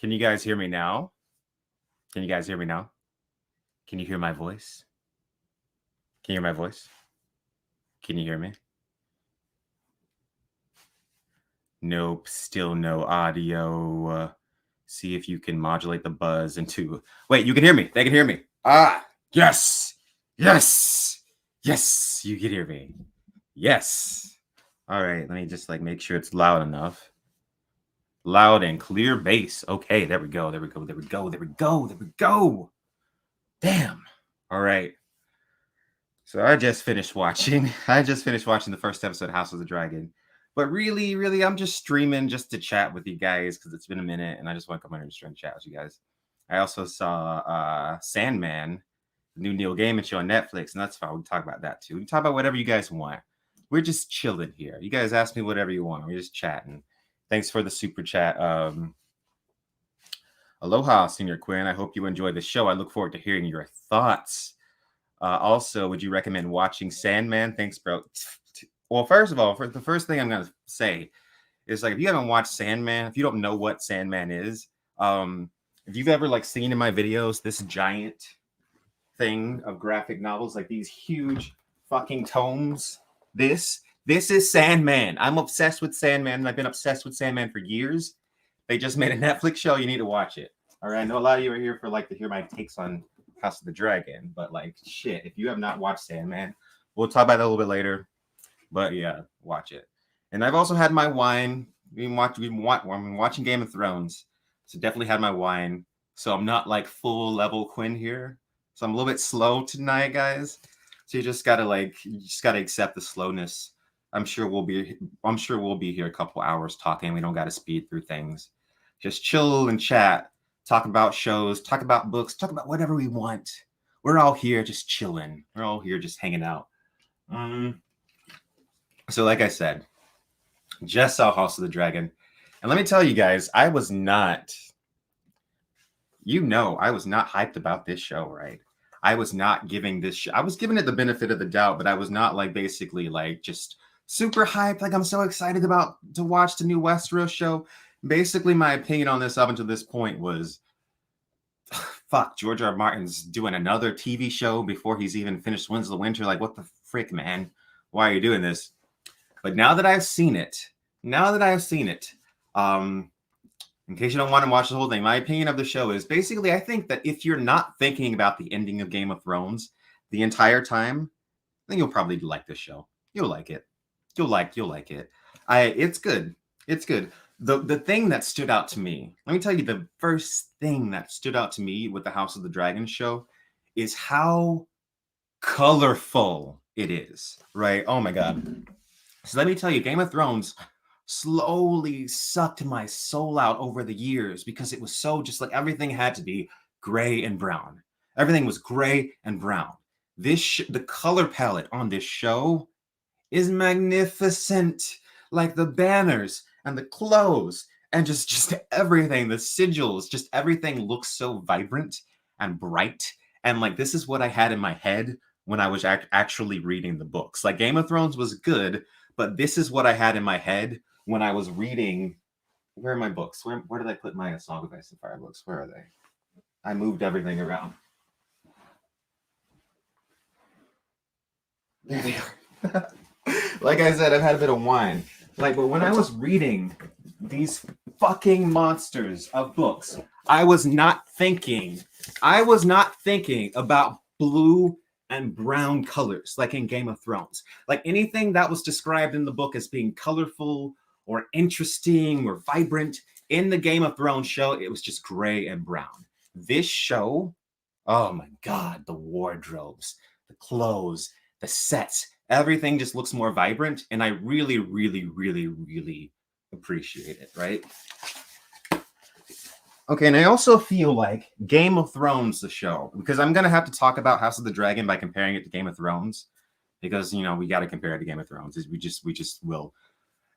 Can you guys hear me now? Can you guys hear me now? Can you hear my voice? Can you hear my voice? Can you hear me? Nope, still no audio. See if you can modulate the buzz into. Wait, you can hear me. They can hear me. Ah, yes, yes, yes. You can hear me. Yes. All right. Let me just make sure it's loud enough. Loud and clear bass. Okay, there we go. There we go. There we go. There we go. There we go. Damn. All right. So I just finished watching. I just finished watching the first episode of House of the Dragon. But really, I'm just streaming just to chat with you guys because it's been a minute, and I just want to come here and stream chat with you guys. I also saw Sandman, the new Neil Gaiman show on Netflix, and that's fine. We can talk about that too. We can talk about whatever you guys want. We're just chilling here. You guys ask me whatever you want. We're just chatting. Thanks for the super chat. Aloha, Senior Quinn. I hope you enjoy the show. I look forward to hearing your thoughts. Also, would you recommend watching Sandman? Thanks, bro. Well, first of all, for the first thing I'm going to say is if you haven't watched Sandman, if you don't know what Sandman is, if you've ever seen in my videos this giant thing of graphic novels, these huge fucking tomes, this is Sandman. I'm obsessed with Sandman, and I've been obsessed with Sandman for years. They just made a Netflix show. You need to watch it. All right, I know a lot of you are here for to hear my takes on House of the Dragon, but shit, if you have not watched Sandman, we'll talk about that a little bit later. But yeah, watch it. And I've also had my wine. I'm watching Game of Thrones, so definitely had my wine. So I'm not full level Quinn here. So I'm a little bit slow tonight, guys. So you just gotta accept the slowness. I'm sure we'll be here a couple hours talking. We don't gotta speed through things. Just chill and chat. Talk about shows, talk about books, talk about whatever we want. We're all here just chilling. We're all here just hanging out. So like I said, just saw House of the Dragon. And let me tell you guys, I was not hyped about this show, right? I was not giving this show. I was giving it the benefit of the doubt, but I was not basically just super hyped. I'm so excited to watch the new Westeros show. Basically, my opinion on this up until this point was, fuck, George R. R. Martin's doing another TV show before he's even finished Winds of the Winter. What the frick, man? Why are you doing this? But now that I've seen it, in case you don't want to watch the whole thing, my opinion of the show is basically, I think that if you're not thinking about the ending of Game of Thrones the entire time, then you'll probably like this show. You'll like it. You'll like it. It's good. It's good. The thing that stood out to me, let me tell you, the first thing that stood out to me with the House of the Dragon show is how colorful it is, right? Oh my God. So let me tell you, Game of Thrones slowly sucked my soul out over the years because it was so just everything had to be gray and brown. Everything was gray and brown. The color palette on this show is magnificent. The banners and the clothes and just everything, the sigils, just everything looks so vibrant and bright. And this is what I had in my head when I was actually reading the books. Game of Thrones was good, but this is what I had in my head when I was reading. Where are my books? Where did I put my Song of Ice and Fire books? Where are they? I moved everything around. There they are. Like I said, I've had a bit of wine. But when I was reading these fucking monsters of books, I was not thinking about blue and brown colors in Game of Thrones. Anything that was described in the book as being colorful or interesting or vibrant, in the Game of Thrones show, it was just gray and brown. This show, oh my God, the wardrobes, the clothes, the sets, everything just looks more vibrant, and I really appreciate it, right? Okay, and I also feel like Game of Thrones, the show, because I'm going to have to talk about House of the Dragon by comparing it to Game of Thrones, because, we got to compare it to Game of Thrones. We just will.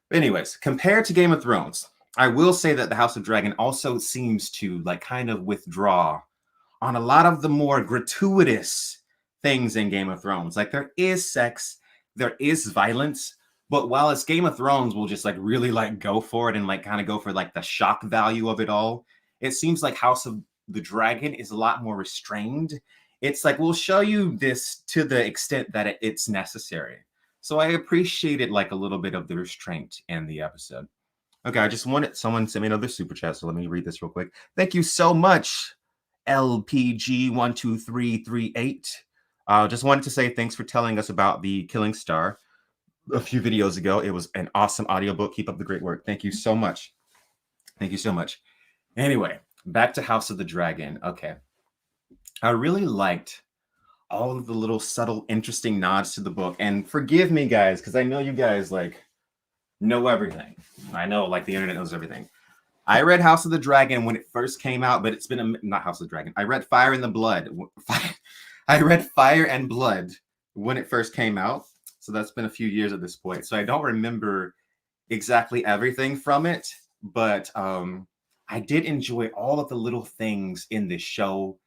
But anyways, compared to Game of Thrones, I will say that the House of Dragon also seems to kind of withdraw on a lot of the more gratuitous things in Game of Thrones. There is sex, there is violence, but while it's Game of Thrones will just really go for it and kind of go for the shock value of it all, It seems like House of the Dragon is a lot more restrained. It's like, we'll show you this to the extent that it's necessary. So I appreciated like a little bit of the restraint in the episode. Okay, I just wanted someone sent me another super chat, so let me read this real quick. Thank you so much, LPG12338. Just wanted to say thanks for telling us about the Killing Star a few videos ago. It was an awesome audiobook. Keep up the great work. Thank you so much. Thank you so much. Anyway, back to House of the Dragon. Okay. I really liked all of the little subtle, interesting nods to the book. And forgive me, guys, because I know you guys like know everything. I know like the internet knows everything. I read House of the Dragon when it first came out, but it's been not House of the Dragon. I read Fire and the Blood. I read Fire and Blood when it first came out. So that's been a few years at this point. So I don't remember exactly everything from it, but I did enjoy all of the little things in this show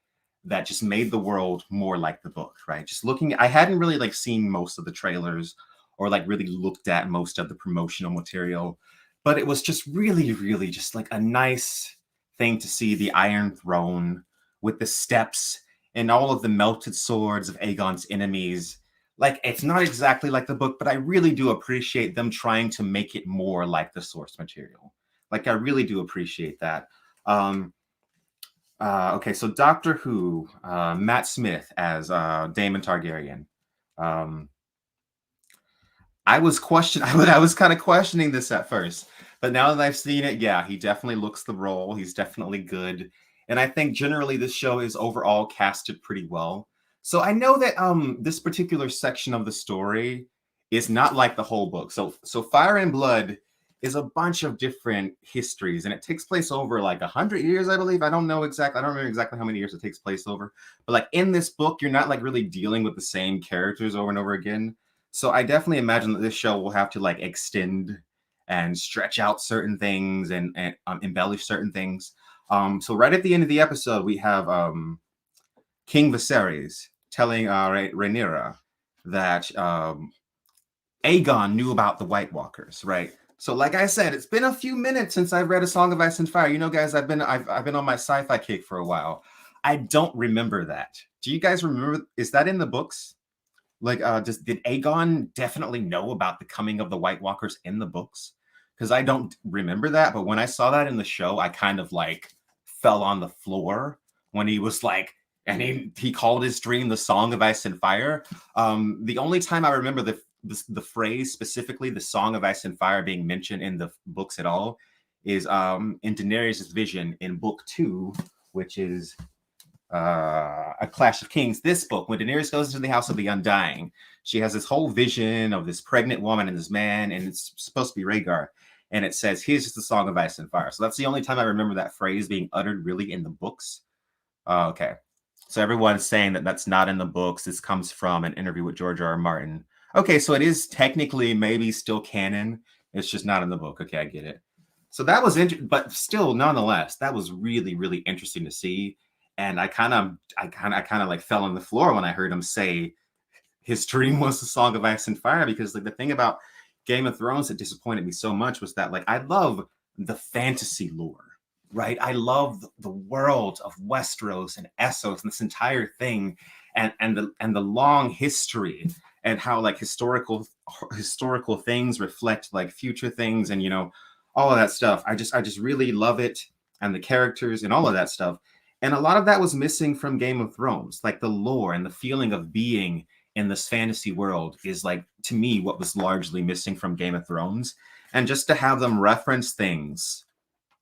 that just made the world more like the book, right? Just looking, I hadn't really like seen most of the trailers or like really looked at most of the promotional material, but it was just really, really just like a nice thing to see the Iron Throne with the steps and all of the melted swords of Aegon's enemies. Like, it's not exactly like the book, but I really do appreciate them trying to make it more like the source material. Like, I really do appreciate that. Okay, so Doctor Who, Matt Smith as Daemon Targaryen. I was I was kind of questioning this at first, but now that I've seen it, yeah, he definitely looks the role. He's definitely good, and I think generally this show is overall casted pretty well. So I know that this particular section of the story is not like the whole book. So Fire and Blood is a bunch of different histories, and it takes place over like 100 years, I believe. I don't know exactly. I don't remember exactly how many years it takes place over. But like in this book, you're not like really dealing with the same characters over and over again. So I definitely imagine that this show will have to like extend and stretch out certain things and embellish certain things. So right at the end of the episode, we have King Viserys telling Rhaenyra that Aegon knew about the White Walkers, right? So like I said, it's been a few minutes since I've read A Song of Ice and Fire. You know, guys, I've been on my sci-fi kick for a while. I don't remember that. Do you guys remember? Is that in the books? Like, did Aegon definitely know about the coming of the White Walkers in the books? Because I don't remember that, but when I saw that in the show, I kind of like fell on the floor when he was like, and he called his dream the Song of Ice and Fire. The only time I remember the phrase specifically, the Song of Ice and Fire, being mentioned in the books at all, is in Daenerys' vision in book 2, which is A Clash of Kings. This book, when Daenerys goes into the House of the Undying, she has this whole vision of this pregnant woman and this man, and it's supposed to be Rhaegar. And it says, "Here's just the Song of Ice and Fire." So that's the only time I remember that phrase being uttered really in the books. Okay. So everyone's saying that that's not in the books. This comes from an interview with George R.R. Martin. Okay, so it is technically maybe still canon. It's just not in the book. Okay, I get it. So that was interesting, but still, nonetheless, that was really, really interesting to see. And I kind of like fell on the floor when I heard him say his dream was the Song of Ice and Fire, because like the thing about Game of Thrones that disappointed me so much was that like I love the fantasy lore, right? I love the world of Westeros and Essos and this entire thing, and the long history and how like historical things reflect like future things, and you know all of that stuff. I just really love it, and the characters and all of that stuff. And a lot of that was missing from Game of Thrones, like the lore and the feeling of being in this fantasy world is like, to me, what was largely missing from Game of Thrones. And just to have them reference things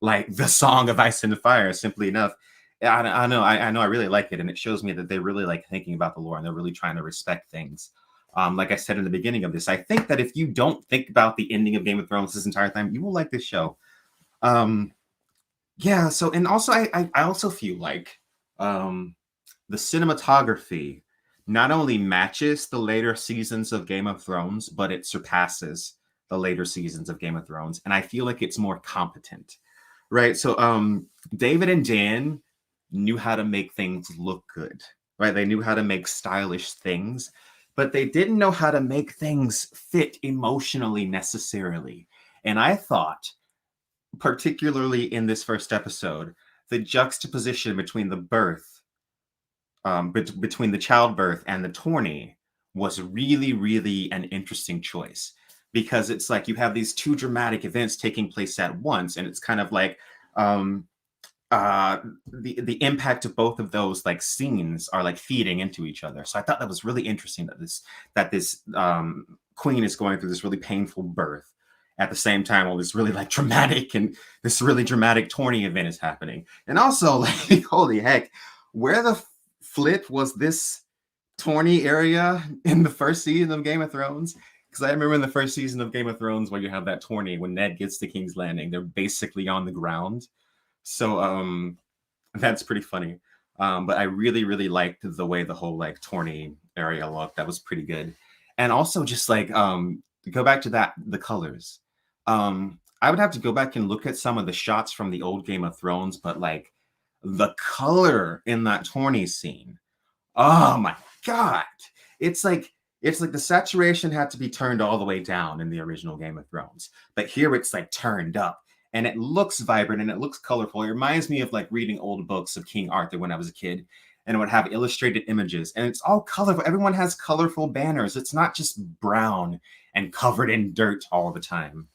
like the Song of Ice and Fire, simply enough, I know I really like it, and it shows me that they really like thinking about the lore and they're really trying to respect things. Like I said in the beginning of this, I think that if you don't think about the ending of Game of Thrones this entire time, you will like this show. Yeah. So, and also, I also feel like the cinematography not only matches the later seasons of Game of Thrones, but it surpasses the later seasons of Game of Thrones, and I feel like it's more competent, right? So, David and Dan knew how to make things look good, right? They knew how to make stylish things, but they didn't know how to make things fit emotionally necessarily. And I thought, particularly in this first episode, the juxtaposition between the birth, between the childbirth and the tourney was really, really an interesting choice, because it's like you have these two dramatic events taking place at once, and it's kind of like um, the impact of both of those like scenes are like feeding into each other. So I thought that was really interesting that this queen is going through this really painful birth at the same time while this really like dramatic and this really dramatic tourney event is happening. And also like holy heck, where the flip was this tourney area in the first season of Game of Thrones? Because I remember in the first season of Game of Thrones where you have that tourney when Ned gets to King's Landing, they're basically on the ground. So that's pretty funny. But I really, really liked the way the whole like tourney area looked. That was pretty good. And also just like go back to that, the colors. I would have to go back and look at some of the shots from the old Game of Thrones, but like the color in that tourney scene. Oh my god. It's like the saturation had to be turned all the way down in the original Game of Thrones. But here it's like turned up. And it looks vibrant and it looks colorful. It reminds me of like reading old books of King Arthur when I was a kid, and it would have illustrated images, and it's all colorful. Everyone has colorful banners. It's not just brown and covered in dirt all the time.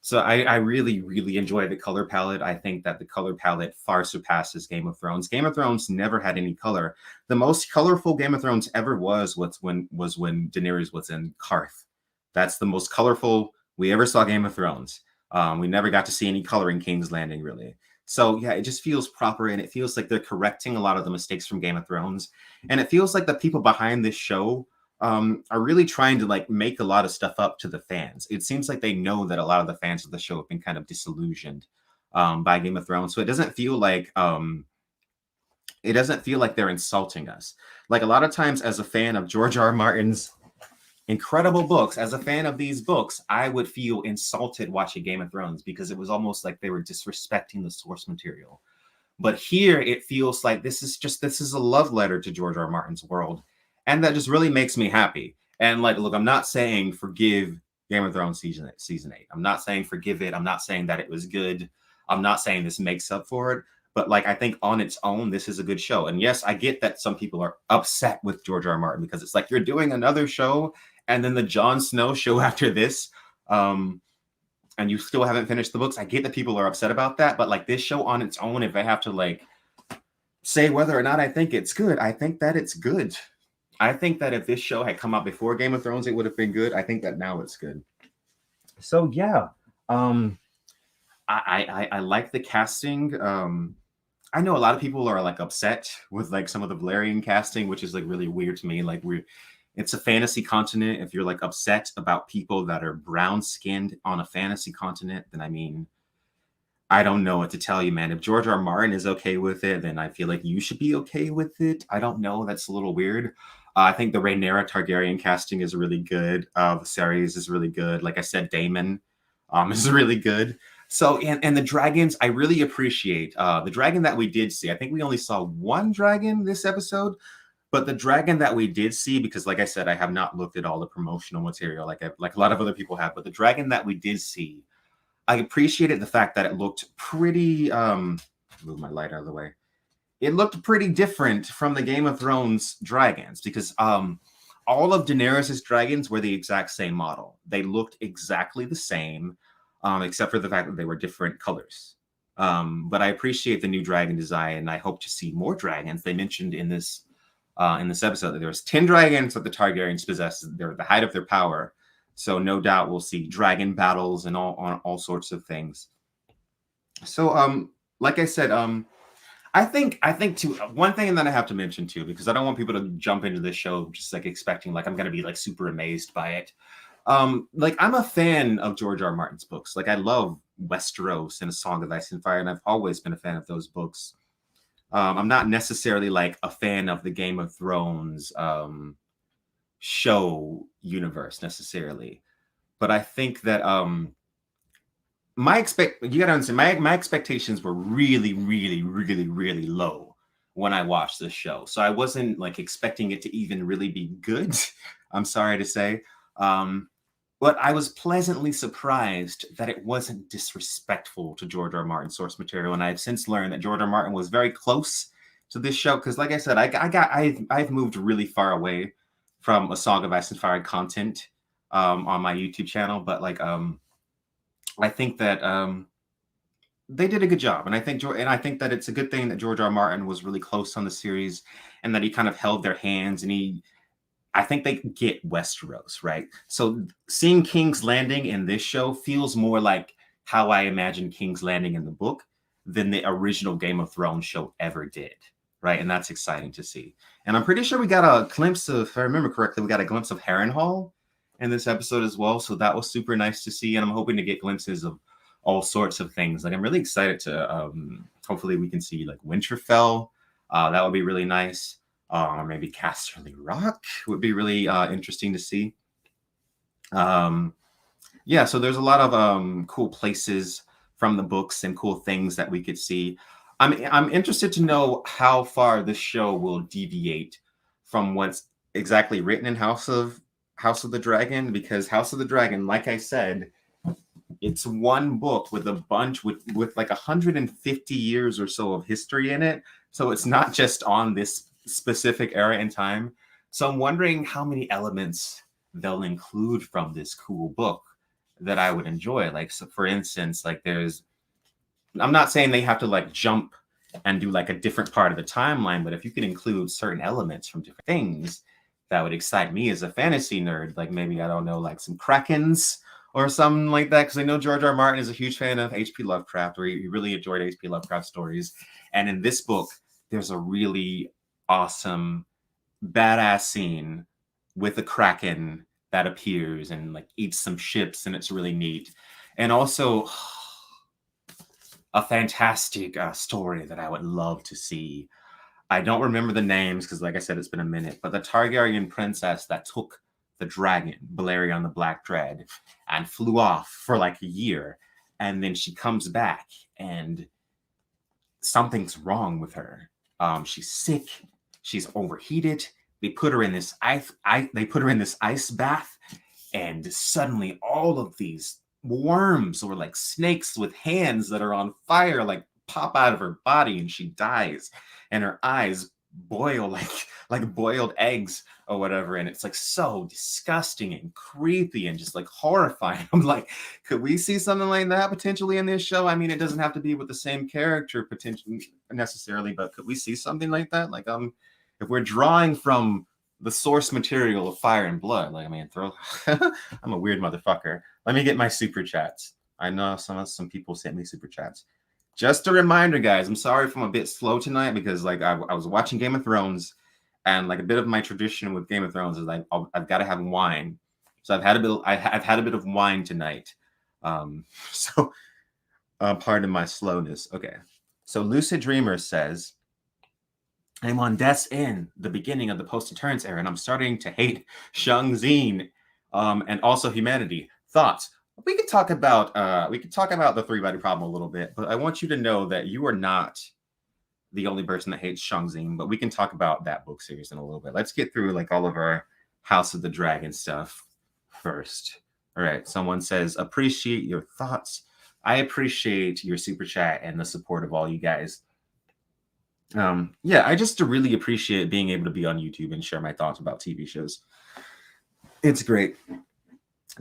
So I really, really enjoy the color palette. I think that the color palette far surpasses Game of Thrones. Game of Thrones never had any color. The most colorful Game of Thrones ever was when Daenerys was in Karth. That's the most colorful we ever saw Game of Thrones. We never got to see any color in King's Landing, really. So yeah, it just feels proper, and it feels like they're correcting a lot of the mistakes from Game of Thrones. And it feels like the people behind this show are really trying to like make a lot of stuff up to the fans. It seems like they know that a lot of the fans of the show have been kind of disillusioned by Game of Thrones. So it doesn't feel like they're insulting us. Like a lot of times, as a fan of George R. R. Martin's incredible books, as a fan of these books, I would feel insulted watching Game of Thrones because it was almost like they were disrespecting the source material. But here it feels like this is a love letter to George R. R. Martin's world. And that just really makes me happy. And like, look, I'm not saying forgive Game of Thrones season 8. I'm not saying forgive it. I'm not saying that it was good. I'm not saying this makes up for it. But like, I think on its own, this is a good show. And yes, I get that some people are upset with George R. R. Martin because it's like you're doing another show and then the Jon Snow show after this, and you still haven't finished the books. I get that people are upset about that, but like this show on its own, if I have to like say whether or not I think it's good, I think that it's good. I think that if this show had come out before Game of Thrones, it would have been good. I think that now it's good. So yeah, I like the casting. I know a lot of people are like upset with like some of the Valerian casting, which is like really weird to me. Like it's a fantasy continent. If you're like upset about people that are brown skinned on a fantasy continent, then I mean, I don't know what to tell you, man. If George R. R. Martin is okay with it, then I feel like you should be okay with it. I don't know. That's a little weird. I think the Rhaenyra Targaryen casting is really good. The series is really good. Like I said, Daemon is really good. So, and the dragons, I really appreciate the dragon that we did see. I think we only saw one dragon this episode, but the dragon that we did see, because like I said, I have not looked at all the promotional material like a lot of other people have, but the dragon that we did see, I appreciated the fact that it looked pretty, move my light out of the way. It looked pretty different from the Game of Thrones dragons because all of Daenerys' dragons were the exact same model. They looked exactly the same, except for the fact that they were different colors. But I appreciate the new dragon design, and I hope to see more dragons. They mentioned in this episode that there was 10 dragons that the Targaryens possessed. They're at the height of their power. So no doubt we'll see dragon battles and all sorts of things. So like I said, I think too, one thing that I have to mention too, because I don't want people to jump into this show just like expecting like I'm gonna be like super amazed by it. Like I'm a fan of George R. R. Martin's books. Like I love Westeros and A Song of Ice and Fire, and I've always been a fan of those books. I'm not necessarily like a fan of the Game of Thrones show universe necessarily, but I think that you gotta understand my expectations were really, really, really, really low when I watched this show. So I wasn't like expecting it to even really be good. I'm sorry to say. But I was pleasantly surprised that it wasn't disrespectful to George R. R. Martin's source material, and I've since learned that George R. R. Martin was very close to this show because, like I said, I've moved really far away from A Song of Ice and Fire content on my YouTube channel, but I think that they did a good job, and I think that it's a good thing that George R. R. Martin was really close on the series, and that he kind of held their hands, and I think they get Westeros, right? So seeing King's Landing in this show feels more like how I imagine King's Landing in the book than the original Game of Thrones show ever did, right? And that's exciting to see. And I'm pretty sure we got a glimpse of, if I remember correctly, we got a glimpse of Harrenhal in this episode as well. So that was super nice to see. And I'm hoping to get glimpses of all sorts of things. Like I'm really excited to, hopefully we can see like Winterfell. That would be really nice. Or maybe Casterly Rock would be really interesting to see. Yeah, so there's a lot of cool places from the books and cool things that we could see. I'm interested to know how far this show will deviate from what's exactly written in House of the Dragon, because House of the Dragon, like I said, it's one book with a bunch with like 150 years or so of history in it. So it's not just on this specific era in time. So I'm wondering how many elements they'll include from this cool book that I would enjoy. Like, so for instance, like I'm not saying they have to like jump and do like a different part of the timeline, but if you could include certain elements from different things, that would excite me as a fantasy nerd. Like maybe, I don't know, like some Krakens or something like that. Because I know George R. R. Martin is a huge fan of H.P. Lovecraft, or he really enjoyed H.P. Lovecraft stories. And in this book, there's a really awesome, badass scene with a Kraken that appears and like eats some ships, and it's really neat. And also a fantastic story that I would love to see. I don't remember the names because, like I said, it's been a minute, but the Targaryen princess that took the dragon, Balerion the Black Dread, and flew off for like a year. And then she comes back and something's wrong with her. She's sick. She's overheated. They put her in this ice bath, and suddenly all of these worms or like snakes with hands that are on fire like pop out of her body, and she dies, and her eyes boil like boiled eggs or whatever, and it's like so disgusting and creepy and just like horrifying. I'm like, could we see something like that potentially in this show? I mean, it doesn't have to be with the same character potentially necessarily, but could we see something like that? Like if we're drawing from the source material of Fire and Blood, like, I mean, I'm a weird motherfucker. Let me get my super chats. I know some people sent me super chats. Just a reminder, guys, I'm sorry if I'm a bit slow tonight because like I was watching Game of Thrones, and like a bit of my tradition with Game of Thrones is like I've got to have wine. So I've had a bit of wine tonight. So pardon my slowness. Okay. So Lucid Dreamer says, I'm on death's end, the beginning of the post-deterrence era, and I'm starting to hate Shang Zine, and also humanity. Thoughts? We could talk about the three-body problem a little bit, but I want you to know that you are not the only person that hates Shang Zine, but we can talk about that book series in a little bit. Let's get through like all of our House of the Dragon stuff first. All right. Someone says, appreciate your thoughts. I appreciate your super chat and the support of all you guys. Yeah, I just really appreciate being able to be on YouTube and share my thoughts about TV shows. It's great.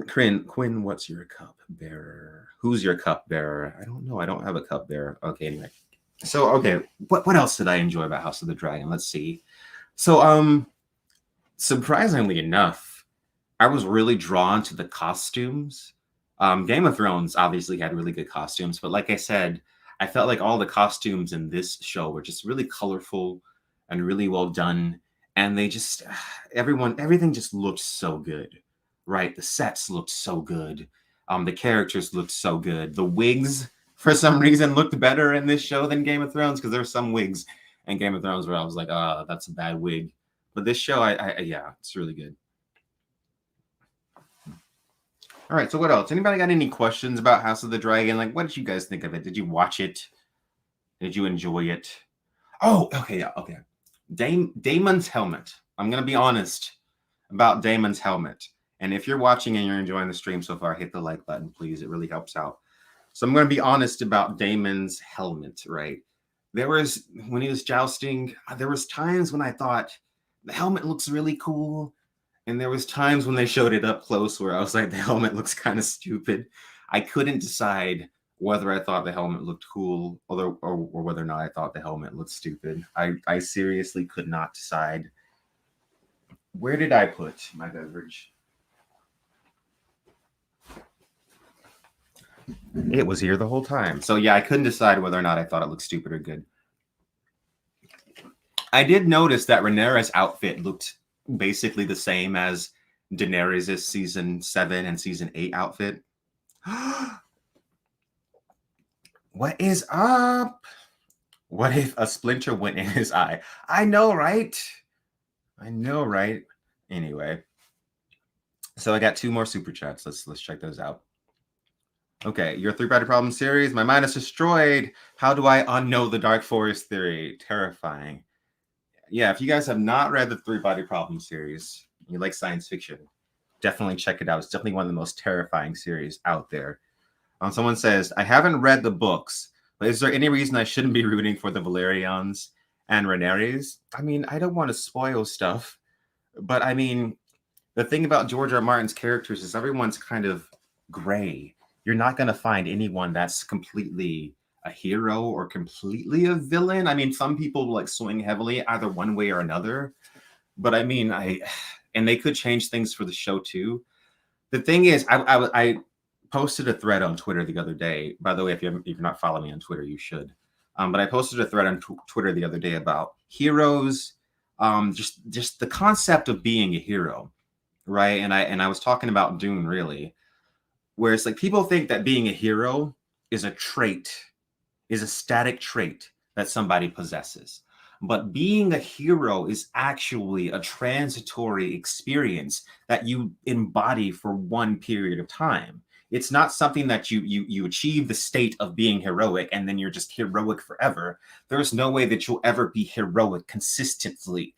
Quinn, what's your cup bearer? Who's your cup bearer? I don't know. I don't have a cup bearer. Okay, anyway. So, okay, what else did I enjoy about House of the Dragon? Let's see. So, surprisingly enough, I was really drawn to the costumes. Game of Thrones obviously had really good costumes, but like I said, I felt like all the costumes in this show were just really colorful and really well done. And they just, everything just looked so good, right? The sets looked so good. The characters looked so good. The wigs, for some reason, looked better in this show than Game of Thrones, because there were some wigs in Game of Thrones where I was like, oh, that's a bad wig. But this show, yeah, it's really good. All right, so what else? Anybody got any questions about House of the Dragon? Like, what did you guys think of it? Did you watch it? Did you enjoy it? Oh, okay, yeah, okay. Daemon's helmet. I'm going to be honest about Daemon's helmet. And if you're watching and you're enjoying the stream so far, hit the like button, please. It really helps out. So I'm going to be honest about Damon's helmet, right? When he was jousting, there was times when I thought the helmet looks really cool. And there was times when they showed it up close where I was like, the helmet looks kind of stupid. I couldn't decide whether I thought the helmet looked cool or whether or not I thought the helmet looked stupid. I seriously could not decide. Where did I put my beverage? It was here the whole time. So yeah, I couldn't decide whether or not I thought it looked stupid or good. I did notice that Rhaenyra's outfit looked basically the same as Daenerys' season 7 and season 8 outfit. What is up? What if a splinter went in his eye? I know, right? I know, right? Anyway. So I got 2 more super chats. Let's check those out. Okay, your 3-Body Problem series. My mind is destroyed. How do I unknow the Dark Forest theory? Terrifying. Yeah, if you guys have not read the 3-Body Problem series, you like science fiction, definitely check it out. It's definitely one of the most terrifying series out there. Someone says, I haven't read the books, but is there any reason I shouldn't be rooting for the Valerians and Rhaenyra? I mean, I don't want to spoil stuff, but I mean, the thing about George R. Martin's characters is everyone's kind of gray. You're not going to find anyone that's completely a hero or completely a villain. I mean, some people like swing heavily either one way or another, but I mean, and they could change things for the show too. The thing is, I posted a thread on Twitter the other day. By the way, if you're not following me on Twitter, you should. But I posted a thread on Twitter the other day about heroes, just the concept of being a hero, right? And I was talking about Dune really, where it's like people think that being a hero is a trait, is a static trait that somebody possesses. But being a hero is actually a transitory experience that you embody for one period of time. It's not something that you achieve the state of being heroic and then you're just heroic forever. There's no way that you'll ever be heroic consistently,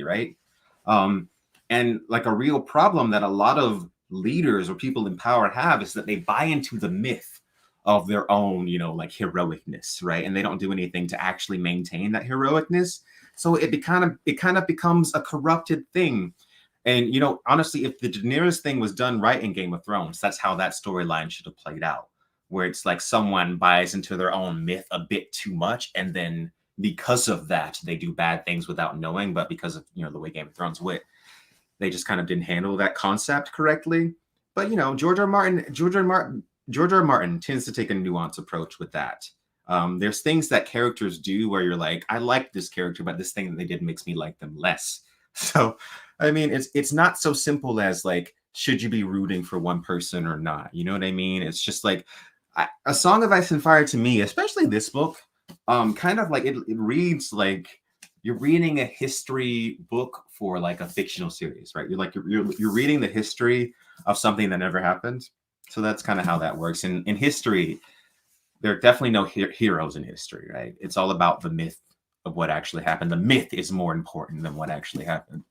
right? And like a real problem that a lot of leaders or people in power have is that they buy into the myth of their own, like heroicness, right? And they don't do anything to actually maintain that heroicness. So it kind of becomes a corrupted thing. And honestly, if the Daenerys thing was done right in Game of Thrones, that's how that storyline should have played out, where it's like someone buys into their own myth a bit too much, and then because of that, they do bad things without knowing. But because of the way Game of Thrones went, they just kind of didn't handle that concept correctly. But George R. Martin tends to take a nuanced approach with that. There's things that characters do where you're like, I like this character, but this thing that they did makes me like them less. So, I mean, it's not so simple as like, should you be rooting for one person or not? You know what I mean? It's just like A Song of Ice and Fire to me, especially this book, kind of like it reads like you're reading a history book for like a fictional series, right? You're reading the history of something that never happened. So that's kind of how that works. In history, there are definitely no heroes in history, right? It's all about the myth of what actually happened. The myth is more important than what actually happened.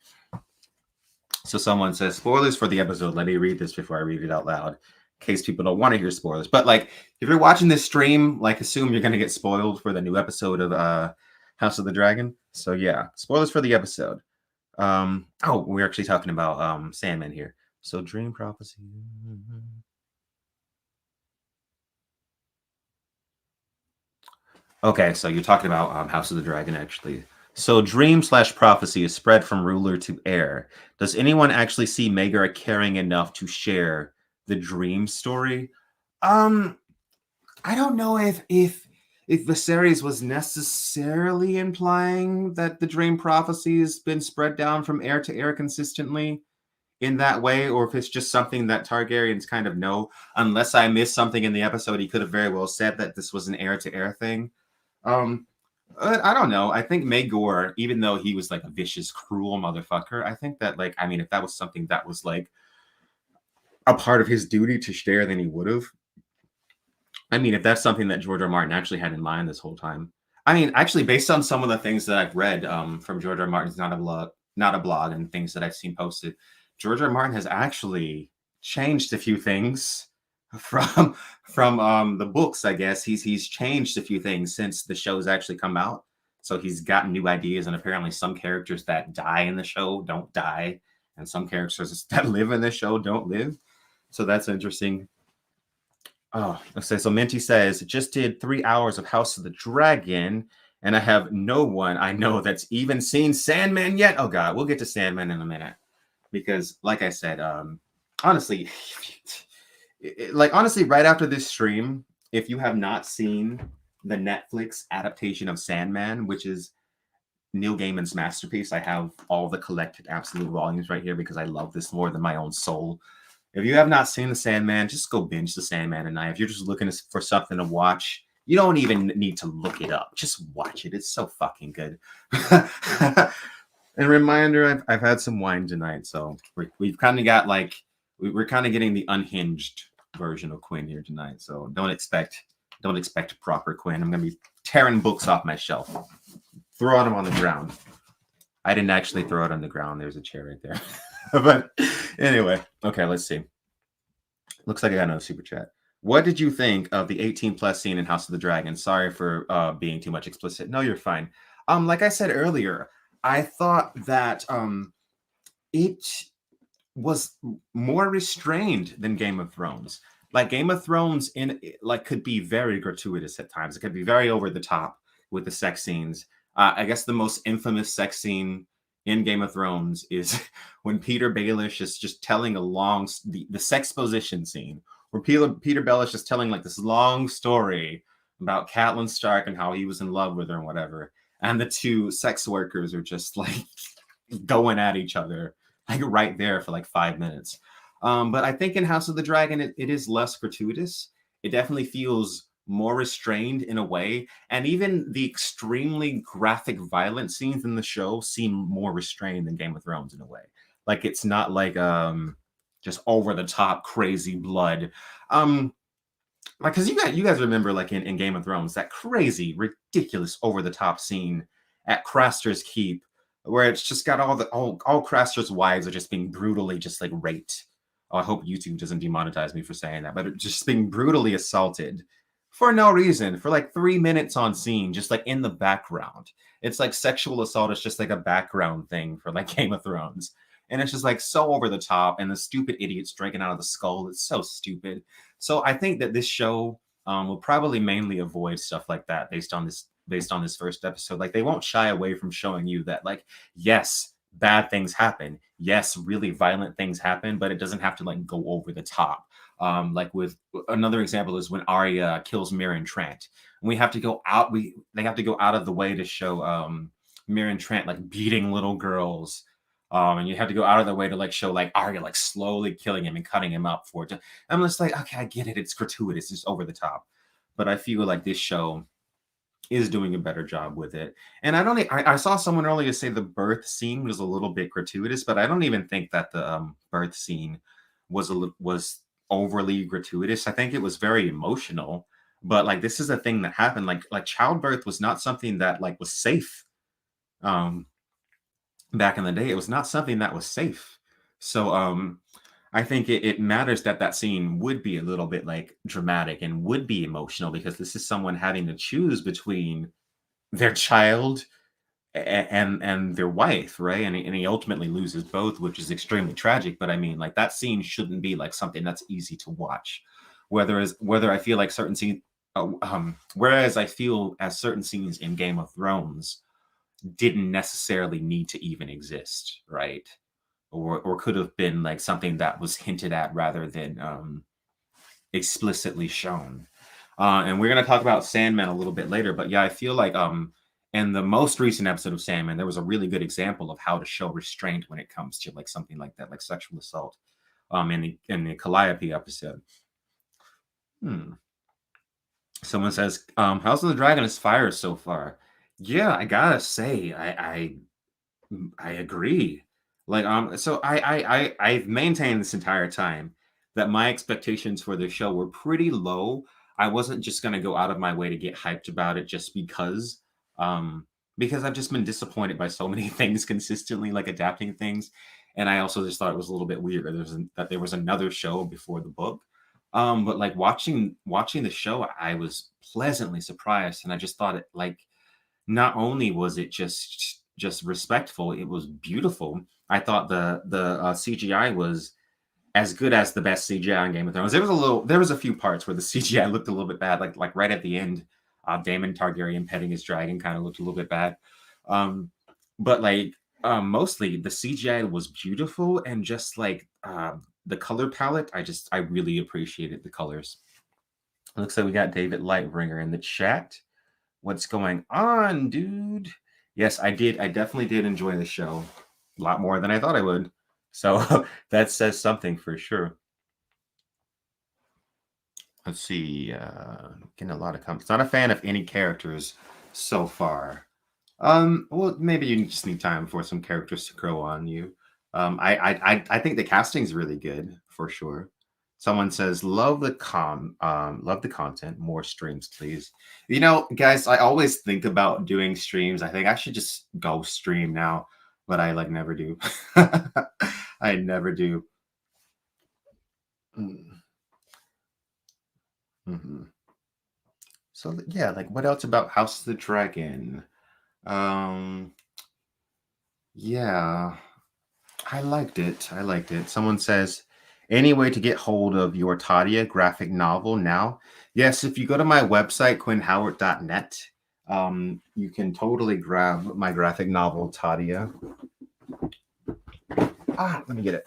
So someone says, spoilers for the episode. Let me read this before I read it out loud, in case people don't want to hear spoilers. But like, if you're watching this stream, like assume you're going to get spoiled for the new episode of House of the Dragon. So yeah, spoilers for the episode. We're actually talking about Sandman here. So dream prophecy. Okay, so you're talking about House of the Dragon, actually. So dream/prophecy is spread from ruler to heir. Does anyone actually see Maegor caring enough to share the dream story? I don't know if Viserys was necessarily implying that the dream prophecy has been spread down from heir to heir consistently in that way, or if it's just something that Targaryens kind of know. Unless I missed something in the episode, he could have very well said that this was an heir to heir thing. I don't know. I think Maegor, even though he was like a vicious, cruel motherfucker, I think that if that was something that was like a part of his duty to share, then he would have. I mean, if that's something that George R. Martin actually had in mind this whole time. I mean, actually, based on some of the things that I've read from George R. Martin's not a blog, and things that I've seen posted, George R. R. Martin has actually changed a few things from the books. I guess he's changed a few things since the show's actually come out. So he's gotten new ideas, and apparently some characters that die in the show don't die, and some characters that live in the show don't live. So that's interesting. Oh, let's say so. Minty says just did 3 hours of House of the Dragon, and I have no one I know that's even seen Sandman yet. Oh God, we'll get to Sandman in a minute because, like I said, honestly, like honestly, right after this stream, if you have not seen the Netflix adaptation of Sandman, which is Neil Gaiman's masterpiece, I have all the collected absolute volumes right here because I love this more than my own soul. If you have not seen the Sandman, just go binge the Sandman tonight. If you're just looking for something to watch, you don't even need to look it up. Just watch it. It's so fucking good. And reminder, I've had some wine tonight, so we've kind of got like we're kind of getting the unhinged version of Quinn here tonight. So don't expect proper Quinn. I'm gonna be tearing books off my shelf, throwing them on the ground. I didn't actually throw it on the ground. There's a chair right there. But anyway, okay, let's see. Looks like I got another super chat. What did you think of the 18 plus scene in House of the Dragon? Sorry for being too much explicit. No, you're fine. Like I said earlier, I thought that it was more restrained than Game of Thrones. Like Game of Thrones could be very gratuitous at times. It could be very over the top with the sex scenes. I guess the most infamous sex scene in Game of Thrones is when Peter Baelish is just telling the sexposition scene where Peter Baelish is telling like this long story about Catelyn Stark and how he was in love with her and whatever, and the two sex workers are just like going at each other like right there for like 5 minutes. But I think in House of the Dragon it is less gratuitous. It definitely feels more restrained in a way, and even the extremely graphic violent scenes in the show seem more restrained than Game of Thrones in a way. Like it's not like just over the top crazy blood. Like because you guys remember like in Game of Thrones that crazy ridiculous over the top scene at Craster's Keep where it's just got all Craster's wives are just being brutally just like raped. Oh, I hope YouTube doesn't demonetize me for saying that, but just being brutally assaulted for no reason for like 3 minutes on scene, just like in the background. It's like sexual assault is just like a background thing for like Game of Thrones. And it's just like so over the top, and the stupid idiots drinking out of the skull. It's so stupid. So I think that this show will probably mainly avoid stuff like that based on this first episode. Like they won't shy away from showing you that like, yes, bad things happen. Yes, really violent things happen, but it doesn't have to like go over the top. Like with another example is when Arya kills Mirren Trant. And they have to go out of the way to show Mirren Trant like beating little girls. And you have to go out of the way to like show like Arya like slowly killing him and cutting him up for it. I'm just like, okay, I get it. It's gratuitous. It's over the top. But I feel like this show is doing a better job with it. And I saw someone earlier say the birth scene was a little bit gratuitous, but I don't even think that the birth scene was overly gratuitous. I think it was very emotional. But like this is a thing that happened. Like childbirth was not something that like was safe. Back in the day, it was not something that was safe. So I think it matters that scene would be a little bit like dramatic and would be emotional because this is someone having to choose between their child and their wife, right? And he ultimately loses both, which is extremely tragic. But I mean, like that scene shouldn't be like something that's easy to watch. Whether I feel like certain scenes, whereas I feel as certain scenes in Game of Thrones didn't necessarily need to even exist, right? Or could have been like something that was hinted at rather than explicitly shown. And we're gonna talk about Sandman a little bit later, but yeah, I feel like in the most recent episode of Sandman, there was a really good example of how to show restraint when it comes to like something like that, like sexual assault. In the Calliope episode. Someone says, House of the Dragon is fire so far. Yeah, I gotta say, I agree. Like, so I've maintained this entire time that my expectations for the show were pretty low. I wasn't just gonna go out of my way to get hyped about it just because I've just been disappointed by so many things consistently, like adapting things. And I also just thought it was a little bit weird that there was another show before the book. But like watching the show, I was pleasantly surprised, and I just thought it like not only was it just respectful, it was beautiful. I thought the CGI was as good as the best CGI on Game of Thrones. There was a few parts where the CGI looked a little bit bad, like right at the end, Daemon Targaryen petting his dragon kind of looked a little bit bad. But like mostly the CGI was beautiful, and just like the color palette, I really appreciated the colors. Looks like we got David Lightbringer in the chat. What's going on, dude? Yes, I did. I definitely did enjoy the show a lot more than I thought I would. So that says something for sure. Let's see. Getting a lot of comments. Not a fan of any characters so far. Well, maybe you just need time for some characters to grow on you. I think the casting is really good for sure. Someone says, love the content, more streams, please. You know, guys, I always think about doing streams. I think I should just go stream now, but I like never do. I never do. Mm-hmm. So yeah, like what else about House of the Dragon? Yeah, I liked it. I liked it. Someone says, any way to get hold of your Tadia graphic novel now? Yes, if you go to my website, quinnhoward.net, you can totally grab my graphic novel, Tadia. Let me get it.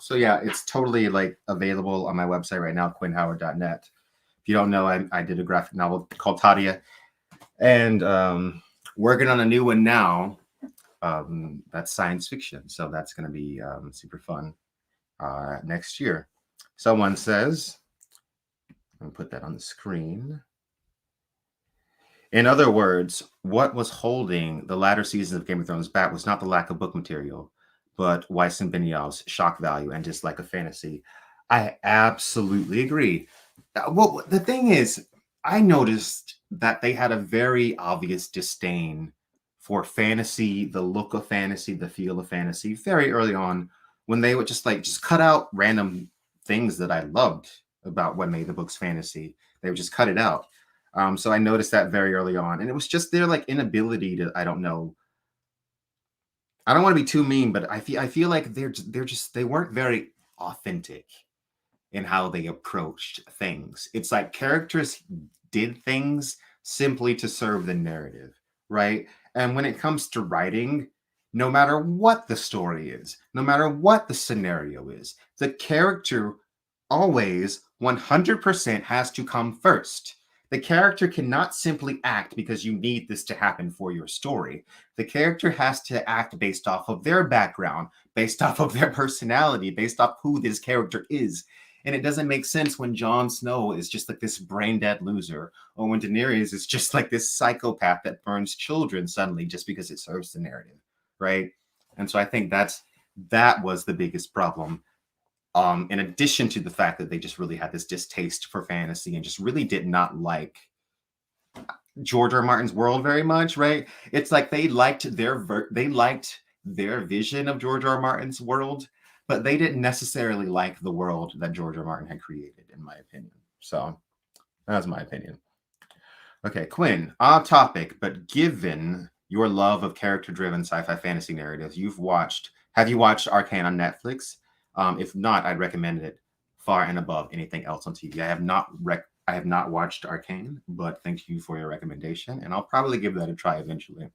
So yeah, it's totally like available on my website right now, quinnhoward.net. If you don't know, I did a graphic novel called Tadia, and working on a new one now. That's science fiction, so that's going to be super fun next year. Someone says, I'm going to put that on the screen. In other words, what was holding the latter seasons of Game of Thrones back was not the lack of book material, but Weiss and Benioff's shock value and just like a fantasy. I absolutely agree. Well, the thing is, I noticed that they had a very obvious disdain for fantasy, the look of fantasy, the feel of fantasy, very early on, when they would just cut out random things that I loved about what made the books fantasy. They would just cut it out. So I noticed that very early on, and it was just their like inability to, I don't know. I don't want to be too mean, but I feel like they weren't very authentic in how they approached things. It's like characters did things simply to serve the narrative, right? And when it comes to writing, no matter what the story is, no matter what the scenario is, the character always 100% has to come first. The character cannot simply act because you need this to happen for your story. The character has to act based off of their background, based off of their personality, based off who this character is. And it doesn't make sense when Jon Snow is just like this brain dead loser, or when Daenerys is just like this psychopath that burns children suddenly just because it serves the narrative, right? And so I think that was the biggest problem. In addition to the fact that they just really had this distaste for fantasy and just really did not like George R. Martin's world very much, right? It's like they liked their vision of George R. Martin's world, but they didn't necessarily like the world that George R. Martin had created, in my opinion. So that's my opinion. Okay, Quinn, odd topic, but given your love of character-driven sci-fi fantasy narratives, have you watched Arcane on Netflix? If not, I'd recommend it far and above anything else on TV. I have not watched Arcane, but thank you for your recommendation, and I'll probably give that a try eventually.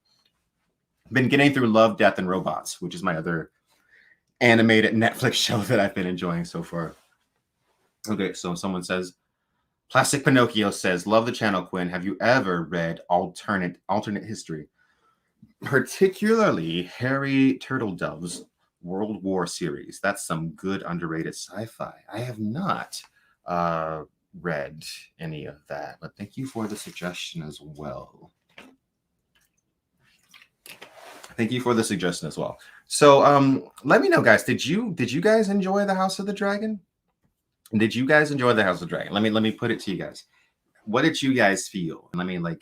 Been getting through Love, Death, and Robots, which is my other animated Netflix show that I've been enjoying so far. Okay, so someone says, Plastic Pinocchio says, love the channel, Quinn. Have you ever read alternate history, particularly Harry Turtledove's World War series? That's some good underrated sci-fi. I have not read any of that, but thank you for the suggestion as well. Thank you for the suggestion as well. So let me know, guys. Did you guys enjoy the House of the Dragon? Did you guys enjoy the House of the Dragon? Let me put it to you guys. What did you guys feel? And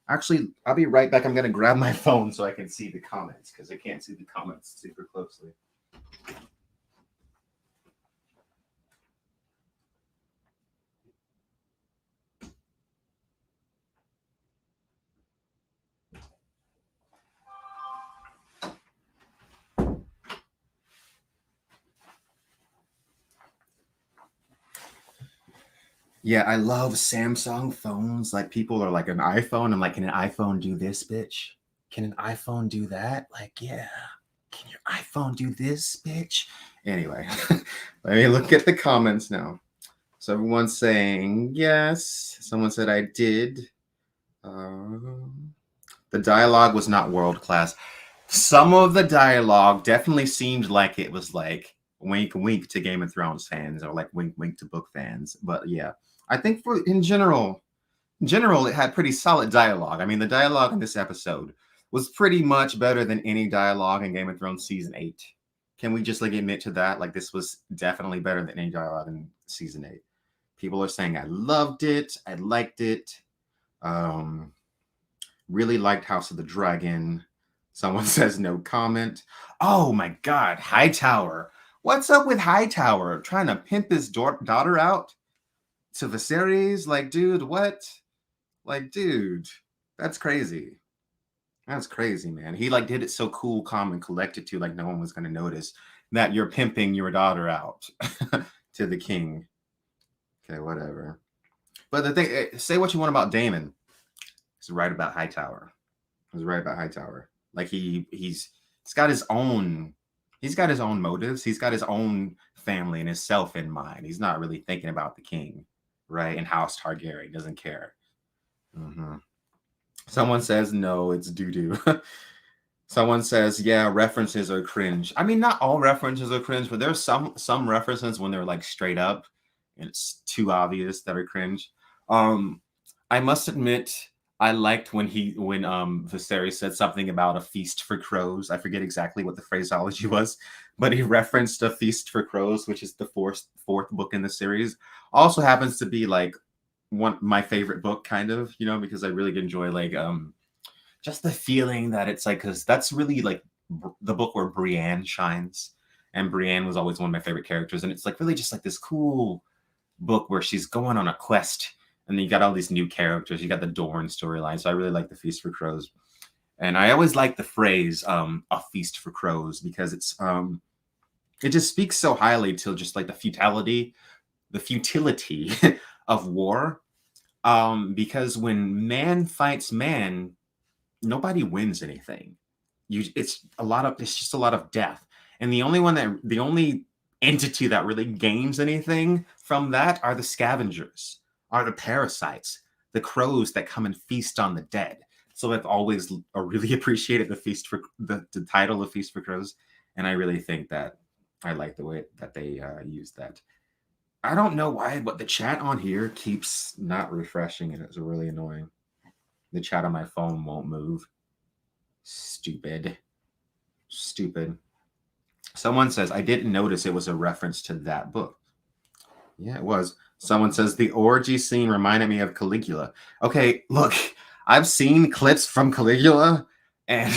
actually, I'll be right back. I'm gonna grab my phone so I can see the comments because I can't see the comments super closely. Yeah, I love Samsung phones. Like people are like an iPhone. I'm like, can an iPhone do this, bitch? Can an iPhone do that? Like, yeah. Can your iPhone do this, bitch? Anyway, let me look at the comments now. So everyone's saying yes. Someone said I did. The dialogue was not world class. Some of the dialogue definitely seemed like it was like wink wink to Game of Thrones fans or like wink wink to book fans. But yeah, I think for in general, it had pretty solid dialogue. I mean, the dialogue in this episode was pretty much better than any dialogue in Game of Thrones season 8. Can we just like admit to that? Like this was definitely better than any dialogue in season 8. People are saying I loved it, I liked it. Um Really liked House of the Dragon. Someone says no comment. Oh my god, Hightower. What's up with Hightower trying to pimp his daughter out to Viserys? Like, dude, what? Like, dude, that's crazy. That's crazy, man. He like did it so cool, calm, and collected too, like no one was gonna notice that you're pimping your daughter out to the king. Okay, whatever. But the thing, say what you want about Damon. He's right about Hightower. He's right about Hightower. Like he's got his own motives. He's got his own family and himself in mind. He's not really thinking about the king, right? And House Targaryen doesn't care. Mm-hmm. Someone says no, it's doo doo. Someone says, yeah, references are cringe. I mean, not all references are cringe, but there's some references when they're like straight up and it's too obvious that are cringe. I must admit, I liked when Viserys said something about a feast for crows. I forget exactly what the phraseology was, but he referenced a feast for crows, which is the fourth book in the series. Also happens to be like one my favorite book, kind of, because I really enjoy like just the feeling that it's like because that's really like the book where Brienne shines, and Brienne was always one of my favorite characters, and it's like really just like this cool book where she's going on a quest, and then you got all these new characters. You got the Dorne storyline, so I really like the Feast for Crows, and I always like the phrase "a feast for crows" because it just speaks so highly to just like the futility of war. Because when man fights man, nobody wins anything. It's just a lot of death. And the only entity that really gains anything from that are the scavengers, are the parasites, the crows that come and feast on the dead. So I've always really appreciated the title of Feast for Crows, and I really think that I like the way that they use that. I don't know why, but the chat on here keeps not refreshing, and it's really annoying. The chat on my phone won't move. Stupid. Stupid. Someone says, I didn't notice it was a reference to that book. Yeah, it was. Someone says, the orgy scene reminded me of Caligula. Okay, look, I've seen clips from Caligula, and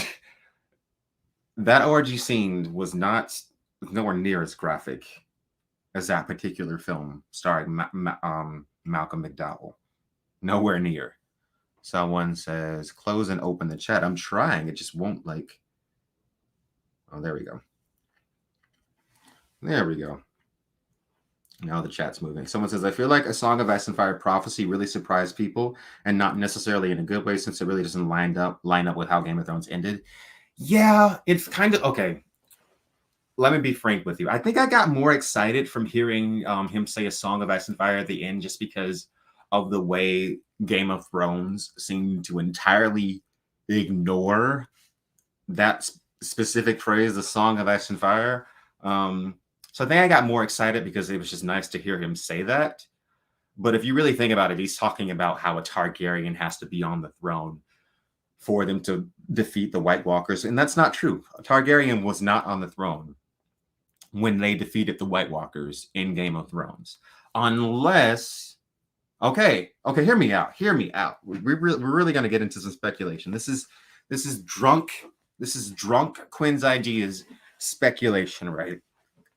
that orgy scene was nowhere near as graphic as that particular film starring Malcolm McDowell. Nowhere near. Someone says, close and open the chat. I'm trying. It just won't like. Oh, there we go. There we go. Now the chat's moving. Someone says, I feel like A Song of Ice and Fire Prophecy really surprised people, and not necessarily in a good way, since it really doesn't line up with how Game of Thrones ended. Yeah, it's kind of okay. Let me be frank with you. I think I got more excited from hearing him say A Song of Ice and Fire at the end, just because of the way Game of Thrones seemed to entirely ignore that specific phrase, "The Song of Ice and Fire." So I think I got more excited because it was just nice to hear him say that. But if you really think about it, he's talking about how a Targaryen has to be on the throne for them to defeat the White Walkers, and that's not true. A Targaryen was not on the throne when they defeated the White Walkers in Game of Thrones, unless. Okay, hear me out. We're really going to get into some speculation. This is drunk Quinn's ideas speculation, right?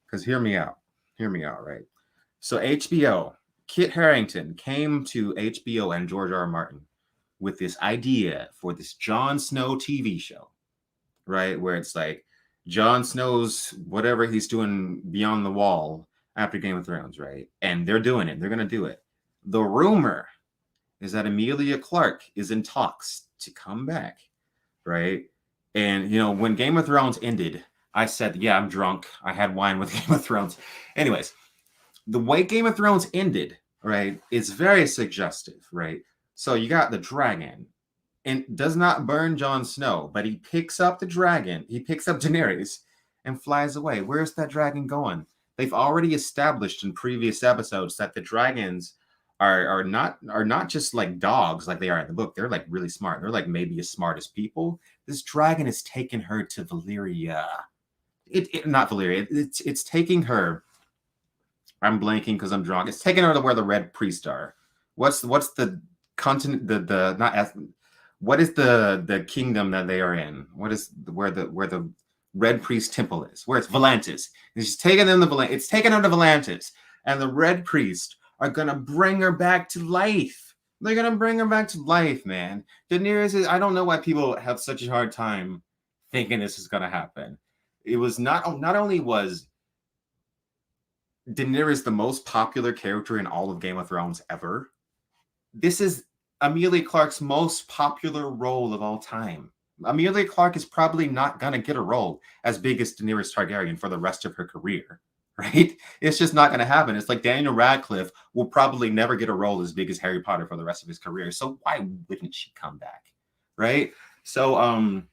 Because hear me out, right? So HBO, Kit Harington came to HBO and George R. R. Martin with this idea for this Jon Snow TV show, right? Where it's like Jon Snow's whatever he's doing beyond the wall after Game of Thrones, right? And they're doing it. They're gonna do it. The rumor is that Emilia Clarke is in talks to come back, right? And you know, when Game of Thrones ended, I said, "Yeah, I'm drunk. I had wine with Game of Thrones." Anyways, the way Game of Thrones ended, right, is very suggestive, right? So you got the dragon, and does not burn Jon Snow, but he picks up the dragon, he picks up Daenerys, and flies away. Where's that dragon going? They've already established in previous episodes that the dragons are not just like dogs like they are in the book. They're like really smart. They're like maybe as smart as people. This dragon is taking her to Valyria. It not Valyria. It's taking her. I'm blanking because I'm drunk. It's taking her to where the Red Priests are. What's the continent? The not what is the kingdom that they are in? What is where the Red Priest temple is? Where it's Volantis. And she's taking them to Volantis. It's taking her to Volantis, and the Red Priest are gonna bring her back to life. They're gonna bring her back to life, man. Daenerys is. I don't know why people have such a hard time thinking this is gonna happen. It was not only was Daenerys the most popular character in all of Game of Thrones ever. This is Amelia Clark's most popular role of all time. Amelia Clark is probably not going to get a role as big as Daenerys Targaryen for the rest of her career, right? It's just not going to happen. It's like Daniel Radcliffe will probably never get a role as big as Harry Potter for the rest of his career. So why wouldn't she come back, right? So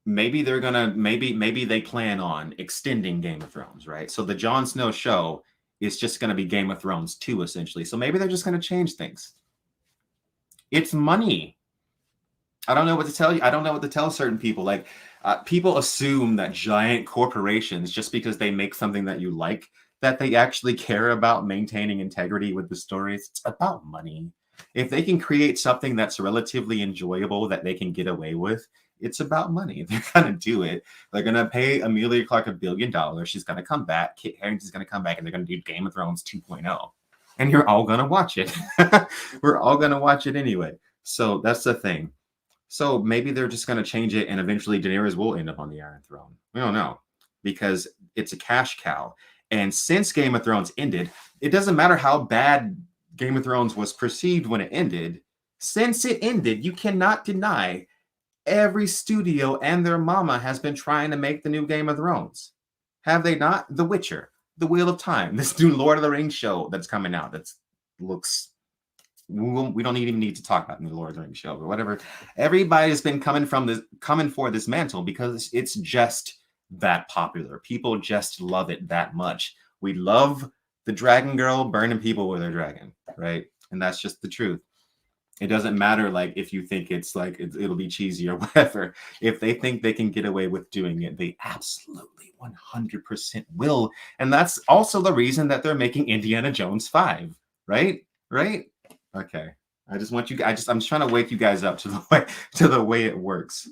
maybe they're gonna maybe they plan on extending Game of Thrones, right? So the Jon Snow show is just gonna be Game of Thrones 2, essentially. So maybe they're just gonna change things. It's money. I don't know what to tell you. I don't know what to tell certain people. Like people assume that giant corporations, just because they make something that you like, that they actually care about maintaining integrity with the stories. It's about money. If they can create something that's relatively enjoyable that they can get away with, it's about money. They're gonna do it. They're gonna pay Amelia Clark $1 billion. She's gonna come back. Kit Harington's gonna come back, and they're gonna do Game of Thrones 2.0. And you're all gonna watch it. We're all gonna watch it anyway. So that's the thing. So maybe they're just going to change it, and eventually Daenerys will end up on the Iron Throne. We don't know, because it's a cash cow. And since Game of Thrones ended, it doesn't matter how bad Game of Thrones was perceived when it ended. Since it ended, you cannot deny every studio and their mama has been trying to make the new Game of Thrones. Have they not? The Witcher, The Wheel of Time, this new Lord of the Rings show that's coming out that looks, we don't even need to talk about the Lord of the Rings show, but whatever. Everybody's been coming for this mantle because it's just that popular. People just love it that much. We love the dragon girl burning people with her dragon, right? And that's just the truth. It doesn't matter, like, if you think it's like it'll be cheesy or whatever. If they think they can get away with doing it, they absolutely 100% will. And that's also the reason that they're making Indiana Jones 5, right? Right? Okay. I just want you. I'm just trying to wake you guys up to the way it works.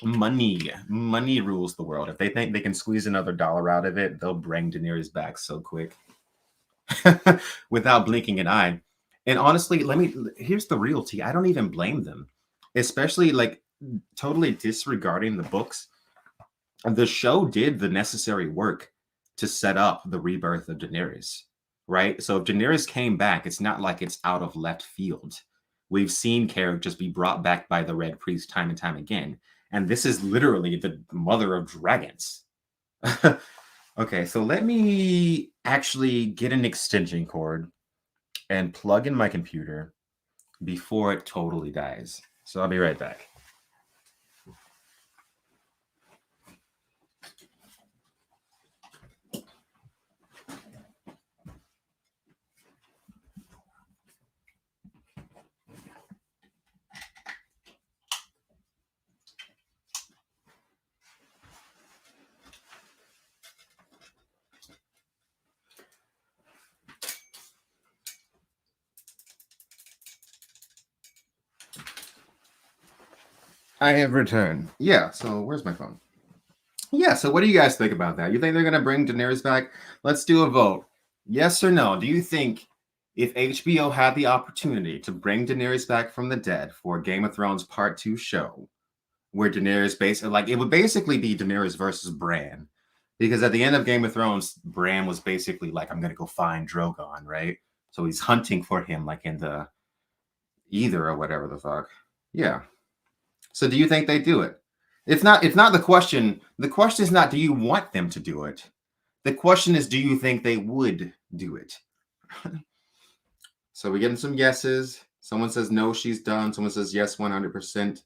Money rules the world. If they think they can squeeze another dollar out of it, they'll bring Daenerys back so quick, without blinking an eye. And honestly, here's the realty. I don't even blame them, especially like totally disregarding the books. The show did the necessary work to set up the rebirth of Daenerys, right? So if Daenerys came back, it's not like it's out of left field. We've seen characters be brought back by the Red Priest time and time again. And this is literally the mother of dragons. Okay, so let me actually get an extension cord and plug in my computer before it totally dies. So I'll be right back. I have returned. Yeah, so where's my phone? Yeah, so what do you guys think about that? You think they're going to bring Daenerys back? Let's do a vote. Yes or no? Do you think if HBO had the opportunity to bring Daenerys back from the dead for a Game of Thrones Part 2 show, where Daenerys basically, like, it would basically be Daenerys versus Bran. Because at the end of Game of Thrones, Bran was basically like, I'm going to go find Drogon, right? So he's hunting for him, like in the Either or whatever the fuck. Yeah. So do you think they do it? It's not the question. The question is not do you want them to do it? The question is do you think they would do it? So we're getting some yeses. Someone says no, she's done. Someone says yes, 100%.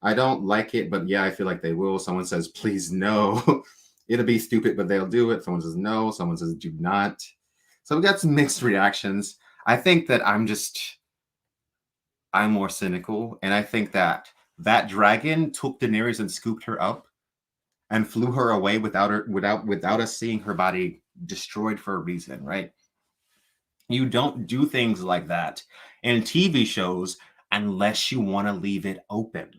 I don't like it, but yeah, I feel like they will. Someone says please no. It'll be stupid, but they'll do it. Someone says no. Someone says do not. So we got some mixed reactions. I think that I'm more cynical, and I think that that dragon took Daenerys and scooped her up and flew her away without us seeing her body destroyed for a reason, right? You don't do things like that in TV shows unless you want to leave it open.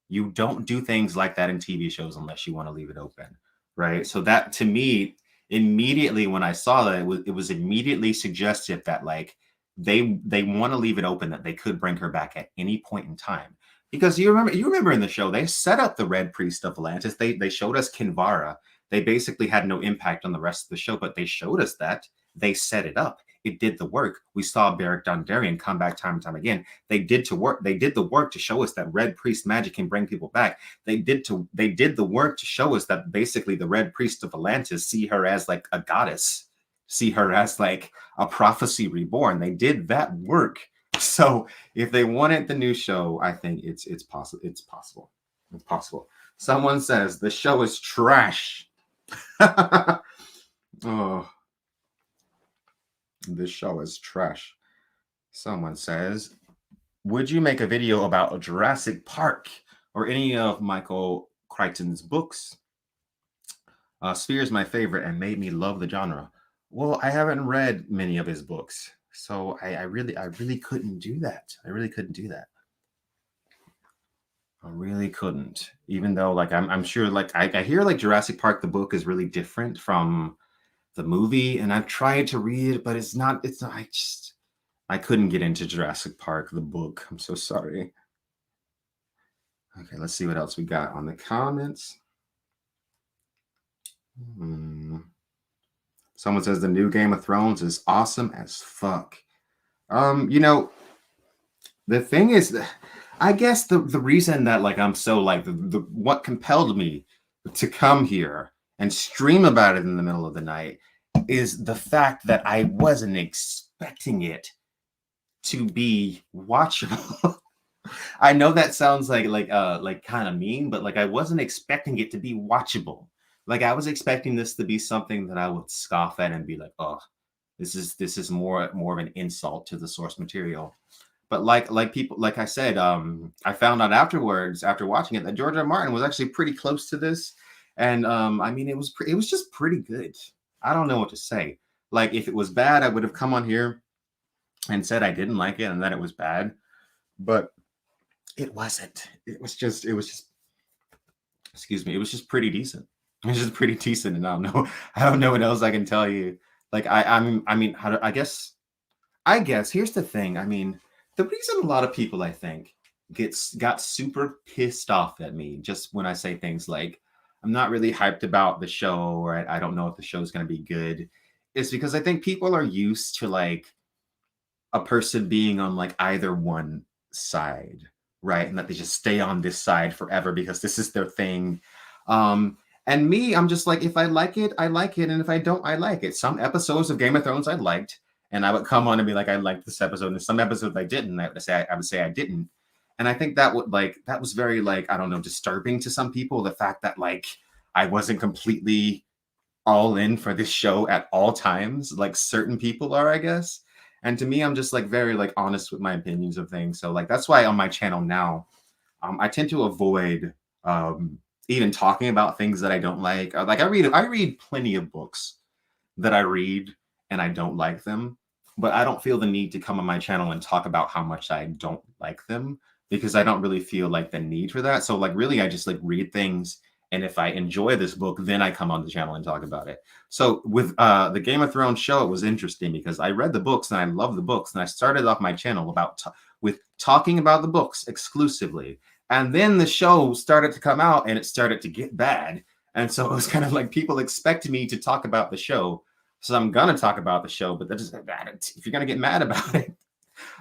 You don't do things like that in TV shows unless you want to leave it open, right? So that to me, immediately when I saw that, it was immediately suggestive that like they want to leave it open that they could bring her back at any point in time. Because you remember in the show they set up the Red Priest of Atlantis. They showed us Kinvara. They basically had no impact on the rest of the show, but they showed us that they set it up. It did the work. We saw Beric Dondarrion come back time and time again. They did the work to show us that Red Priest magic can bring people back. They did the work to show us that basically the Red Priest of Atlantis see her as like a goddess, see her as like a prophecy reborn. They did that work. So if they wanted the new show, I think it's possible. It's possible. It's possible. Someone says the show is trash. Oh, this show is trash. Someone says, would you make a video about Jurassic Park or any of Michael Crichton's books? Sphere is my favorite and made me love the genre. Well, I haven't read many of his books, so I really couldn't do that. I really couldn't do that. I really couldn't. Even though, like, I'm sure, like, I hear like Jurassic Park, the book is really different from the movie, and I've tried to read it, but it's not. It's not. I couldn't get into Jurassic Park, the book. I'm so sorry. Okay, let's see what else we got on the comments. Hmm. Someone says the new Game of Thrones is awesome as fuck. You know, the thing is, I guess the reason that like I'm so like the what compelled me to come here and stream about it in the middle of the night is the fact that I wasn't expecting it to be watchable. I know that sounds like kind of mean, but like I wasn't expecting it to be watchable. Like I was expecting this to be something that I would scoff at and be like, "Oh, this is more of an insult to the source material." But like people like I said, I found out afterwards after watching it that George R. Martin was actually pretty close to this, and I mean it was just pretty good. I don't know what to say. Like if it was bad, I would have come on here and said I didn't like it and that it was bad, but it wasn't. It was just excuse me, it was just pretty decent. It was just pretty decent, and I don't know I don't know what else I can tell you. Like I mean how do, I guess here's the thing. I mean, the reason a lot of people I think got super pissed off at me just when I say things like I'm not really hyped about the show or I don't know if the show's going to be good is because I think people are used to like a person being on like either one side, right? And that they just stay on this side forever because this is their thing. And me, I'm just like, if I like it, I like it. And if I don't, I like it. Some episodes of Game of Thrones I liked, and I would come on and be like, I liked this episode. And some episodes I didn't. I would say I didn't. And I think that was very like, I don't know, disturbing to some people. The fact that like I wasn't completely all in for this show at all times, like certain people are, I guess. And to me, I'm just like very like honest with my opinions of things. So like that's why on my channel now, I tend to avoid even talking about things that I don't like. Like I read plenty of books that I read and I don't like them, but I don't feel the need to come on my channel and talk about how much I don't like them because I don't really feel like the need for that. So like really I just like read things, and if I enjoy this book, then I come on the channel and talk about it. So with the Game of Thrones show, it was interesting because I read the books and I love the books, and I started off my channel with talking about the books exclusively. And then the show started to come out and it started to get bad. And so it was kind of like people expect me to talk about the show. So I'm gonna talk about the show, but that doesn't matter. If you're gonna get mad about it,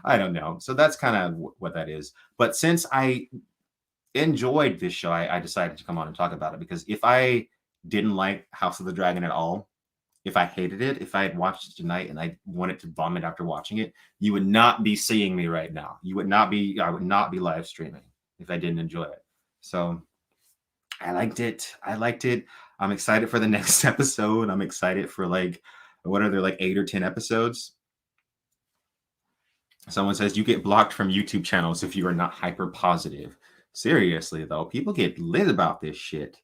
I don't know. So that's kind of what that is. But since I enjoyed this show, I decided to come on and talk about it, because if I didn't like House of the Dragon at all, if I hated it, if I had watched it tonight and I wanted to vomit after watching it, you would not be seeing me right now. I would not be live streaming if I didn't enjoy it. So I liked it. I liked it. I'm excited for the next episode. I'm excited for like, what are there, like 8 or 10 episodes? Someone says you get blocked from YouTube channels if you are not hyper positive. Seriously though, people get lit about this shit.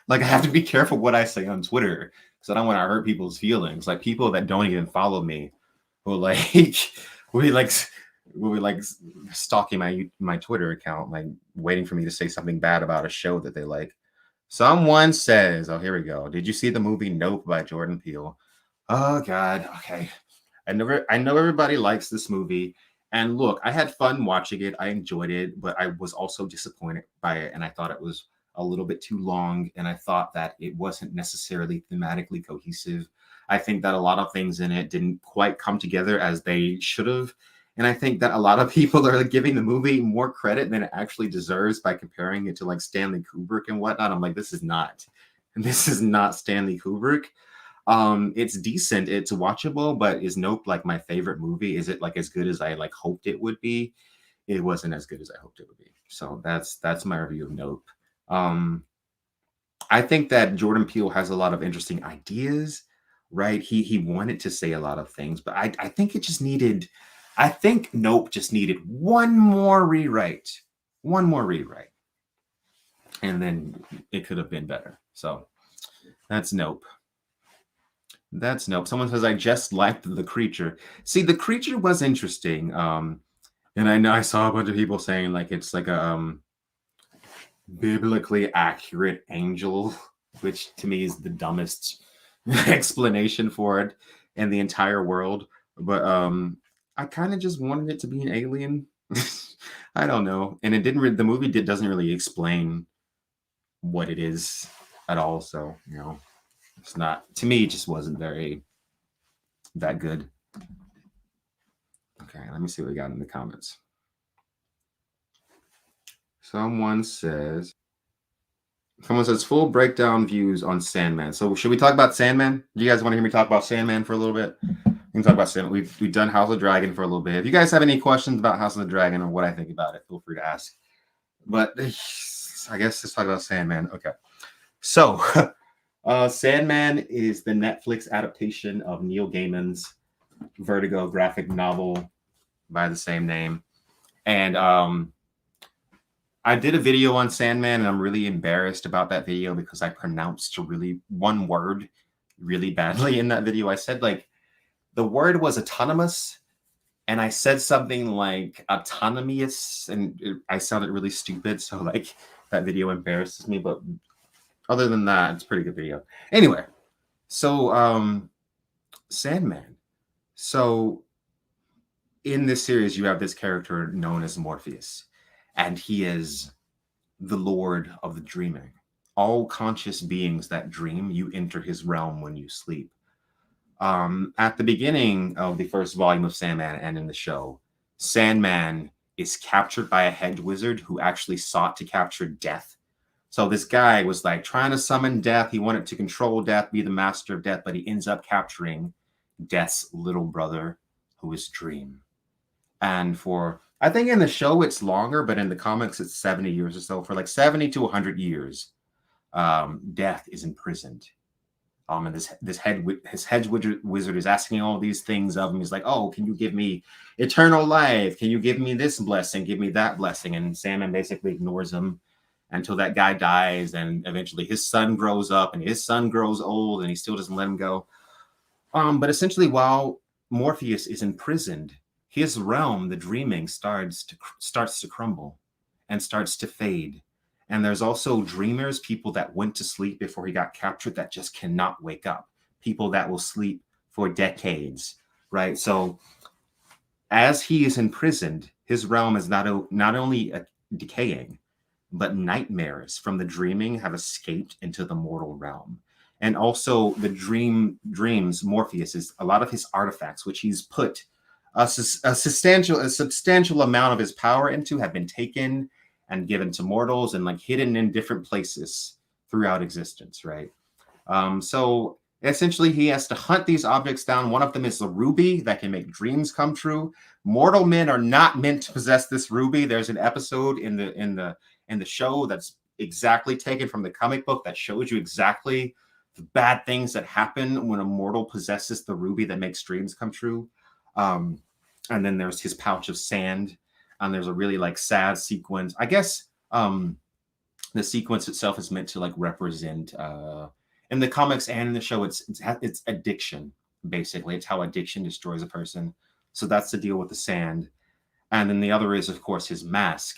Like I have to be careful what I say on Twitter because I don't want to hurt people's feelings. Like people that don't even follow me will like will be like will be like stalking my Twitter account, like waiting for me to say something bad about a show that they like. Someone says, "Oh, here we go. Did you see the movie Nope by Jordan Peele?" Oh God. Okay. I know everybody likes this movie. And look, I had fun watching it. I enjoyed it, but I was also disappointed by it. And I thought it was a little bit too long. And I thought that it wasn't necessarily thematically cohesive. I think that a lot of things in it didn't quite come together as they should have. And I think that a lot of people are like giving the movie more credit than it actually deserves by comparing it to like Stanley Kubrick and whatnot. I'm like, this is not Stanley Kubrick. It's decent, it's watchable, but is Nope like my favorite movie? Is it like as good as I like hoped it would be? It wasn't as good as I hoped it would be. So that's my review of Nope. um I think that Jordan Peele has a lot of interesting ideas, right? He wanted to say a lot of things, but I think it just needed, I think Nope just needed one more rewrite, one more rewrite, and then it could have been better. So that's Nope. That's Nope. Someone says I just liked the creature. See, the creature was interesting. And I know I saw a bunch of people saying like it's like a biblically accurate angel, which to me is the dumbest explanation for it in the entire world. But I kind of just wanted it to be an alien. I don't know. And it didn't the movie doesn't really explain what it is at all. So, you know, it's not, to me, it just wasn't very that good. Okay, let me see what we got in the comments. Someone says full breakdown views on Sandman. So should we talk about Sandman? Do you guys want to hear me talk about Sandman for a little bit? We can talk about Sandman. We've done House of the Dragon for a little bit. If you guys have any questions about House of the Dragon or what I think about it, feel free to ask. But I guess let's talk about Sandman. Okay. So Sandman is the Netflix adaptation of Neil Gaiman's Vertigo graphic novel by the same name. And I did a video on Sandman, and I'm really embarrassed about that video because I pronounced really one word really badly in that video. I said like the word was autonomous, and I said something like autonomous, and I sounded really stupid. So like that video embarrasses me, but other than that, it's a pretty good video. Anyway, so Sandman. So in this series, you have this character known as Morpheus, and he is the Lord of the dreaming. All conscious beings that dream, you enter his realm when you sleep. At the beginning of the first volume of Sandman and in the show, Sandman is captured by a hedge wizard who actually sought to capture death. So this guy was like trying to summon death. He wanted to control death, be the master of death, but he ends up capturing Death's little brother, who is Dream. And for, I think in the show it's longer, but in the comics it's 70 years or so. For like 70 to 100 years, Death is imprisoned. And his hedge wizard is asking all these things of him. He's like, "Oh, can you give me eternal life? Can you give me this blessing? Give me that blessing?" And Sandman basically ignores him until that guy dies, and eventually his son grows up, and his son grows old, and he still doesn't let him go. But essentially, while Morpheus is imprisoned, his realm, the dreaming, starts to crumble. and starts to fade. And there's also dreamers, people that went to sleep before he got captured that just cannot wake up, people that will sleep for decades, right? So as he is imprisoned, his realm is not only decaying, but nightmares from the dreaming have escaped into the mortal realm. And also the dreams, Morpheus is a lot of his artifacts, which he's put a substantial amount of his power into, have been taken and given to mortals and like hidden in different places throughout existence, right? So essentially, he has to hunt these objects down. One of them is the ruby that can make dreams come true. Mortal men are not meant to possess this ruby. There's an episode in the show that's exactly taken from the comic book that shows you exactly the bad things that happen when a mortal possesses the ruby that makes dreams come true. Um, and then there's his pouch of sand, and there's a really like sad sequence. I guess the sequence itself is meant to like represent in the comics and in the show it's addiction. Basically, it's how addiction destroys a person. So that's the deal with the sand. And then the other is of course his mask.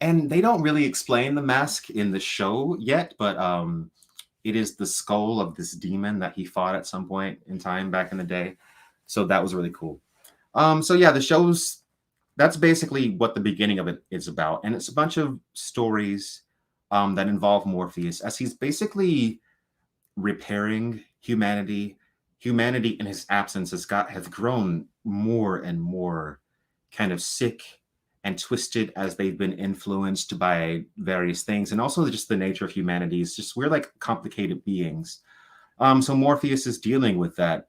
And they don't really explain the mask in the show yet, but it is the skull of this demon that he fought at some point in time back in the day. So that was really cool. So yeah, the show's that's basically what the beginning of it is about, and it's a bunch of stories that involve Morpheus as he's basically repairing humanity. Humanity in his absence has grown more and more kind of sick and twisted as they've been influenced by various things, and also just the nature of humanity is just we're like complicated beings. So Morpheus is dealing with that,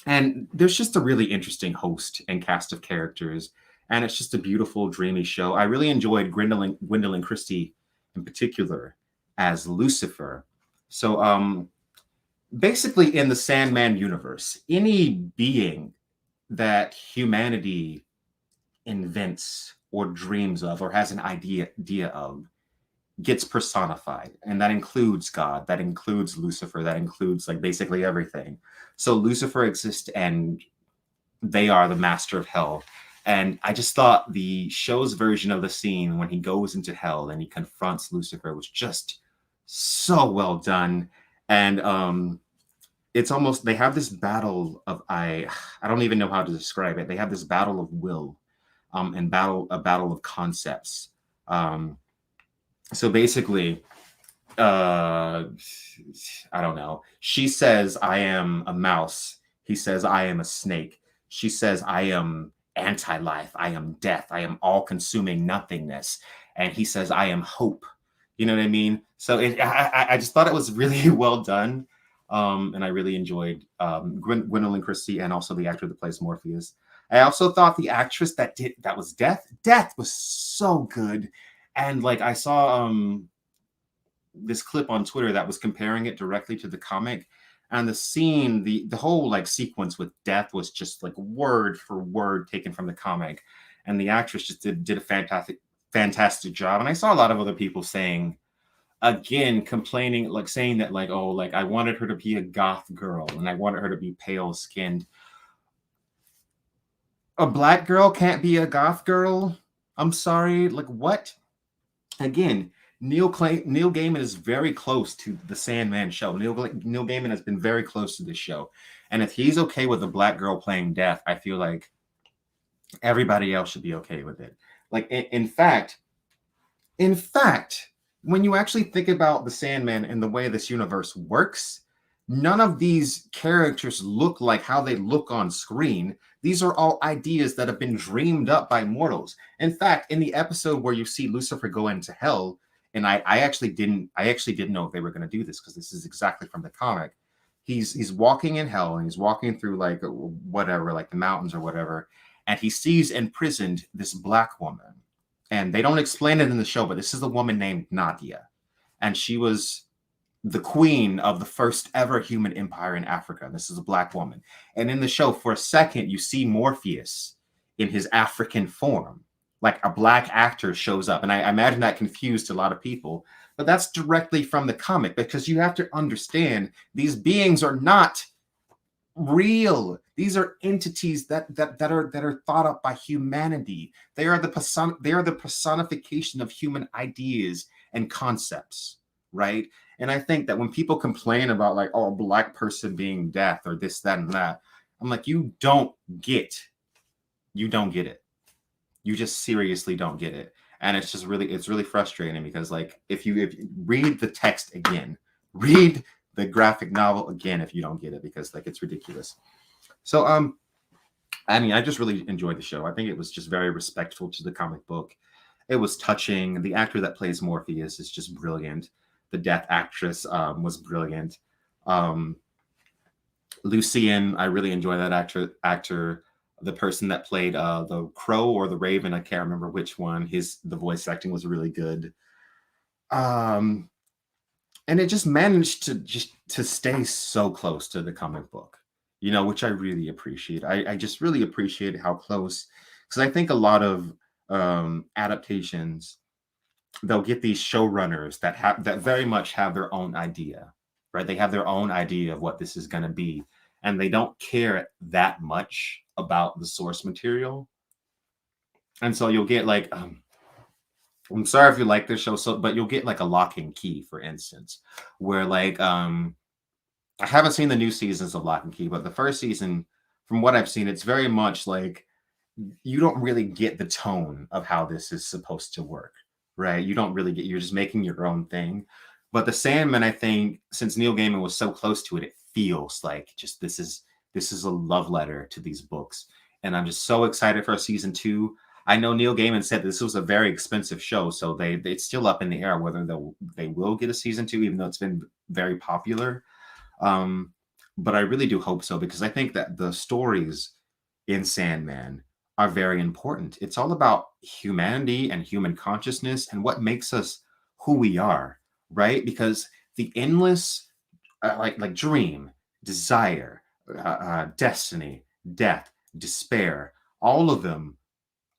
and there's just a really interesting host and cast of characters, and it's just a beautiful, dreamy show. I really enjoyed Gwendolyn Christie in particular as Lucifer. So basically in the Sandman universe, any being that humanity invents or dreams of or has an idea of gets personified, and that includes God, that includes Lucifer, that includes like basically everything. So Lucifer exists, and they are the master of hell. And I just thought the show's version of the scene when he goes into hell and he confronts Lucifer was just so well done. And it's almost they have this battle of I don't even know how to describe it. They have this battle of will, and a battle of concepts. So basically, I don't know. She says, I am a mouse. He says, I am a snake. She says, I am anti-life. I am death. I am all-consuming nothingness. And he says, I am hope. You know what I mean? So I just thought it was really well done. And I really enjoyed Gwendolyn Christie and also the actor that plays Morpheus. I also thought the actress that was Death was so good. And like I saw this clip on Twitter that was comparing it directly to the comic, and the scene, the whole like sequence with Death was just like word for word taken from the comic, and the actress just did a fantastic job. And I saw a lot of other people saying, again, complaining, like saying that like, oh, like I wanted her to be a goth girl and I wanted her to be pale skinned. A black girl can't be a goth girl. I'm sorry. Like what? Again, Neil Gaiman is very close to the Sandman show. Neil Gaiman has been very close to this show. And if he's okay with a black girl playing Death, I feel like everybody else should be okay with it. Like, in fact, when you actually think about the Sandman and the way this universe works, none of these characters look like how they look on screen. These are all ideas that have been dreamed up by mortals. In fact, in the episode where you see Lucifer go into hell, and I actually didn't know if they were going to do this because this is exactly from the comic. He's walking in hell, and he's walking through like whatever, like the mountains or whatever, and he sees imprisoned this black woman. And they don't explain it in the show, but this is a woman named Nadia, and she was the queen of the first ever human empire in Africa. This is a black woman. And in the show, for a second, you see Morpheus in his African form. Like a black actor shows up. And I imagine that confused a lot of people. But that's directly from the comic, because you have to understand these beings are not real. These are entities that are thought up by humanity. They are the personification of human ideas and concepts, right? And I think that when people complain about like, oh, a black person being death or this, that, and that, I'm like, you don't get it. You just seriously don't get it. And it's really frustrating because like if you read the text again, read the graphic novel again if you don't get it, because like it's ridiculous. So I mean, I just really enjoyed the show. I think it was just very respectful to the comic book. It was touching. The actor that plays Morpheus is just brilliant. The death actress was brilliant. Um, Lucian, I really enjoy that actor. The person that played the Crow or the Raven, I can't remember which one. The voice acting was really good. And it just managed to stay so close to the comic book, which I really appreciate. I just really appreciate how close, because I think a lot of adaptations, they'll get these showrunners that very much have their own idea, right? They have their own idea of what this is going to be, and they don't care that much about the source material. And so you'll get like, I'm sorry if you like this show, but you'll get like a Lock and Key, for instance, where like, I haven't seen the new seasons of Lock and Key, but the first season, from what I've seen, it's very much like you don't really get the tone of how this is supposed to work, right? You don't really you're just making your own thing. But the Sandman, I think, since Neil Gaiman was so close to it, it feels like just this is a love letter to these books. And I'm just so excited for season 2. I know Neil Gaiman said this was a very expensive show, so it's still up in the air whether they will get a season 2, even though it's been very popular. But I really do hope so, because I think that the stories in Sandman are very important. It's all about humanity and human consciousness and what makes us who we are, right? Because the endless, like dream, desire, destiny, death, despair, all of them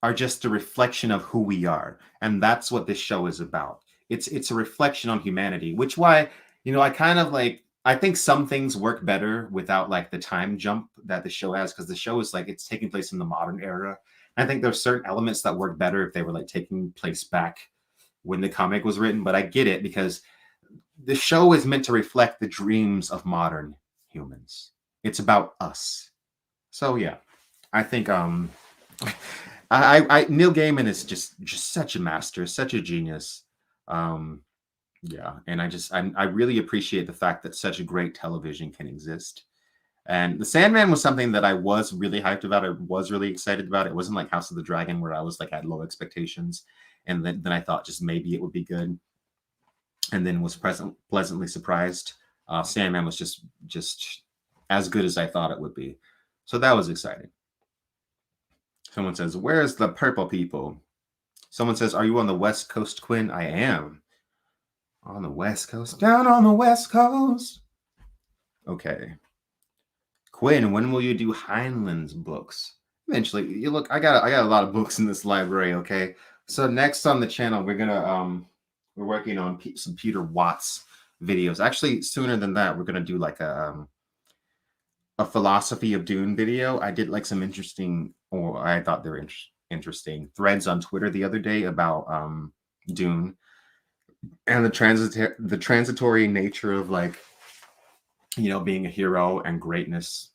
are just a reflection of who we are, and that's what this show is about. It's a reflection on humanity, which why I kind of like. I think some things work better without like the time jump that the show has, because the show is like it's taking place in the modern era. I think there's certain elements that work better if they were like taking place back when the comic was written. But I get it, because the show is meant to reflect the dreams of modern humans. It's about us. So yeah, I think I Neil Gaiman is just such a master, such a genius. Yeah, and I really appreciate the fact that such a great television can exist. And The Sandman was something that I was really hyped about. I was really excited about. It wasn't like House of the Dragon, where I was like had low expectations, and then I thought just maybe it would be good, and then was pleasantly surprised. Sandman was just as good as I thought it would be, so that was exciting. Someone says, "Where's the purple people?" Someone says, "Are you on the West Coast, Quinn?" I am. On the West Coast, down on the West Coast. Okay. Quinn, when will you do Heinlein's books? Eventually. You look, I got a lot of books in this library, okay? So next on the channel, we're working on some Peter Watts videos. Actually, sooner than that, we're gonna do like a philosophy of Dune video. I did like some interesting, or I thought they were interesting threads on Twitter the other day about Dune and the transitory nature of like being a hero and greatness,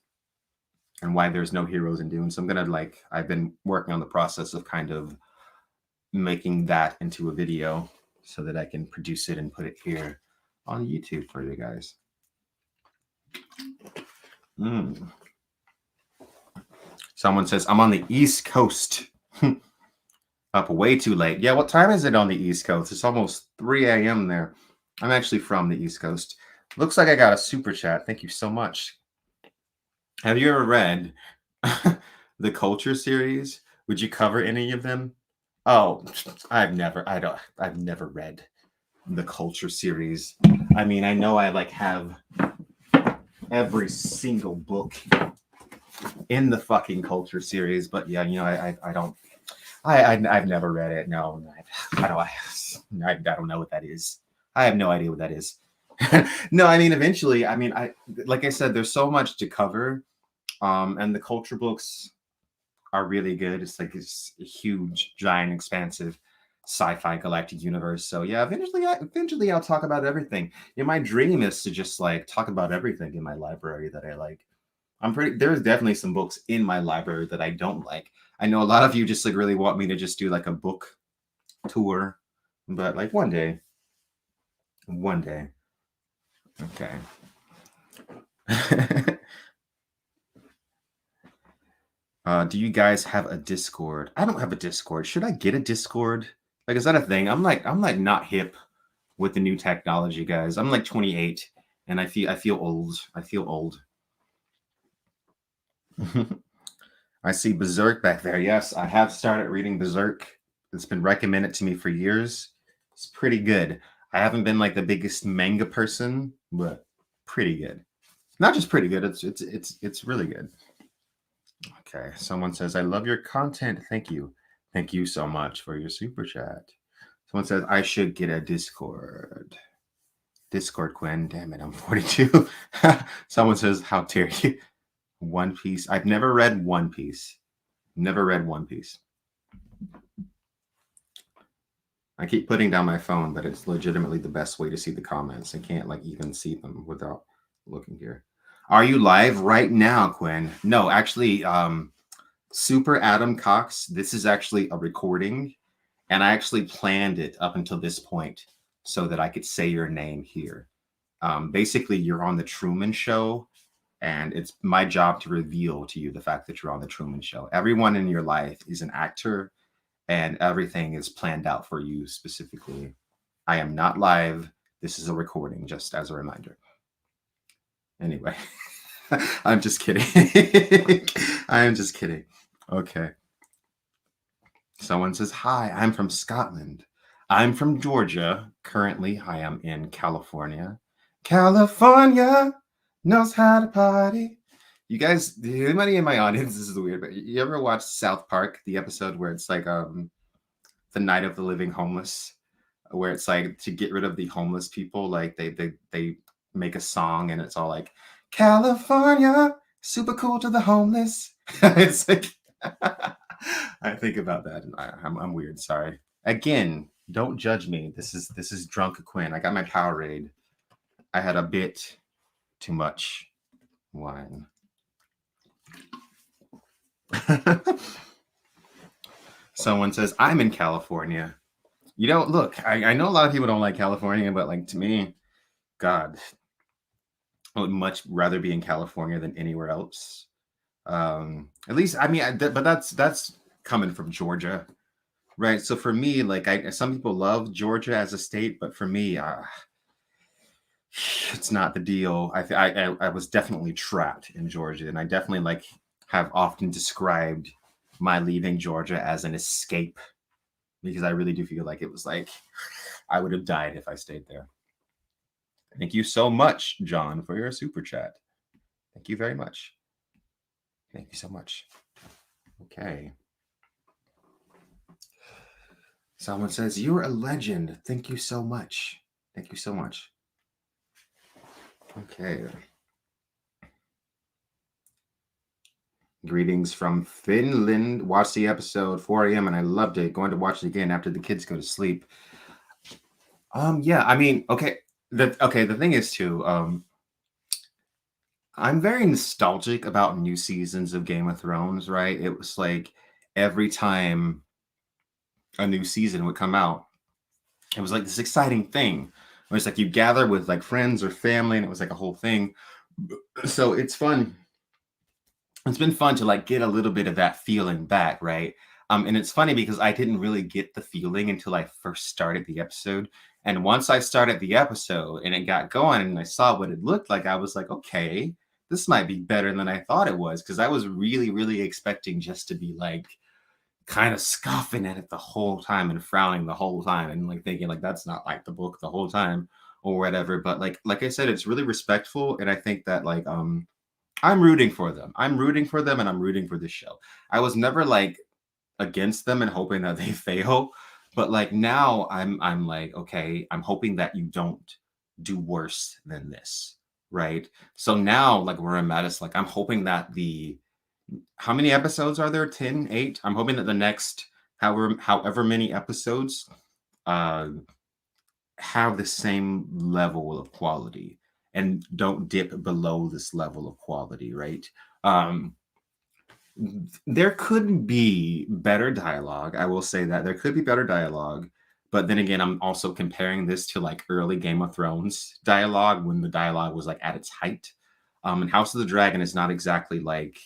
and why there's no heroes in Dune. So I've been working on the process of kind of making that into a video so that I can produce it and put it here on YouTube for you guys. Someone says, I'm on the East Coast. Up way too late. Yeah, what time is it on the East Coast? It's almost 3 a.m. there. I'm actually from the East Coast. Looks like I got a super chat. Thank you so much. Have you ever read the Culture series? Would you cover any of them? Oh, I've never read the Culture series. I mean, I know I like have every single book in the fucking Culture series, but yeah, I don't. I've never read it. No, I don't know what that is. I have no idea what that is. No, I mean, eventually, I mean, like I said, there's so much to cover, and the culture books are really good. It's like this huge, giant, expansive sci-fi galactic universe. So yeah, eventually I'll talk about everything. Yeah, my dream is to just like talk about everything in my library that I like. There's definitely some books in my library that I don't like. I know a lot of you just like really want me to just do like a book tour, but like one day. Okay. Do you guys have a Discord? I don't have a Discord. Should I get a Discord? Like, is that a thing? I'm like not hip with the new technology, guys. I'm like 28, and I feel old. I feel old. I see Berserk back there. Yes, I have started reading Berserk. It's been recommended to me for years. It's pretty good. I haven't been like the biggest manga person, but pretty good. Not just pretty good. It's really good. Okay, someone says, I love your content. Thank you. Thank you so much for your super chat. Someone says, I should get a Discord. Discord, Quinn. Damn it, I'm 42. Someone says, how dare you? One Piece. I've never read One Piece. Never read One Piece. I keep putting down my phone, but it's legitimately the best way to see the comments. I can't like even see them without looking here. Are you live right now, Quinn? No, actually, Super Adam Cox, this is actually a recording, and I actually planned it up until this point so that I could say your name here. Basically, you're on the Truman Show, and it's my job to reveal to you the fact that you're on the Truman Show. Everyone in your life is an actor, and everything is planned out for you specifically. I am not live. This is a recording, just as a reminder. Anyway, I'm just kidding. I am just kidding. Okay. Someone says, hi, I'm from Scotland. I'm from Georgia. Currently, I am in California. California knows how to party. You guys, anybody in my audience, this is weird, but you ever watch South Park, the episode where it's like the Night of the Living Homeless, where it's like to get rid of the homeless people, like they make a song and it's all like California, super cool to the homeless. It's like I think about that and I'm weird. Sorry. Again, don't judge me. This is drunk Quinn. I got my Powerade. I had a bit too much wine. Someone says I'm in California. You know, look, I know a lot of people don't like California, but like to me, God, I would much rather be in California than anywhere else. At least, I mean, but that's coming from Georgia, right? So for me, like, some people love Georgia as a state, but for me, it's not the deal. I was definitely trapped in Georgia, and I definitely like have often described my leaving Georgia as an escape because I really do feel like it was like I would have died if I stayed there. Thank you so much, John, for your super chat. Thank you very much. Thank you so much. Okay. Someone says, you're a legend. Thank you so much. Thank you so much. Okay. Greetings from Finland. Watched the episode 4 a.m. and I loved it. Going to watch it again after the kids go to sleep. Yeah, I mean, okay. The thing is too, I'm very nostalgic about new seasons of Game of Thrones, right? It was like every time a new season would come out, it was like this exciting thing. It was like you gather with like friends or family, and it was like a whole thing. So it's fun. It's been fun to like get a little bit of that feeling back, right? And it's funny because I didn't really get the feeling until I first started the episode. And once I started the episode and it got going and I saw what it looked like, I was like, okay, this might be better than I thought it was. Because I was really, really expecting just to be like kind of scoffing at it the whole time and frowning the whole time and like thinking like that's not like the book the whole time or whatever. But like I said, it's really respectful. And I think that like I'm rooting for them. I'm rooting for them and I'm rooting for this show. I was never like against them and hoping that they fail, but like now I'm like, okay, I'm hoping that you don't do worse than this, right? So now, like where I'm at is like I'm hoping that the how many episodes are there? 10, 8? I'm hoping that the next however many episodes uh have the same level of quality and don't dip below this level of quality, right? Um there could be better dialogue. I will say that there could be better dialogue. But then again, I'm also comparing this to like early Game of Thrones dialogue when the dialogue was like at its height. And House of the Dragon is not exactly like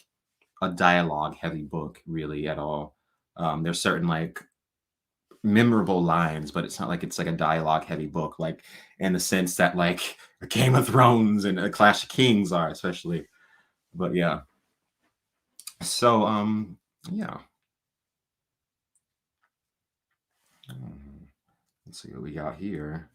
a dialogue heavy book, really, at all. There's certain like memorable lines, but it's not like it's like a dialogue heavy book, like in the sense that like Game of Thrones and A Clash of Kings are, especially. But yeah. So yeah. Let's see what we got here.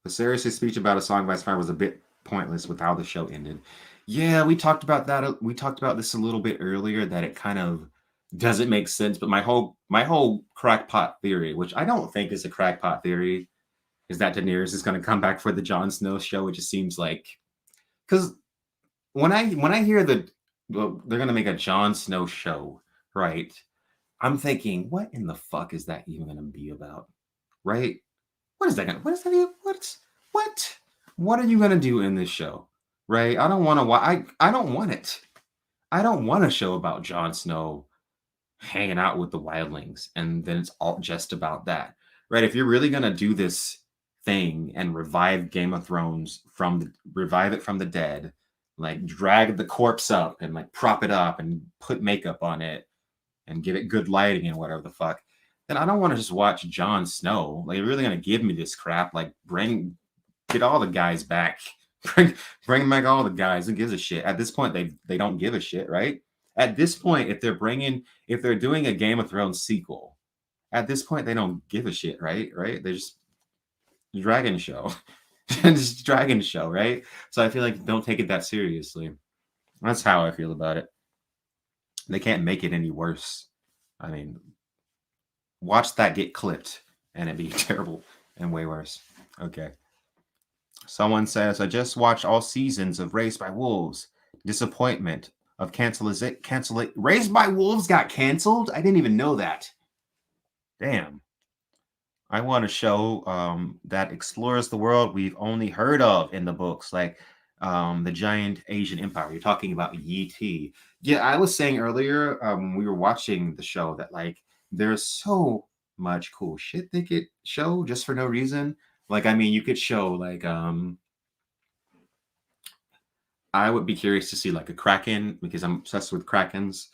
The Cersei speech about a song by Fire was a bit pointless with how the show ended. Yeah, we talked about that. We talked about this a little bit earlier that it kind of doesn't make sense. But my whole crackpot theory, which I don't think is a crackpot theory, is that Daenerys is going to come back for the Jon Snow show. It just seems like because when I hear well, they're going to make a Jon Snow show, right? I'm thinking, what in the fuck is that even going to be about, right? What is that gonna? What is that? What? What are you gonna do in this show? Right? I don't want to. I don't want it. I don't want a show about Jon Snow hanging out with the wildlings, and then it's all just about that. Right? If you're really gonna do this thing and revive Game of Thrones revive it from the dead, like drag the corpse up and like prop it up and put makeup on it and give it good lighting and whatever the fuck, then I don't want to just watch Jon Snow. Like, you're really gonna give me this crap? Like, get all the guys back. Bring back all the guys. Who gives a shit? At this point, they don't give a shit, right? At this point, if they're doing a Game of Thrones sequel, at this point they don't give a shit, right? Right? They're just dragon show, just dragon show, right? So I feel like don't take it that seriously. That's how I feel about it. They can't make it any worse. I mean, watch that get clipped and it'd be terrible and way worse. Okay. Someone says, I just watched all seasons of Raised by Wolves. Disappointment of cancel. Raised by Wolves got canceled? I didn't even know that. Damn. I want a show that explores the world we've only heard of in the books, like the giant Asian empire. You're talking about Yi. Yeah, I was saying earlier when we were watching the show that like there's so much cool shit they could show just for no reason. Like, I mean, you could show like I would be curious to see like a Kraken because I'm obsessed with Krakens,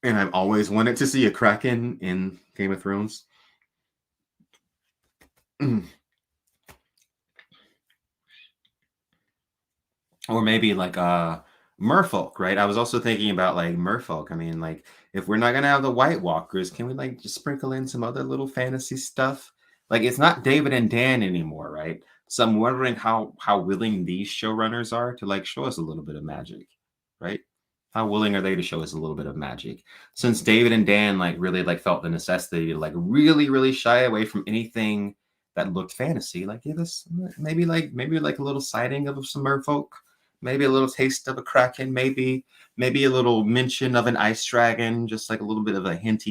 and I've always wanted to see a Kraken in Game of Thrones. Or maybe like merfolk, right? I was also thinking about like merfolk. I mean, like if we're not gonna have the White Walkers, can we like just sprinkle in some other little fantasy stuff? Like it's not David and Dan anymore, right? So I'm wondering how willing these showrunners are to like show us a little bit of magic, right? How willing are they to show us a little bit of magic? Since David and Dan like really like felt the necessity to like really shy away from anything that looked fantasy, like give us maybe like a little sighting of some merfolk, maybe a little taste of a kraken, maybe a little mention of an ice dragon, just like a little bit of a hint.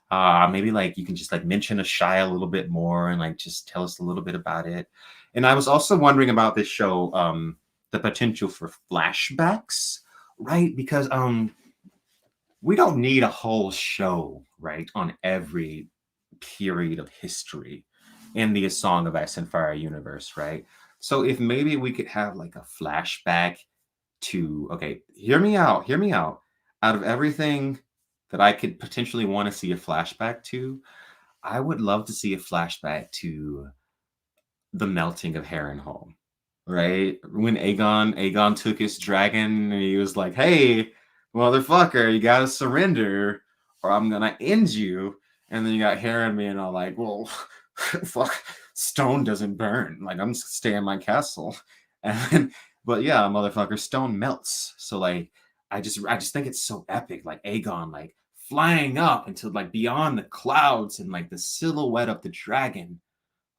Maybe like you can just like mention a shy a little bit more and like just tell us a little bit about it. And I was also wondering about this show, the potential for flashbacks, right? Because we don't need a whole show, right, on every period of history in the Song of Ice and Fire universe, right? So if maybe we could have like a flashback to, okay, hear me out. Out of everything that I could potentially want to see a flashback to, I would love to see a flashback to the melting of Harrenhal, right? When Aegon took his dragon and he was like, "Hey, motherfucker, you gotta surrender, or I'm gonna end you." And then you got Harren being all like, "Well, fuck, stone doesn't burn. Like I'm staying in my castle." And but yeah, motherfucker, stone melts. So like, I just think it's so epic. Like Aegon like flying up into like beyond the clouds and like the silhouette of the dragon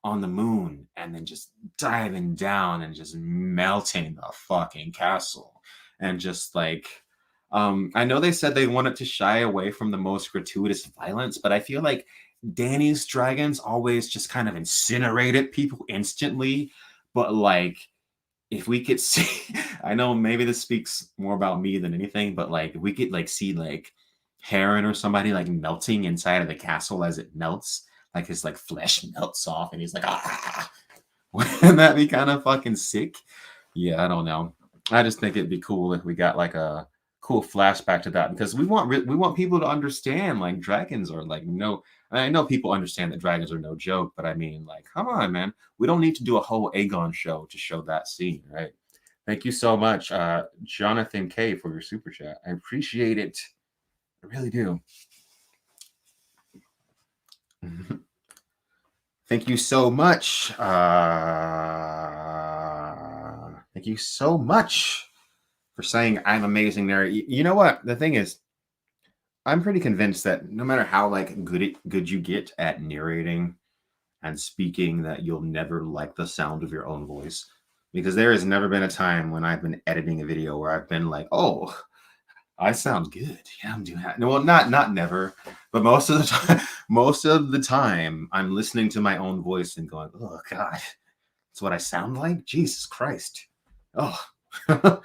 on the moon, and then just diving down and just melting the fucking castle. And just like, I know they said they wanted to shy away from the most gratuitous violence, but I feel like Danny's dragons always just kind of incinerated people instantly. But like, if we could see, I know maybe this speaks more about me than anything, but like, if we could like see like Heron or somebody like melting inside of the castle as it melts, like his like flesh melts off, and he's like, ah, wouldn't that be kind of fucking sick? Yeah, I don't know. I just think it'd be cool if we got like a cool flashback to that, because we want people to understand like dragons are like no. I know people understand that dragons are no joke, but I mean, like, come on, man. We don't need to do a whole Aegon show to show that scene, right? Thank you so much, Jonathan K, for your super chat. I appreciate it. I really do. Thank you so much. Thank you so much for saying I'm amazing there. You know what? The thing is, I'm pretty convinced that no matter how like good you get at narrating and speaking, that you'll never like the sound of your own voice. Because there has never been a time when I've been editing a video where I've been like, oh, I sound good. Yeah, I'm doing that. No, well, not never, but most of the time, most of the time, I'm listening to my own voice and going, "Oh God, that's what I sound like." Jesus Christ. Oh, well,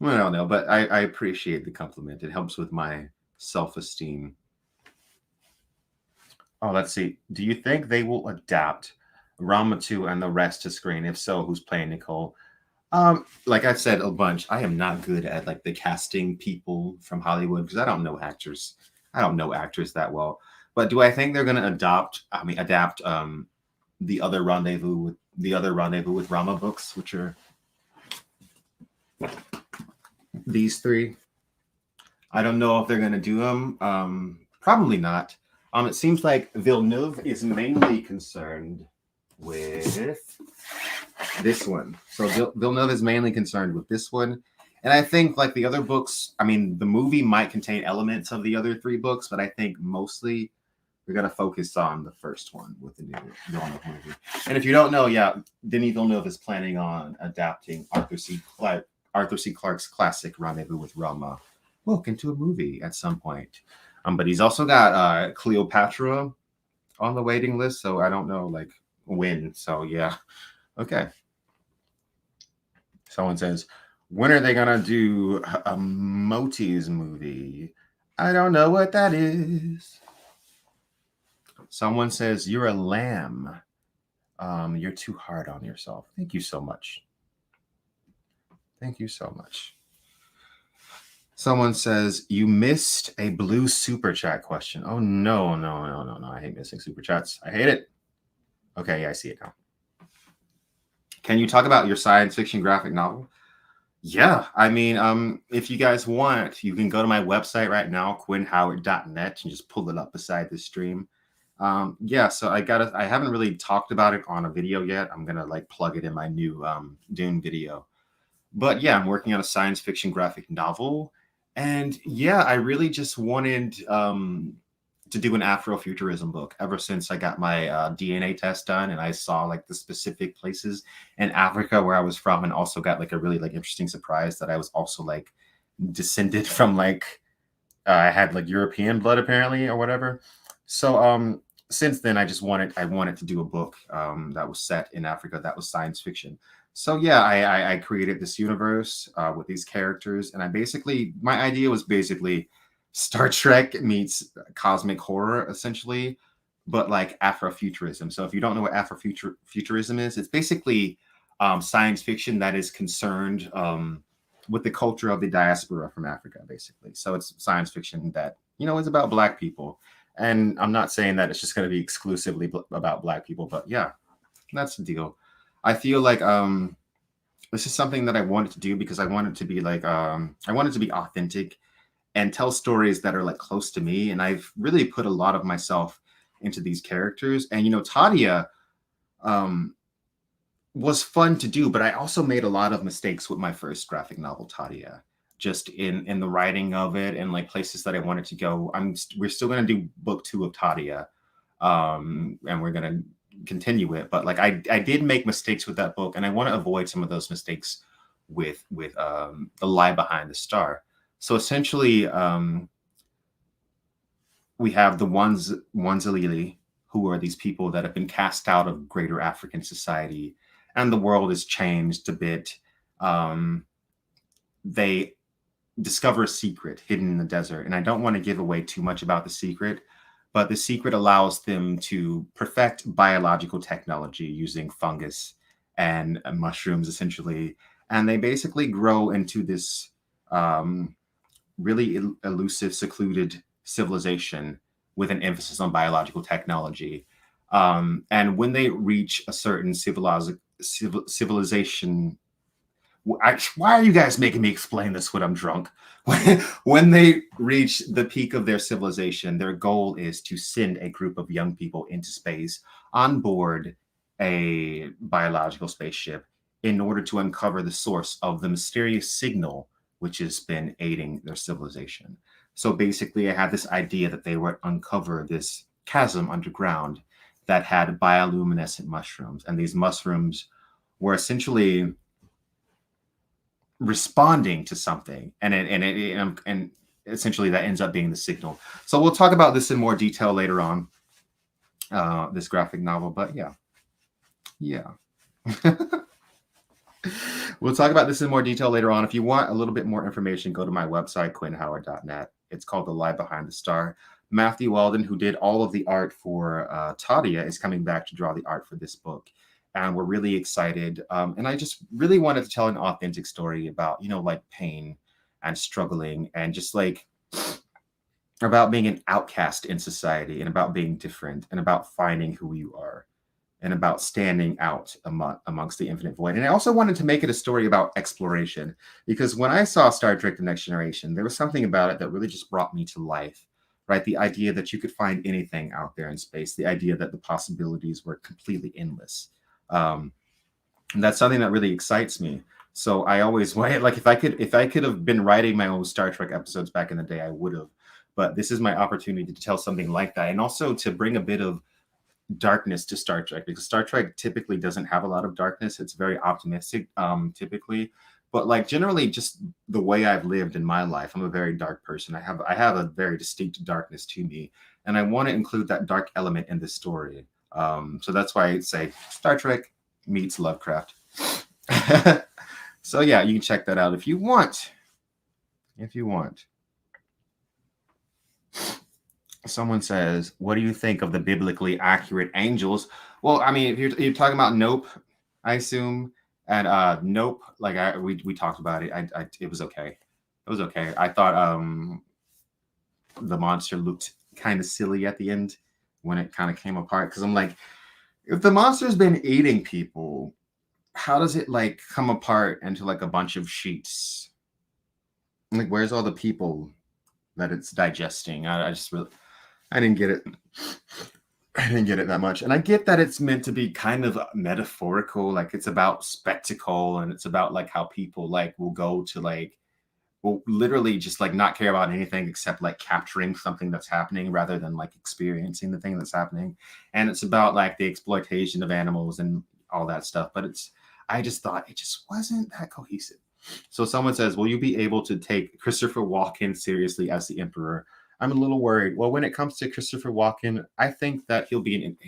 I don't know, but I appreciate the compliment. It helps with my self-esteem. Oh, let's see. Do you think they will adapt Rama 2 and the rest to screen? If so, who's playing Nicole? Like I've said a bunch, I am not good at like the casting people from Hollywood because I don't know actors. I don't know actors that well. But do I think they're gonna adapt the other Rendezvous with Rama books, which are these three? I don't know if they're gonna do them. Probably not. It seems like Villeneuve is mainly concerned with this one. So Villeneuve is mainly concerned with this one. And I think like the other books, I mean, the movie might contain elements of the other three books, but I think mostly we're going to focus on the first one with the new Villeneuve movie. And if you don't know, yeah, Denis Villeneuve is planning on adapting Arthur C. Clarke's classic Rendezvous with Rama book into a movie at some point. But he's also got Cleopatra on the waiting list, so I don't know like when. So yeah, okay. Someone says, when are they gonna do a Moti's movie? I don't know what that is. Someone says, you're a lamb. You're too hard on yourself. Thank you so much. Thank you so much. Someone says, you missed a blue super chat question. Oh, no. I hate missing super chats. I hate it. Okay, yeah, I see it now. Can you talk about your science fiction graphic novel? Yeah, I mean, if you guys want, you can go to my website right now, quinnhoward.net, and just pull it up beside the stream. Yeah, so I haven't really talked about it on a video yet. I'm gonna like plug it in my new Dune video. But yeah, I'm working on a science fiction graphic novel. And yeah, I really just wanted to do an Afrofuturism book ever since I got my DNA test done, and I saw like the specific places in Africa where I was from, and also got like a really like interesting surprise that I was also like descended from like I had like European blood apparently or whatever. So since then I wanted to do a book that was set in Africa that was science fiction. So yeah, I created this universe with these characters, and my idea was basically Star Trek meets cosmic horror essentially, but like Afrofuturism. So if you don't know what Afrofuturism is, it's basically science fiction that is concerned with the culture of the diaspora from Africa, basically. So it's science fiction that is about Black people, and I'm not saying that it's just going to be exclusively about Black people, but yeah, that's the deal. I feel like this is something that I wanted to do because I wanted to be like I wanted to be authentic and tell stories that are like close to me, and I've really put a lot of myself into these characters. And Tadia was fun to do, but I also made a lot of mistakes with my first graphic novel, Tadia. just in the writing of it and like places that I wanted to go. We're still gonna do book 2 of Tadia, and we're gonna continue it. But like I did make mistakes with that book, and I want to avoid some of those mistakes with the lie behind the star. So essentially, we have the Wanzalili, who are these people that have been cast out of greater African society, and the world has changed a bit. They discover a secret hidden in the desert, and I don't want to give away too much about the secret, but the secret allows them to perfect biological technology using fungus and mushrooms, essentially, and they basically grow into this really elusive, secluded civilization with an emphasis on biological technology. And when they reach a certain civilization, why are you guys making me explain this when I'm drunk? When they reach the peak of their civilization, their goal is to send a group of young people into space on board a biological spaceship in order to uncover the source of the mysterious signal which has been aiding their civilization. So basically, I had this idea that they would uncover this chasm underground that had bioluminescent mushrooms, and these mushrooms were essentially responding to something, and essentially that ends up being the signal. So we'll talk about this in more detail later on, this graphic novel. But yeah. We'll talk about this in more detail later on. If you want a little bit more information, go to my website, quinnhoward.net. It's called The Lie Behind the Star. Matthew Walden, who did all of the art for Tadia, is coming back to draw the art for this book. And we're really excited. And I just really wanted to tell an authentic story about, like pain and struggling and just like about being an outcast in society and about being different and about finding who you are and about standing out amongst the infinite void. And I also wanted to make it a story about exploration, because when I saw Star Trek The Next Generation, there was something about it that really just brought me to life, right? The idea that you could find anything out there in space, the idea that the possibilities were completely endless. And that's something that really excites me. So I always, like, if I could have been writing my own Star Trek episodes back in the day, I would have. But this is my opportunity to tell something like that, and also to bring a bit of darkness to Star Trek, because Star Trek typically doesn't have a lot of darkness. It's very optimistic, typically, but like generally, just the way I've lived in my life, I'm a very dark person. I have a very distinct darkness to me, and I want to include that dark element in this story. So that's why I say Star Trek meets Lovecraft. So yeah, you can check that out if you want. If you want. Someone says, "What do you think of the biblically accurate angels?" Well, I mean, if you're talking about Nope, I assume, and Nope, like we talked about it. It was okay. It was okay. I thought the monster looked kind of silly at the end when it kind of came apart, because I'm like, if the monster's been eating people, how does it like come apart into like a bunch of sheets? Like, where's all the people that it's digesting? I just really, I didn't get it. I didn't get it that much. And I get that it's meant to be kind of metaphorical, like it's about spectacle, and it's about like how people like will go to like, will literally just like not care about anything except like capturing something that's happening rather than like experiencing the thing that's happening. And it's about like the exploitation of animals and all that stuff. But I just thought it just wasn't that cohesive. So someone says, will you be able to take Christopher Walken seriously as the Emperor? I'm a little worried. Well, when it comes to Christopher Walken, I think that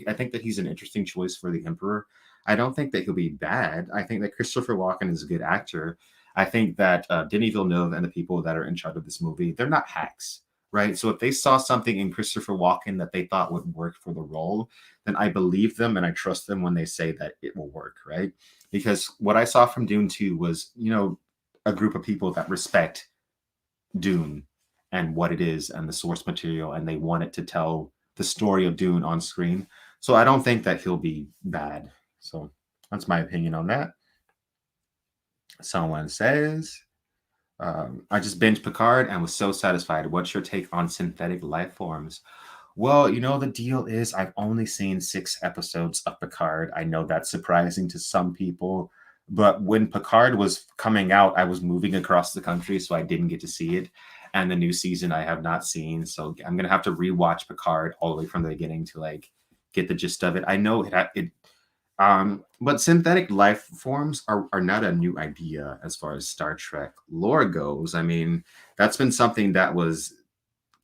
I think that he's an interesting choice for the Emperor. I don't think that he'll be bad. I think that Christopher Walken is a good actor. I think that Denis Villeneuve and the people that are in charge of this movie, they're not hacks, right? So if they saw something in Christopher Walken that they thought would work for the role, then I believe them and I trust them when they say that it will work, right? Because what I saw from Dune 2 was, a group of people that respect Dune and what it is and the source material, and they wanted to tell the story of Dune on screen. So I don't think that he'll be bad. So that's my opinion on that. Someone says, I just binged Picard and was so satisfied. What's your take on synthetic life forms? Well, the deal is I've only seen 6 episodes of Picard. I know that's surprising to some people, But when Picard was coming out, I was moving across the country, so I didn't get to see it. And the new season I have not seen, so I'm gonna have to rewatch Picard all the way from the beginning to like get the gist of it. I know but synthetic life forms are not a new idea as far as Star Trek lore goes. I mean, that's been something that was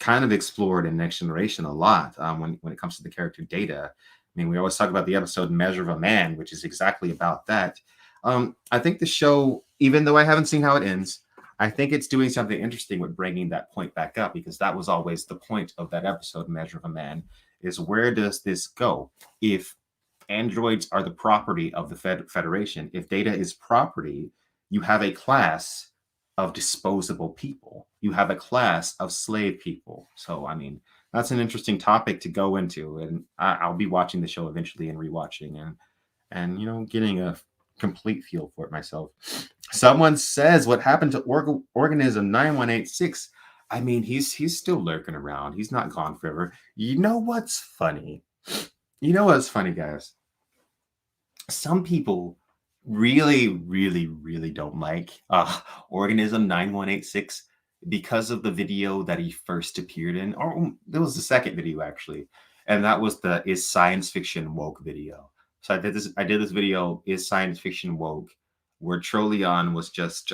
kind of explored in Next Generation a lot when it comes to the character Data. I mean, we always talk about the episode Measure of a Man, which is exactly about that. I think the show, even though I haven't seen how it ends, I think it's doing something interesting with bringing that point back up, because that was always the point of that episode, Measure of a Man, is where does this go? If androids are the property of the Federation, if Data is property, you have a class of disposable people. You have a class of slave people. So, I mean, that's an interesting topic to go into, and I'll be watching the show eventually and rewatching and getting a complete feel for it myself. Someone says, what happened to organism 9186? I mean, he's still lurking around. He's not gone forever. You know what's funny? Guys? Some people really, really, really don't like organism 9186 because of the video that he first appeared in. Or there was the second video actually, and that was the "Is Science Fiction Woke" video. So I did this video, "Is Science Fiction Woke," where Trolleon was just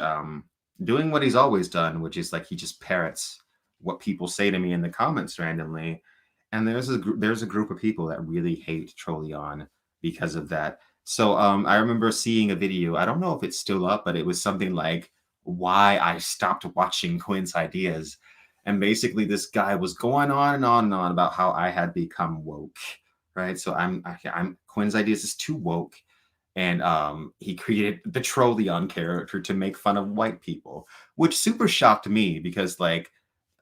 doing what he's always done, which is like he just parrots what people say to me in the comments randomly. And there's a group of people that really hate Trolleon because of that. So I remember seeing a video. I don't know if it's still up, but it was something like why I stopped watching Quinn's ideas. And basically this guy was going on and on and on about how I had become woke, right? So I'm Quinn's ideas is too woke. And he created the Trolleon character to make fun of white people, which super shocked me because like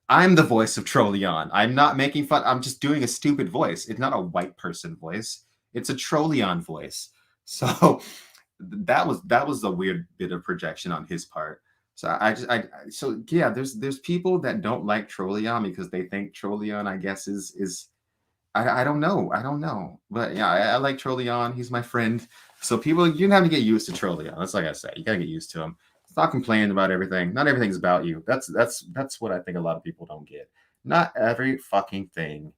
I'm the voice of Trolleon. I'm not making fun. I'm just doing a stupid voice. It's not a white person voice. It's a Trolleon voice. So that was a weird bit of projection on his part. So so yeah, there's people that don't like Trolleon because they think Trolleon, I guess, is I don't know. I don't know. But yeah, I like Trolleon. He's my friend. So people, you have to get used to Trolleon. That's like I say. You gotta get used to him. Stop complaining about everything. Not everything's about you. That's what I think a lot of people don't get. Not every fucking thing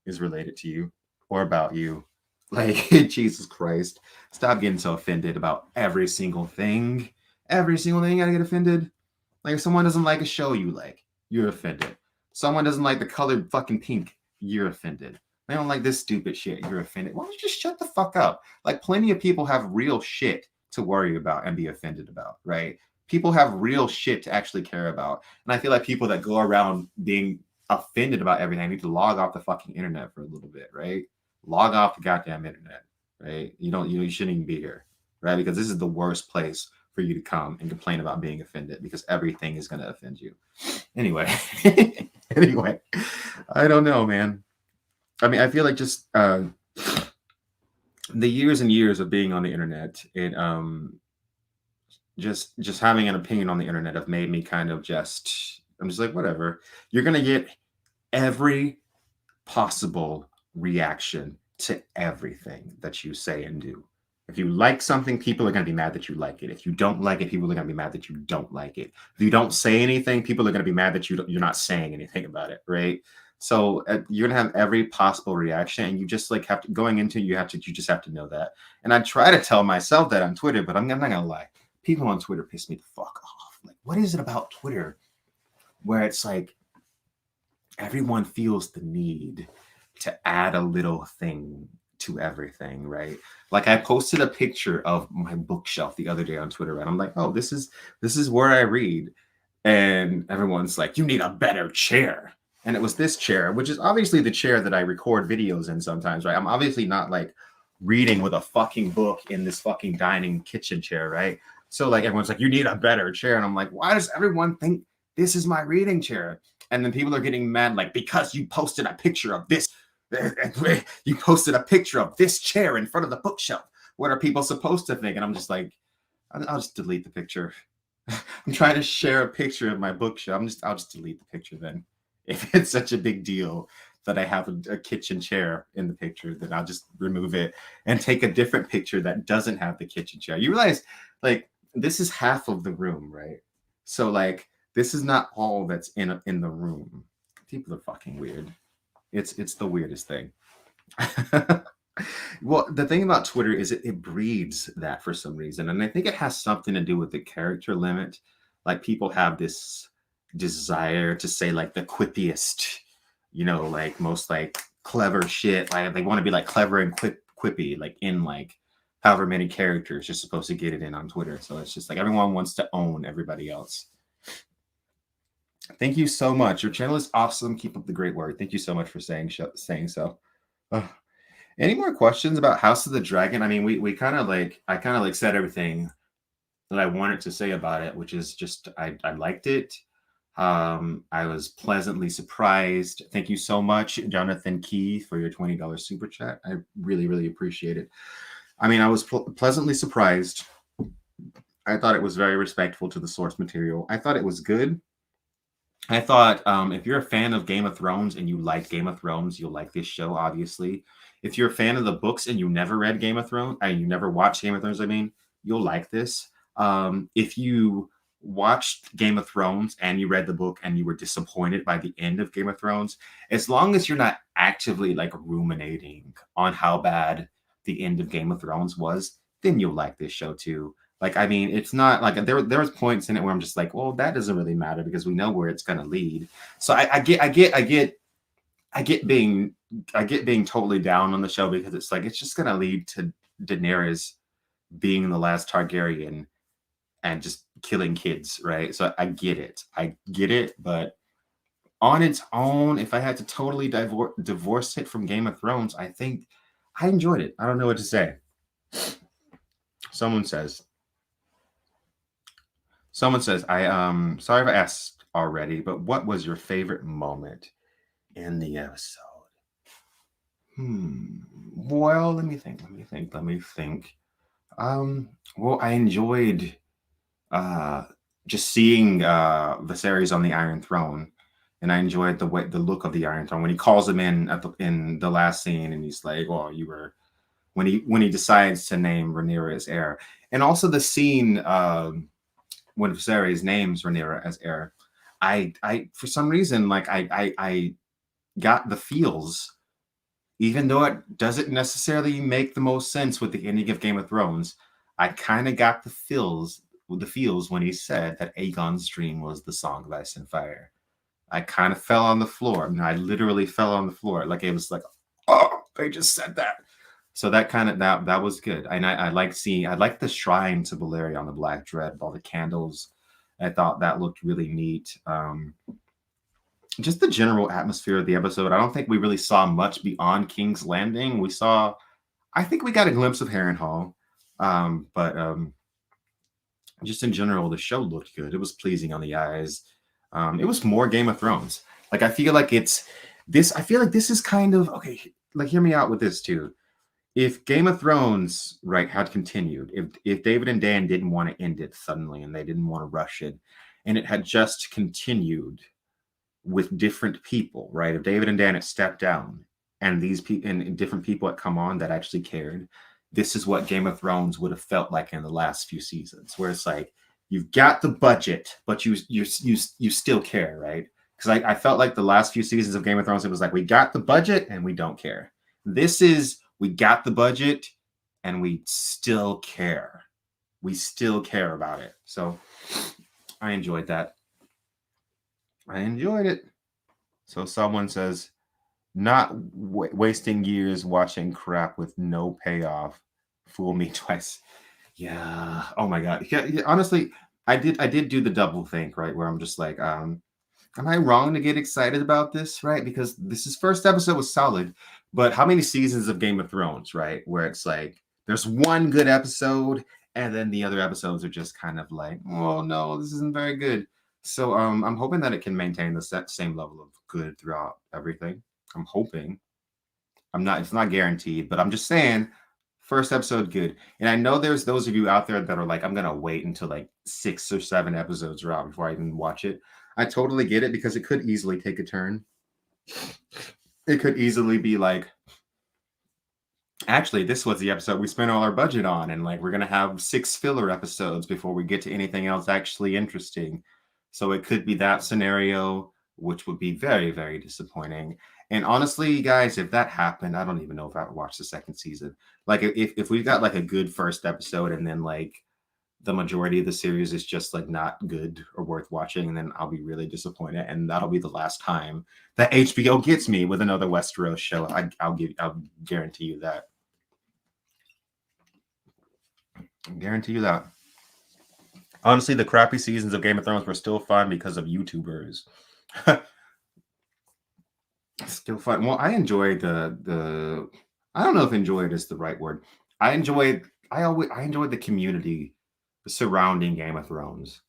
is related to you or about you. Like Jesus Christ. Stop getting so offended about every single thing. Every single thing you gotta get offended. Like if someone doesn't like a show you like, you're offended. Someone doesn't like the color fucking pink, you're offended. They don't like this stupid shit, you're offended. Why don't you just shut the fuck up? Like plenty of people have real shit to worry about and be offended about, right? People have real shit to actually care about. And I feel like people that go around being offended about everything need to log off the fucking internet for a little bit, right? Log off the goddamn internet, right? You shouldn't even be here, right? Because this is the worst place for you to come and complain about being offended because everything is going to offend you. Anyway, anyway, I don't know, man. I mean, I feel like just the years and years of being on the internet and just having an opinion on the internet have made me kind of I'm just like, whatever. You're gonna get every possible reaction to everything that you say and do. If you like something, people are going to be mad that you like it. If you don't like it, people are going to be mad that you don't like it. If you don't say anything, people are going to be mad that you're not saying anything about it, right? So you're going to have every possible reaction, and you just like have to going into you just have to know that. And I try to tell myself that on Twitter, but I'm not going to lie. People on Twitter piss me the fuck off. Like, what is it about Twitter where it's like everyone feels the need to add a little thing to everything, right? Like I posted a picture of my bookshelf the other day on Twitter, and I'm like, oh, this is where I read. And everyone's like, you need a better chair. And it was this chair, which is obviously the chair that I record videos in sometimes, right? I'm obviously not like reading with a fucking book in this fucking dining kitchen chair, right? So like everyone's like, you need a better chair. And I'm like, why does everyone think this is my reading chair? And then people are getting mad, like, because you posted a picture of this. You posted a picture of this chair in front of the bookshelf. What are people supposed to think? And I'm just like, I'll just delete the picture. I'm trying to share a picture of my bookshelf. I'll just delete the picture then. If it's such a big deal that I have a kitchen chair in the picture, then I'll just remove it and take a different picture that doesn't have the kitchen chair. You realize, like, this is half of the room, right? So, like, this is not all that's in the room. People are fucking weird. It's the weirdest thing. Well, the thing about Twitter is it breeds that for some reason, and I think it has something to do with the character limit. Like, people have this desire to say like the quippiest, like most like clever shit. Like, they want to be like clever and quippy, like in like however many characters you're supposed to get it in on Twitter. So it's just like everyone wants to own everybody else. Thank you so much. Your channel is awesome. Keep up the great work. Thank you so much for saying so. Any more questions about House of the Dragon? I mean, we kind of like, I kind of like said everything that I wanted to say about it, which is just I liked it. I was pleasantly surprised. Thank you so much, Jonathan Key, for your $20 super chat. I really, really appreciate it. I mean, I was pleasantly surprised. I thought it was very respectful to the source material. I thought it was good. I thought if you're a fan of Game of Thrones and you like Game of Thrones, you'll like this show, obviously. If you're a fan of the books and you never read Game of Thrones, and you never watched Game of Thrones, I mean, you'll like this. If you watched Game of Thrones and you read the book and you were disappointed by the end of Game of Thrones, as long as you're not actively like ruminating on how bad the end of Game of Thrones was, then you'll like this show too. Like, I mean, it's not like there was points in it where I'm just like, well, that doesn't really matter because we know where it's going to lead. So I get being totally down on the show because it's like it's just going to lead to Daenerys being the last Targaryen and just killing kids, right? So I get it, but on its own, if I had to totally divorce it from Game of Thrones, I think I enjoyed it. I don't know what to say. Someone says, I sorry if I asked already, but what was your favorite moment in the episode? Well, let me think. Well, I enjoyed just seeing Viserys on the Iron Throne, and I enjoyed the look of the Iron Throne when he calls him in in the last scene, and he's like, "Well, you were," when he decides to name Rhaenyra as heir, and also the scene when Viserys names Rhaenyra as heir. I for some reason, like I got the feels, even though it doesn't necessarily make the most sense with the ending of Game of Thrones. I kind of got the feels when he said that Aegon's dream was the Song of Ice and Fire. I kind of fell on the floor. I mean, I literally fell on the floor. Like, it was like, oh, they just said that. So that kind of that was good. And I like the shrine to Valyria on the Black Dread, all the candles. I thought that looked really neat. Just the general atmosphere of the episode. I don't think we really saw much beyond King's Landing. I think we got a glimpse of Harrenhal. But just in general, the show looked good. It was pleasing on the eyes. It was more Game of Thrones. Like, I feel like this is kind of okay. Like, hear me out with this too. If Game of Thrones, right, had continued, if David and Dan didn't want to end it suddenly and they didn't want to rush it, and it had just continued with different people, right? If David and Dan had stepped down and these people and different people had come on that actually cared, this is what Game of Thrones would have felt like in the last few seasons, where it's like you've got the budget, but you still care, right? Because I felt like the last few seasons of Game of Thrones, it was like we got the budget and we don't care. This is we got the budget and we still care. We still care about it. So I enjoyed that. I enjoyed it. So someone says, not wasting years watching crap with no payoff. Fool me twice. Yeah. Oh my God. Yeah, honestly, I did do the double think, right? Where I'm just like, am I wrong to get excited about this, right? Because this first episode was solid, but how many seasons of Game of Thrones, right? Where it's like there's one good episode, and then the other episodes are just kind of like, oh no, this isn't very good. So I'm hoping that it can maintain the same level of good throughout everything. I'm hoping. It's not guaranteed, but I'm just saying, first episode good. And I know there's those of you out there that are like, I'm gonna wait until like 6 or 7 episodes are out before I even watch it. I totally get it because it could easily take a turn. It could easily be like, actually, this was the episode we spent all our budget on, and like we're gonna have 6 filler episodes before we get to anything else actually interesting. So it could be that scenario, which would be very, very disappointing. And honestly, guys, if that happened, I don't even know if I would watch the second season. Like if we've got like a good first episode and then like the majority of the series is just like not good or worth watching, and then I'll be really disappointed, and that'll be the last time that HBO gets me with another Westeros show. I'll guarantee you that. I guarantee you that. Honestly, the crappy seasons of Game of Thrones were still fun because of YouTubers. Still fun. Well, I enjoyed the. I don't know if enjoyed is the right word. I enjoyed. I enjoyed the community surrounding Game of Thrones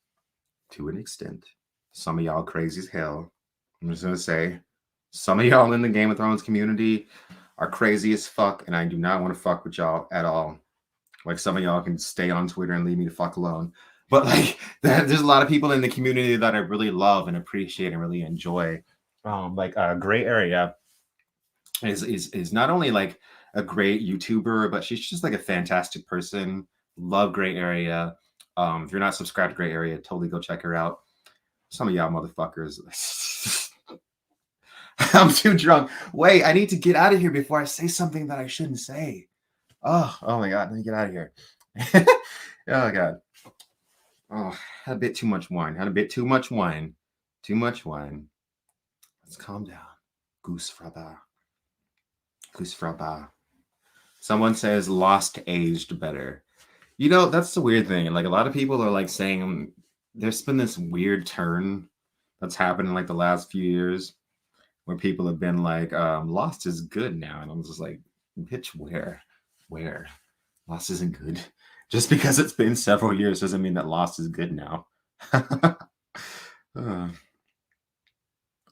to an extent. Some of y'all crazy as hell. I'm just gonna say, some of y'all in the Game of Thrones community are crazy as fuck, and I do not want to fuck with y'all at all. Like some of y'all can stay on Twitter and leave me the fuck alone. But like there's a lot of people in the community that I really love and appreciate and really enjoy. Like Gray Area is not only like a great YouTuber, but she's just like a fantastic person. Love Gray Area. If you're not subscribed to Gray Area, totally go check her out. Some of y'all motherfuckers. I'm too drunk. Wait, I need to get out of here before I say something that I shouldn't say. Oh my god, let me get out of here. Oh god. Oh, had a bit too much wine. Had a bit too much wine. Too much wine. Let's calm down. Goose fraba. Goose fraba. Someone says lost aged better. You know, that's the weird thing. Like a lot of people are like saying there's been this weird turn that's happened in like the last few years where people have been like, Lost is good now. And I'm just like, bitch, where? Where? Lost isn't good. Just because it's been several years doesn't mean that Lost is good now. Uh,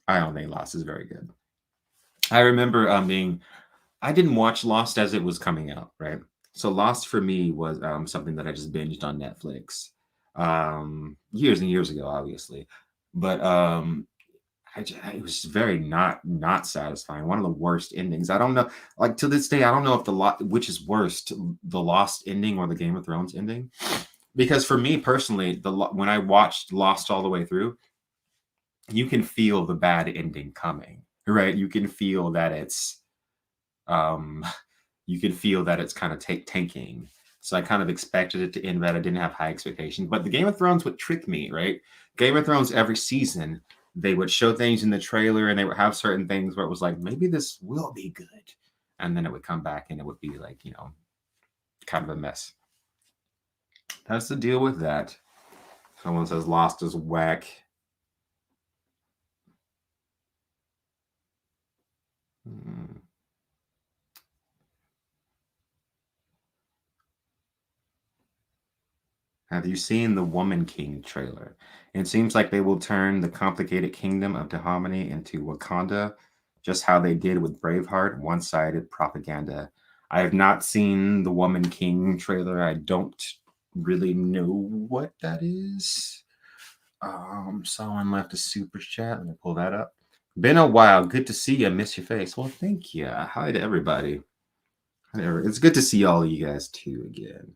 I don't think Lost is very good. I remember I didn't watch Lost as it was coming out, right? So Lost for me was something that I just binged on Netflix years and years ago, obviously. But it was very not satisfying. One of the worst endings. I don't know. Like to this day, I don't know if which is worst, the Lost ending or the Game of Thrones ending. Because for me personally, when I watched Lost all the way through, you can feel the bad ending coming, right? You can feel that it's um you can feel that it's kind of tanking. So I kind of expected it to end bad. I didn't have high expectations, but the Game of Thrones would trick me, right? Game of Thrones every season they would show things in the trailer and they would have certain things where it was like maybe this will be good, and then it would come back and it would be like kind of a mess. That's the deal with that. Someone says Lost is whack. Hmm. Have you seen the Woman King trailer? It seems like they will turn the complicated kingdom of Dahomey into Wakanda, just how they did with Braveheart, one-sided propaganda. I have not seen the Woman King trailer. I don't really know what that is. Someone left a super chat. Let me pull that up. Been a while. Good to see you. Miss your face. Well, thank you. Hi to everybody. It's good to see all of you guys too again.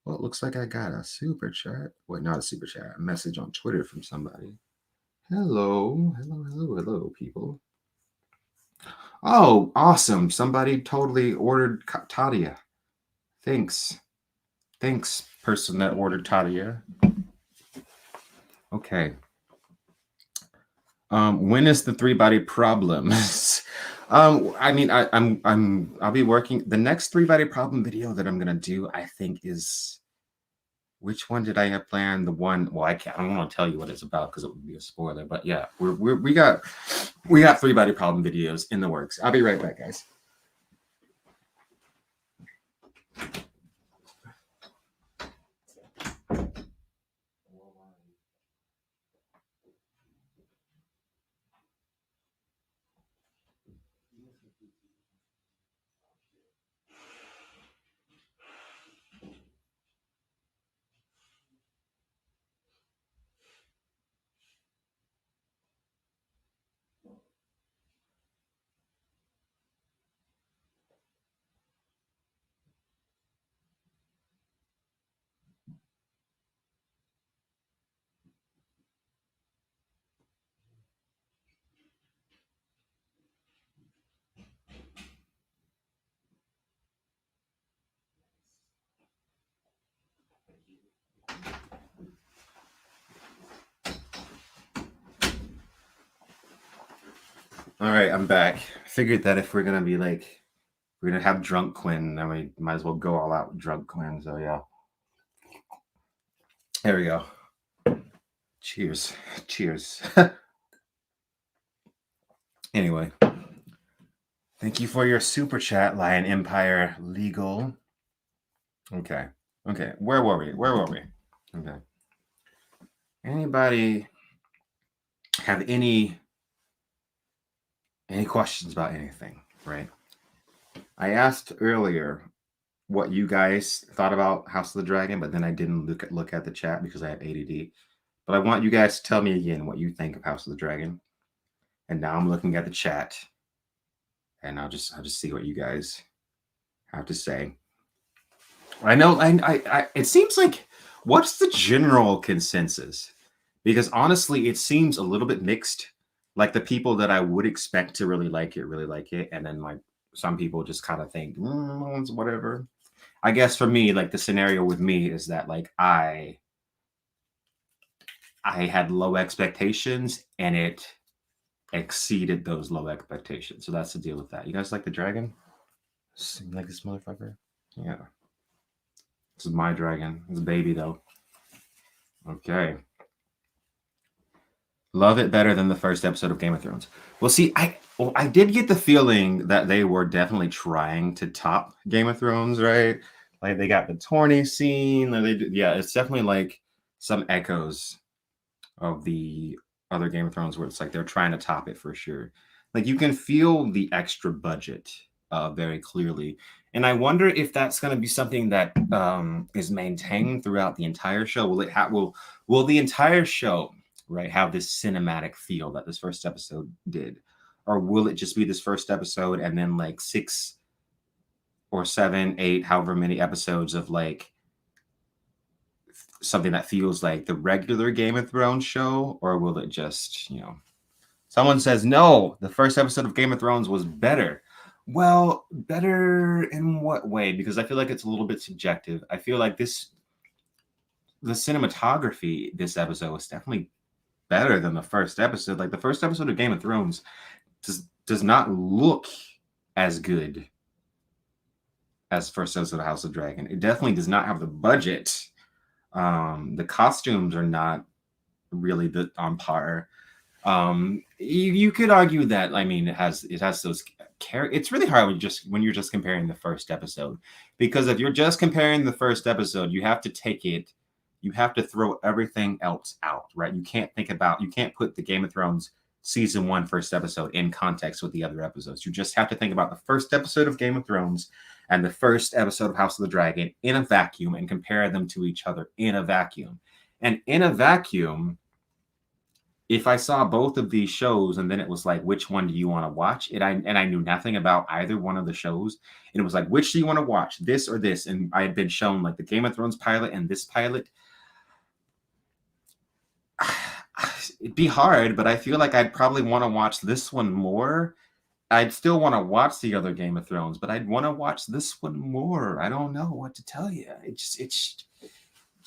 Well, it looks like I got a super chat. Wait, not a super chat. A message on Twitter from somebody. Hello, hello, hello, hello, people. Oh, awesome. Somebody totally ordered Tadia. Thanks. Thanks, person that ordered Tadia. Okay. When is the 3 body problem? I mean, I'll be working. The next 3 body problem video that I'm gonna do, I think, is which one did I have planned? The one, well, I don't want to tell you what it's about because it would be a spoiler. But yeah, we got 3 body problem videos in the works. I'll be right back, guys. All right, I'm back. I figured that if we're gonna be like we're gonna have drunk Quinn, then we might as well go all out with drunk Quinn. So yeah, there we go. Cheers, cheers. Anyway, thank you for your super chat, Lion Empire Legal. Okay, okay. Where were we? Where were we? Okay. Anybody have any questions about anything? Right. I asked earlier what you guys thought about House of the Dragon, but then I didn't look at the chat because I have ADD. But I want you guys to tell me again what you think of House of the Dragon. And now I'm looking at the chat, and I'll just see what you guys have to say. I know I it seems like what's the general consensus? Because honestly, it seems a little bit mixed. Like the people that I would expect to really like it, and then like some people just kind of think, it's whatever. I guess for me, like the scenario with me is that like I had low expectations and it exceeded those low expectations. So that's the deal with that. You guys like the dragon? Like this motherfucker? Yeah. This is my dragon. It's a baby though. Okay. Love it better than the first episode of Game of Thrones. Well, see, I did get the feeling that they were definitely trying to top Game of Thrones, right? Like they got the tourney scene. Yeah, it's definitely like some echoes of the other Game of Thrones where it's like they're trying to top it for sure. Like you can feel the extra budget very clearly. And I wonder if that's going to be something that is maintained throughout the entire show. Will the entire show right have this cinematic feel that this first episode did, or will it just be this first episode and then like 6 or 7, 8, however many episodes of like something that feels like the regular Game of Thrones show, or will it just, someone says, no, the first episode of Game of Thrones was better. Well, better in what way? Because I feel like it's a little bit subjective. I feel like the cinematography this episode was definitely better than the first episode. Like the first episode of Game of Thrones does not look as good as first episode of House of Dragon. It definitely does not have the budget. The costumes are not really on par. You could argue that I mean it has those it's really hard when you're just comparing the first episode, because if you're just comparing the first episode, you have to throw everything else out, right? You can't put the Game of Thrones season 1 first episode in context with the other episodes. You just have to think about the first episode of Game of Thrones and the first episode of House of the Dragon in a vacuum and compare them to each other in a vacuum. And in a vacuum, if I saw both of these shows and then it was like, which one do you want to watch? And I knew nothing about either one of the shows. And it was like, which do you want to watch? This or this? And I had been shown like the Game of Thrones pilot and this pilot. It'd be hard, but I feel like I'd probably want to watch this one more. I'd still want to watch the other Game of Thrones, but I'd want to watch this one more. I don't know what to tell you. It's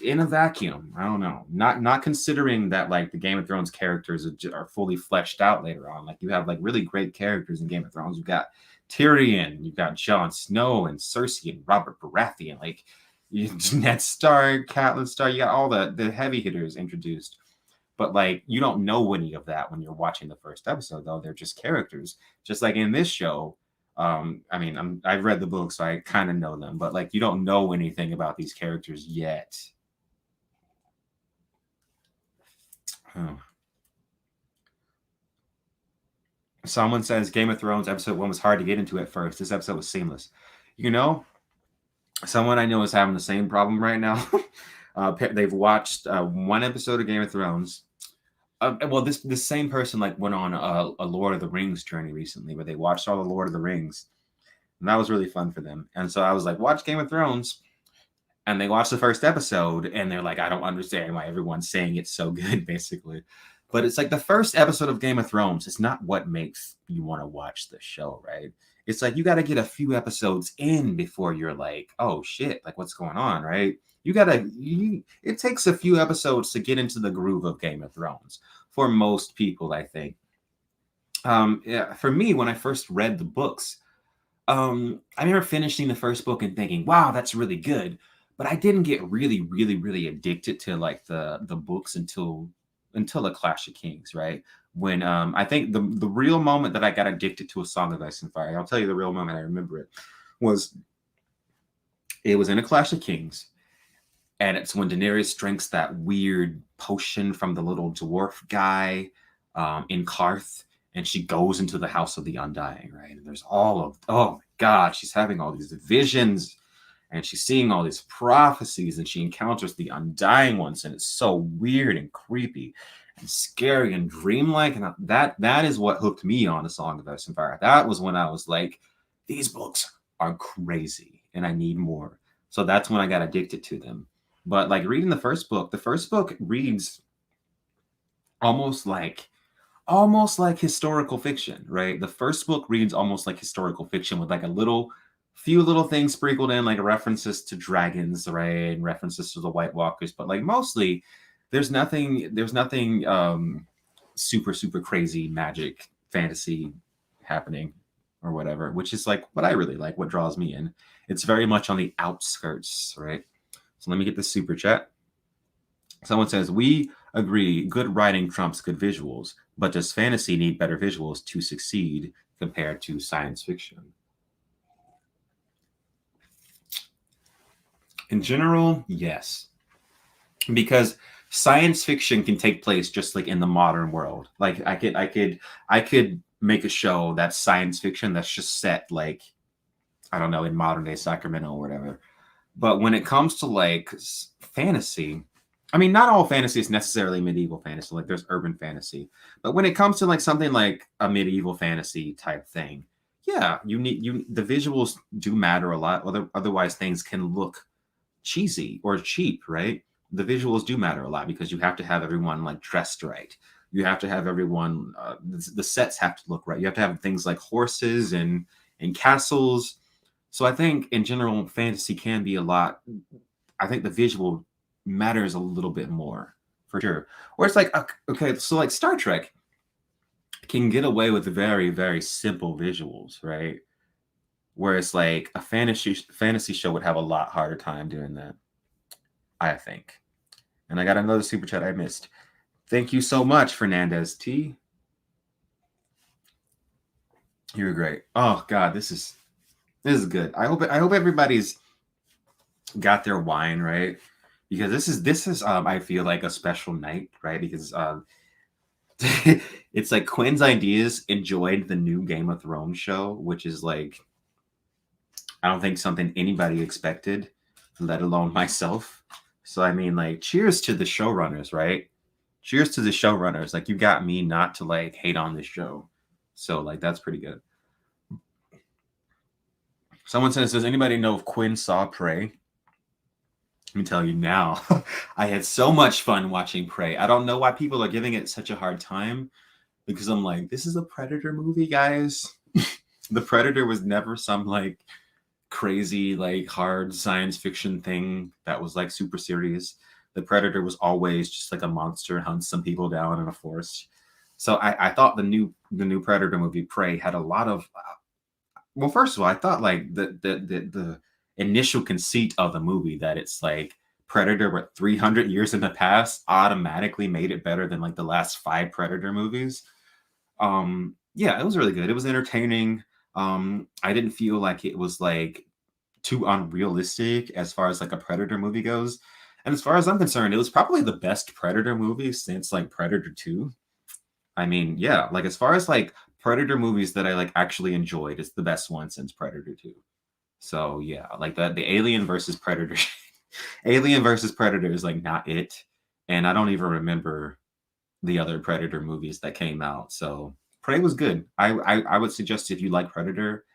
in a vacuum. I don't know. Not considering that like the Game of Thrones characters are fully fleshed out later on. Like you have like really great characters in Game of Thrones. You've got Tyrion, you've got Jon Snow and Cersei and Robert Baratheon, like Ned Stark, Catelyn Stark. You got all the heavy hitters introduced. But like you don't know any of that when you're watching the first episode, though. They're just characters. Just like in this show, I mean, I've read the book, so I kind of know them. But like you don't know anything about these characters yet. Oh. Someone says Game of Thrones episode 1 was hard to get into at first. This episode was seamless. Someone I know is having the same problem right now. They've watched 1 episode of Game of Thrones. Well, this same person like went on a Lord of the Rings journey recently, where they watched all the Lord of the Rings, and that was really fun for them. And so I was like, watch Game of Thrones, and they watched the first episode, and they're like, I don't understand why everyone's saying it's so good, basically. But it's like the first episode of Game of Thrones is not what makes you want to watch the show, right? It's like you got to get a few episodes in before you're like, oh shit, like what's going on, right? It takes a few episodes to get into the groove of Game of Thrones for most people, I think. Yeah, for me, when I first read the books, I remember finishing the first book and thinking, "Wow, that's really good," but I didn't get really, really, really addicted to like the books until the Clash of Kings, right? When I think the real moment that I got addicted to A Song of Ice and Fire, I'll tell you the real moment I remember it was it was in A Clash of Kings, and it's when Daenerys drinks that weird potion from the little dwarf guy in Karth, and she goes into the House of the Undying, right? And there's all of, oh my God, she's having all these visions and she's seeing all these prophecies and she encounters the Undying Ones, and it's so weird and creepy and scary and dreamlike. And that is what hooked me on A Song of Ice and Fire. That was when I was like, these books are crazy and I need more. So that's when I got addicted to them. But like reading the first book reads almost like historical fiction, right? The first book reads almost like historical fiction with like a few little things sprinkled in, like references to dragons, right? And references to the White Walkers, but like mostly there's nothing super, super crazy magic fantasy happening or whatever, which is like what I really like, what draws me in. It's very much on the outskirts, right? So let me get the super chat. Someone says, we agree good writing trumps good visuals, but does fantasy need better visuals to succeed compared to science fiction? In general, yes. Because science fiction can take place just like in the modern world. Like I could make a show that's science fiction that's just set like, I don't know, in modern day Sacramento or whatever. But when it comes to like fantasy, I mean, not all fantasy is necessarily medieval fantasy. Like there's urban fantasy, but when it comes to like something like a medieval fantasy type thing, yeah, the visuals do matter a lot. Otherwise, things can look cheesy or cheap, right? The visuals do matter a lot because you have to have everyone like dressed right. You have to have everyone. The sets have to look right. You have to have things like horses and castles. So I think in general, fantasy can be a lot. I think the visual matters a little bit more for sure. Or it's like okay, so like Star Trek can get away with very very simple visuals, right? Whereas like a fantasy show would have a lot harder time doing that, I think. And I got another super chat I missed. Thank you so much, Fernandez T. You're great. Oh God, this is good. I hope everybody's got their wine right, because this is I feel like a special night, right? Because it's like Quinn's ideas enjoyed the new Game of Thrones show, which is like I don't think something anybody expected, let alone myself. So I mean, like, cheers to the showrunners, right? Cheers to the showrunners. Like, you got me not to like hate on this show. So like that's pretty good. Someone says, does anybody know if Quinn saw Prey? Let me tell you now. I had so much fun watching Prey. I don't know why people are giving it such a hard time, because I'm like, this is a Predator movie, guys. The Predator was never some like crazy, like hard science fiction thing that was like super serious. The Predator was always just like a monster and hunts some people down in a forest. So I thought the new Predator movie Prey had a lot of well, first of all, I thought like the initial conceit of the movie that it's like Predator with 300 years in the past automatically made it better than like the last 5 Predator movies. Yeah, it was really good. It was entertaining. I didn't feel like it was like too unrealistic as far as like a Predator movie goes. And as far as I'm concerned, it was probably the best Predator movie since like Predator 2. I mean, yeah, like as far as like Predator movies that I like actually enjoyed, it's the best one since Predator 2. So yeah, like the Alien versus Predator Alien versus Predator is like not it. And I don't even remember the other Predator movies that came out. So Prey was good. I would suggest if you like Predator,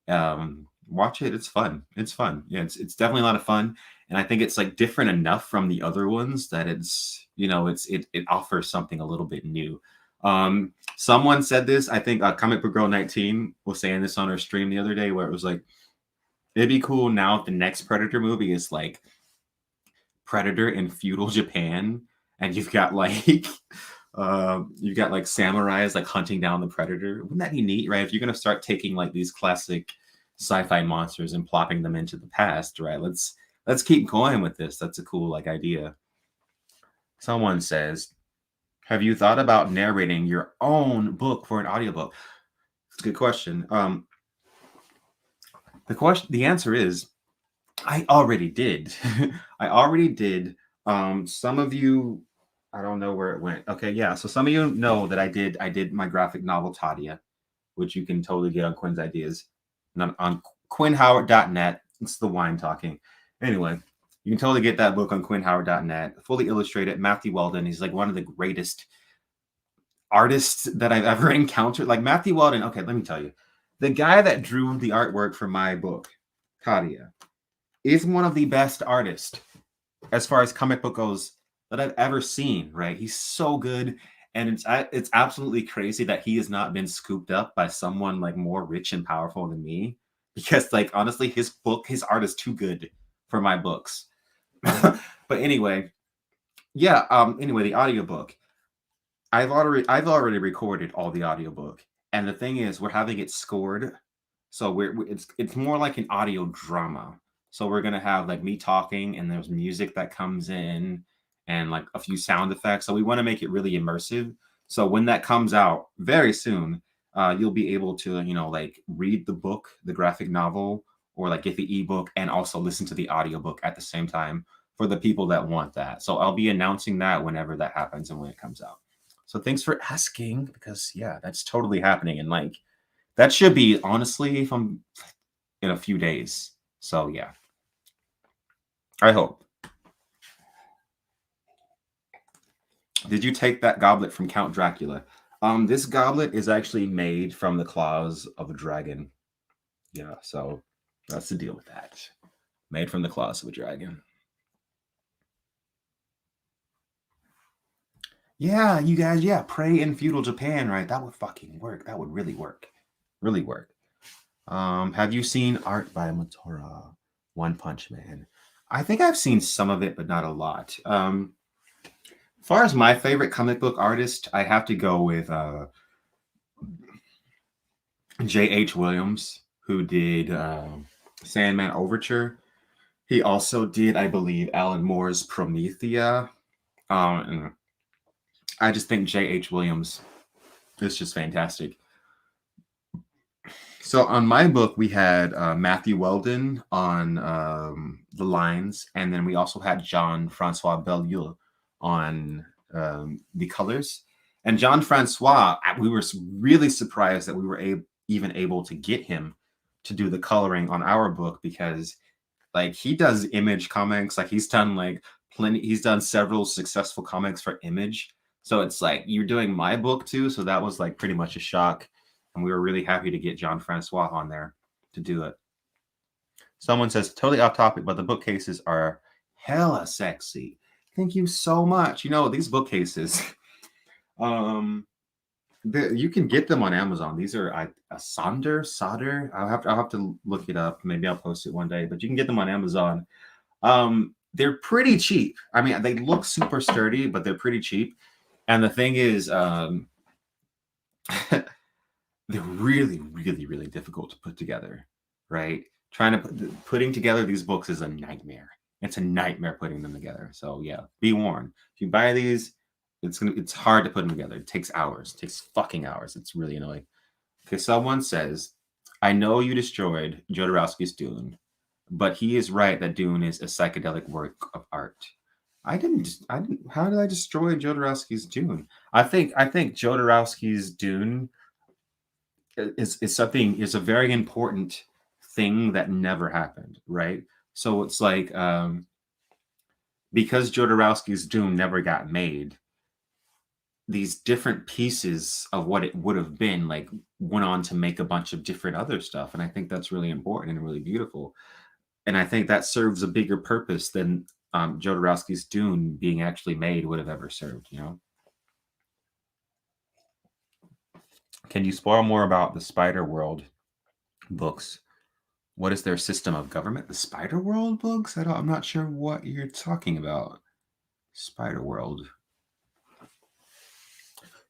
watch it. It's fun. It's fun. Yeah, it's definitely a lot of fun. And I think it's like different enough from the other ones that it's it offers something a little bit new. Someone said this. I think Comic Book Girl 19 was saying this on her stream the other day, where it was like, it'd be cool now if the next Predator movie is like Predator in feudal Japan, and you've got like You got like samurais like hunting down the predator. Wouldn't that be neat, right? If you're gonna start taking like these classic sci-fi monsters and plopping them into the past, right? Let's keep going with this. That's a cool like idea. Someone says, have you thought about narrating your own book for an audiobook? It's a good question. The answer is I already did. I already did. Some of you, I don't know where it went. Okay, yeah. So some of you know that I did my graphic novel Tadia, which you can totally get on Quinn's ideas. On quinnhoward.net. It's the wine talking. Anyway, you can totally get that book on quinnhoward.net. Fully illustrated. Matthew Weldon. He's like one of the greatest artists that I've ever encountered. Like Matthew Weldon. Okay, let me tell you, the guy that drew the artwork for my book, Tadia, is one of the best artists as far as comic book goes that I've ever seen. Right? He's so good, and it's absolutely crazy that he has not been scooped up by someone like more rich and powerful than me. Because like honestly, his art is too good for my books. But anyway, yeah. Anyway, the audiobook. I've already recorded all the audiobook, and the thing is, we're having it scored, so it's more like an audio drama. So we're gonna have like me talking, and there's music that comes in, and like a few sound effects. So we want to make it really immersive. So when that comes out very soon, you'll be able to like read the book, the graphic novel, or like get the ebook, and also listen to the audiobook at the same time for the people that want that. So I'll be announcing that whenever that happens and when it comes out. So thanks for asking because yeah, that's totally happening and like that should be honestly if I'm in a few days. So yeah, I hope. Did you take that goblet from Count Dracula? This goblet is actually made from the claws of a dragon. Yeah, so that's the deal with that. Made from the claws of a dragon. Yeah, you guys, yeah, pray in feudal Japan, right? That would fucking work. That would really work. Really work. Have you seen art by Matora? One Punch Man. I think I've seen some of it, but not a lot. As far as my favorite comic book artist, I have to go with J.H. Williams, who did Sandman Overture. He also did, I believe, Alan Moore's Promethea. And I just think J.H. Williams is just fantastic. So on my book, we had Matthew Weldon on the lines, and then we also had Jean Francois Bellieu on the colors. And Jean Francois, we were really surprised that we were even able to get him to do the coloring on our book because, like, he does Image comics. Like, he's done like plenty. He's done several successful comics for Image. So it's like you're doing my book too. So that was like pretty much a shock. And we were really happy to get Jean Francois on there to do it. Someone says, totally off topic, but the bookcases are hella sexy. Thank you so much. You know, these bookcases, you can get them on Amazon. These are a solder. I'll have to look it up. Maybe I'll post it one day, but you can get them on Amazon. They're pretty cheap. I mean, they look super sturdy, but they're pretty cheap. And the thing is, they're really, really, really difficult to put together, right? Putting together these books is a nightmare. It's a nightmare putting them together. So yeah, be warned. If you buy these, it's hard to put them together. It takes hours. It takes fucking hours. It's really annoying. Okay, someone says, I know you destroyed Jodorowsky's Dune, but he is right that Dune is a psychedelic work of art. I didn't. How did I destroy Jodorowsky's Dune? I think Jodorowsky's Dune is a very important thing that never happened, right? So it's like because Jodorowsky's Dune never got made, these different pieces of what it would have been like went on to make a bunch of different other stuff, and I think that's really important and really beautiful, and I think that serves a bigger purpose than Jodorowsky's Dune being actually made would have ever served. You know. Can you spoil more about the Spider World books? What is their system of government? The Spider World books? I'm not sure what you're talking about. Spider World.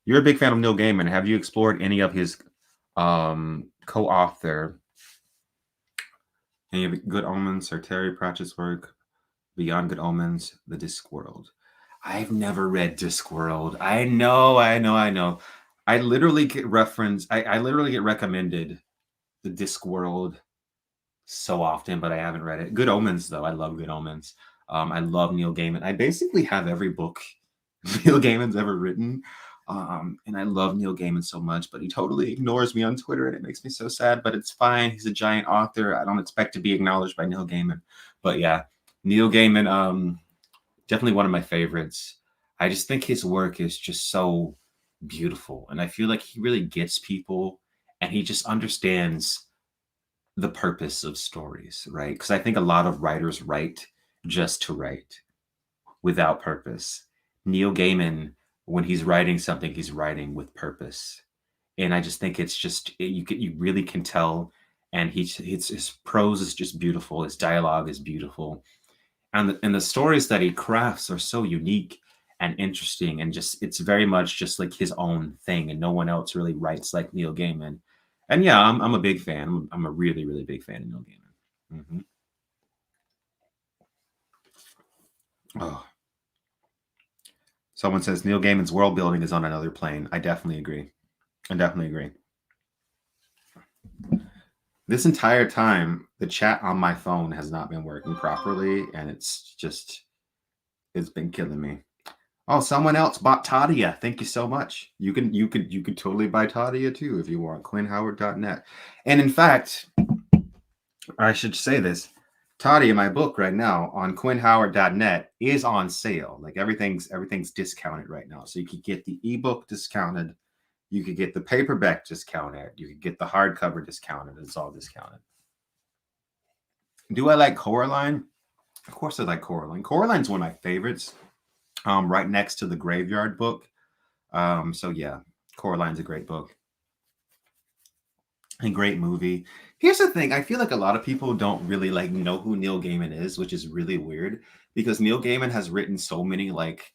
You're a big fan of Neil Gaiman. Have you explored any of his co-author, any of Good Omens or Terry Pratchett's work, Beyond Good Omens, The Discworld? I've never read Discworld. I know. I literally get I literally get recommended The Discworld so often, but I haven't read it. Good Omens, though. I love Good Omens. I love Neil Gaiman. I basically have every book Neil Gaiman's ever written. And I love Neil Gaiman so much, but he totally ignores me on Twitter, and it makes me so sad. But it's fine. He's a giant author. I don't expect to be acknowledged by Neil Gaiman. But yeah, Neil Gaiman, definitely one of my favorites. I just think his work is just so beautiful, and I feel like he really gets people, and he just understands the purpose of stories, right? Because I think a lot of writers write just to write without purpose. Neil Gaiman, when he's writing something, he's writing with purpose, and I just think it's just you really can tell. And his prose is just beautiful. His dialogue is beautiful, and the stories that he crafts are so unique and interesting, and just it's very much just like his own thing, and no one else really writes like Neil Gaiman. And yeah, I'm a big fan. I'm a really really big fan of Neil Gaiman. Oh, someone says Neil Gaiman's world building is on another plane. I definitely agree. I definitely agree. This entire time, the chat on my phone has not been working properly, and it's been killing me. Oh, someone else bought Tadia. Thank you so much. You could totally buy Tadia too if you want. QuinnHoward.net. And in fact, I should say this. Tadia, my book right now on QuinnHoward.net is on sale. Like everything's discounted right now. So you could get the ebook discounted. You could get the paperback discounted. You could get the hardcover discounted. It's all discounted. Do I like Coraline? Of course I like Coraline. Coraline's one of my favorites. Right next to the Graveyard book. So yeah, Coraline's a great book. A great movie. Here's the thing, I feel like a lot of people don't really like know who Neil Gaiman is, which is really weird because Neil Gaiman has written so many like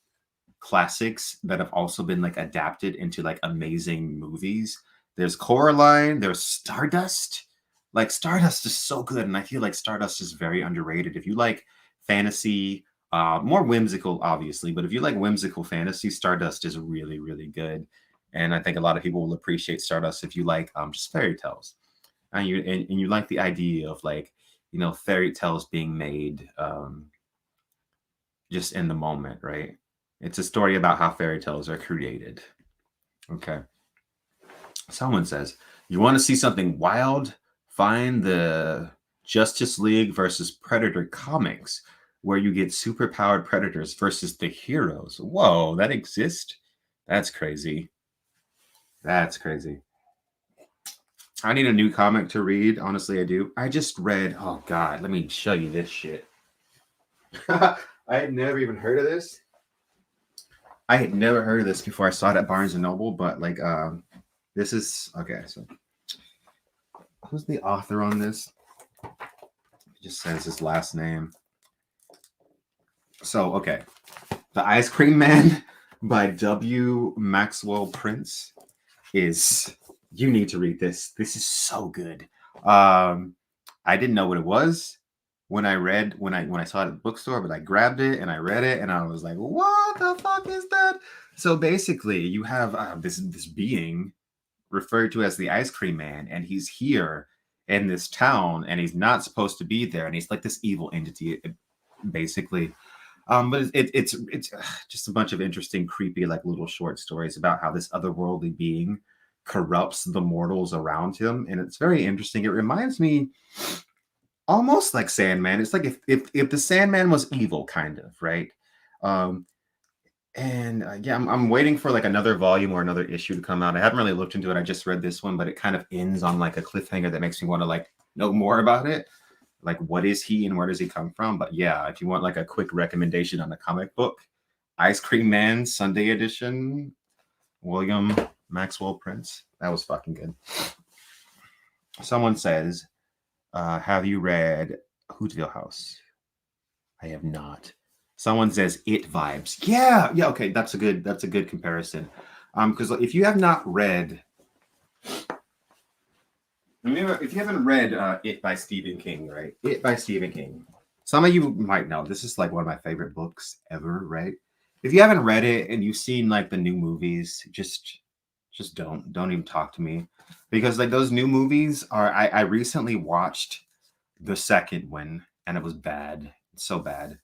classics that have also been like adapted into like amazing movies. There's Coraline, there's Stardust. Like Stardust is so good, and I feel like Stardust is very underrated. If you like fantasy, more whimsical, obviously, but if you like whimsical fantasy, Stardust is really, really good. And I think a lot of people will appreciate Stardust if you like just fairy tales, and you like the idea of like fairy tales being made just in the moment, right? It's a story about how fairy tales are created. Okay. Someone says, you want to see something wild? Find the Justice League versus Predator comics, where you get superpowered predators versus the heroes. Whoa, that exists? That's crazy. That's crazy. I need a new comic to read. Honestly, I do. I just read, oh God, let me show you this shit. I had never even heard of this. I had never heard of this before I saw it at Barnes and Noble, but like this is okay, so who's the author on this? It just says his last name. So okay. The Ice Cream Man by W. Maxwell Prince is you need to read this. This is so good. I didn't know what it was when I saw it at the bookstore, but I grabbed it and I read it and I was like, what the fuck is that? So basically, you have this being referred to as the Ice Cream Man, and he's here in this town, and he's not supposed to be there, and he's like this evil entity, basically. But it's just a bunch of interesting, creepy, like little short stories about how this otherworldly being corrupts the mortals around him, and it's very interesting. It reminds me almost like Sandman. It's like if the Sandman was evil, kind of, right? Yeah, I'm waiting for like another volume or another issue to come out. I haven't really looked into it. I just read this one, but it kind of ends on like a cliffhanger that makes me want to like know more about it. Like, what is he and where does he come from? But yeah, if you want like a quick recommendation on a comic book, Ice Cream Man Sunday edition, William Maxwell Prince. That was fucking good. Someone says, have you read Hootville House? I have not. Someone says It vibes. Yeah, okay, that's a good comparison. Because if you have not read, if you haven't read It by Stephen King, right? It by Stephen King. Some of you might know this is like one of my favorite books ever, right? If you haven't read it and you've seen like the new movies, just don't even talk to me, because like those new movies are. I recently watched the second one and it was bad. It's so bad.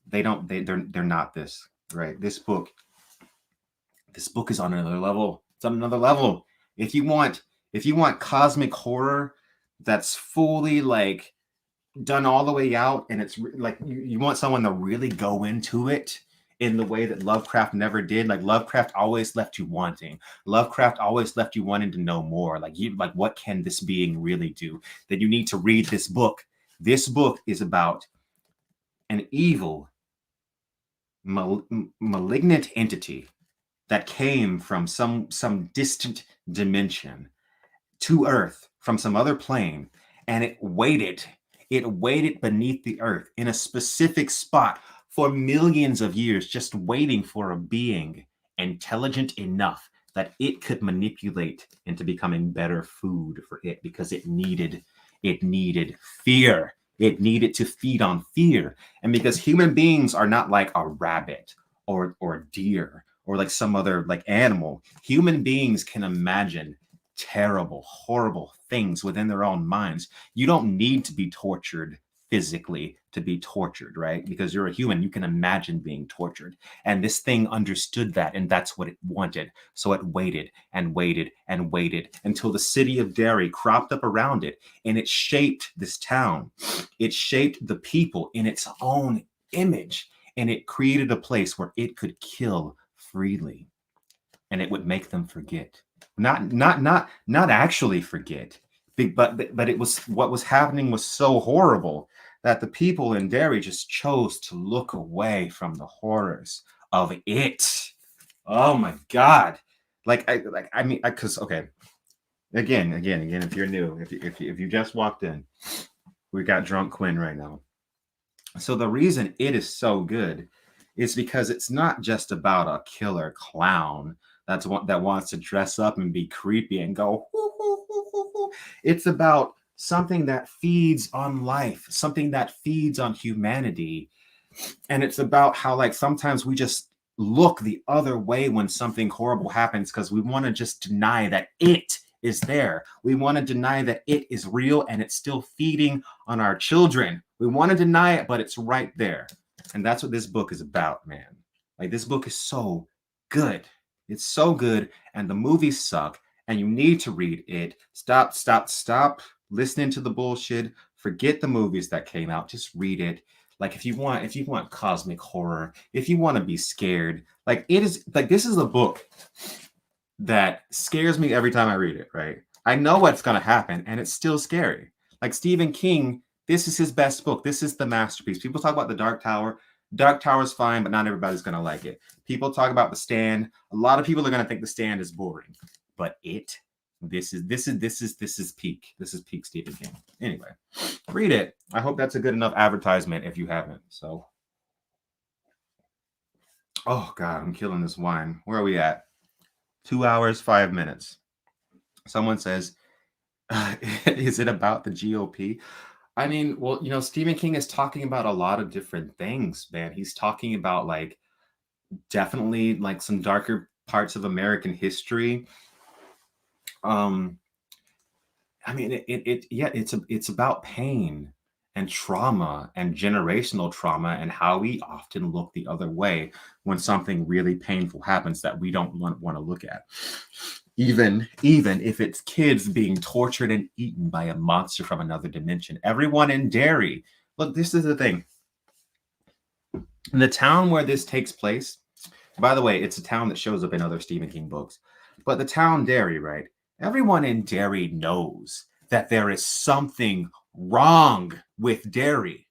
They're not this, right? This book is on another level. It's on another level. If you want cosmic horror that's fully like done all the way out, and it's like you want someone to really go into it in the way that Lovecraft never did. Like Lovecraft always left you wanting. Lovecraft always left you wanting to know more. Like what can this being really do? Then you need to read this book. This book is about an evil, malignant entity that came from some distant dimension to Earth from some other plane, and it waited beneath the earth in a specific spot for millions of years, just waiting for a being intelligent enough that it could manipulate into becoming better food for it, because it needed fear. It needed to feed on fear. And because human beings are not like a rabbit or deer or like some other like animal, human beings can imagine terrible, horrible things within their own minds. You don't need to be tortured physically to be tortured, right? Because you're a human, you can imagine being tortured. And this thing understood that, and that's what it wanted. So it waited and waited and waited until the city of Derry cropped up around it, and it shaped this town. It shaped the people in its own image, and it created a place where it could kill freely, and it would make them forget. Not actually forget, but it was, what was happening was so horrible that the people in Derry just chose to look away from the horrors of it. Oh my God! I mean, because okay, again, if you're new, if you just walked in, we got drunk Quinn right now. So the reason it is so good is because it's not just about a killer clown that wants to dress up and be creepy and go "Hoo, hoo, hoo, hoo, hoo." It's about something that feeds on life, something that feeds on humanity. And it's about how like sometimes we just look the other way when something horrible happens, because we want to just deny that it is there. We want to deny that it is real and it's still feeding on our children. We want to deny it, but it's right there. And that's what this book is about, man. Like this book is so good. It's so good, and the movies suck, and you need to read it. Stop listening to the bullshit. Forget the movies that came out. Just read it. Like if you want cosmic horror, if you want to be scared, like it is like this is a book that scares me every time I read it, right? I know what's going to happen, and it's still scary. Like Stephen King, this is his best book. This is the masterpiece. People talk about The Dark Tower. Dark Tower is fine, but not everybody's going to like it. People talk about The Stand. A lot of people are going to think The Stand is boring, but this is peak. This is peak Stephen King. Anyway, read it. I hope that's a good enough advertisement if you haven't. So, oh God, I'm killing this wine. Where are we at? 2 hours, 5 minutes. Someone says, is it about the GOP? I mean, well, Stephen King is talking about a lot of different things, man. He's talking about like definitely like some darker parts of American history. I mean, it's about pain and trauma and generational trauma, and how we often look the other way when something really painful happens that we don't want to look at. Even if it's kids being tortured and eaten by a monster from another dimension. Everyone in Derry. Look, this is the thing. In the town where this takes place, by the way, it's a town that shows up in other Stephen King books, but the town Derry, right? Everyone in Derry knows that there is something wrong with Derry.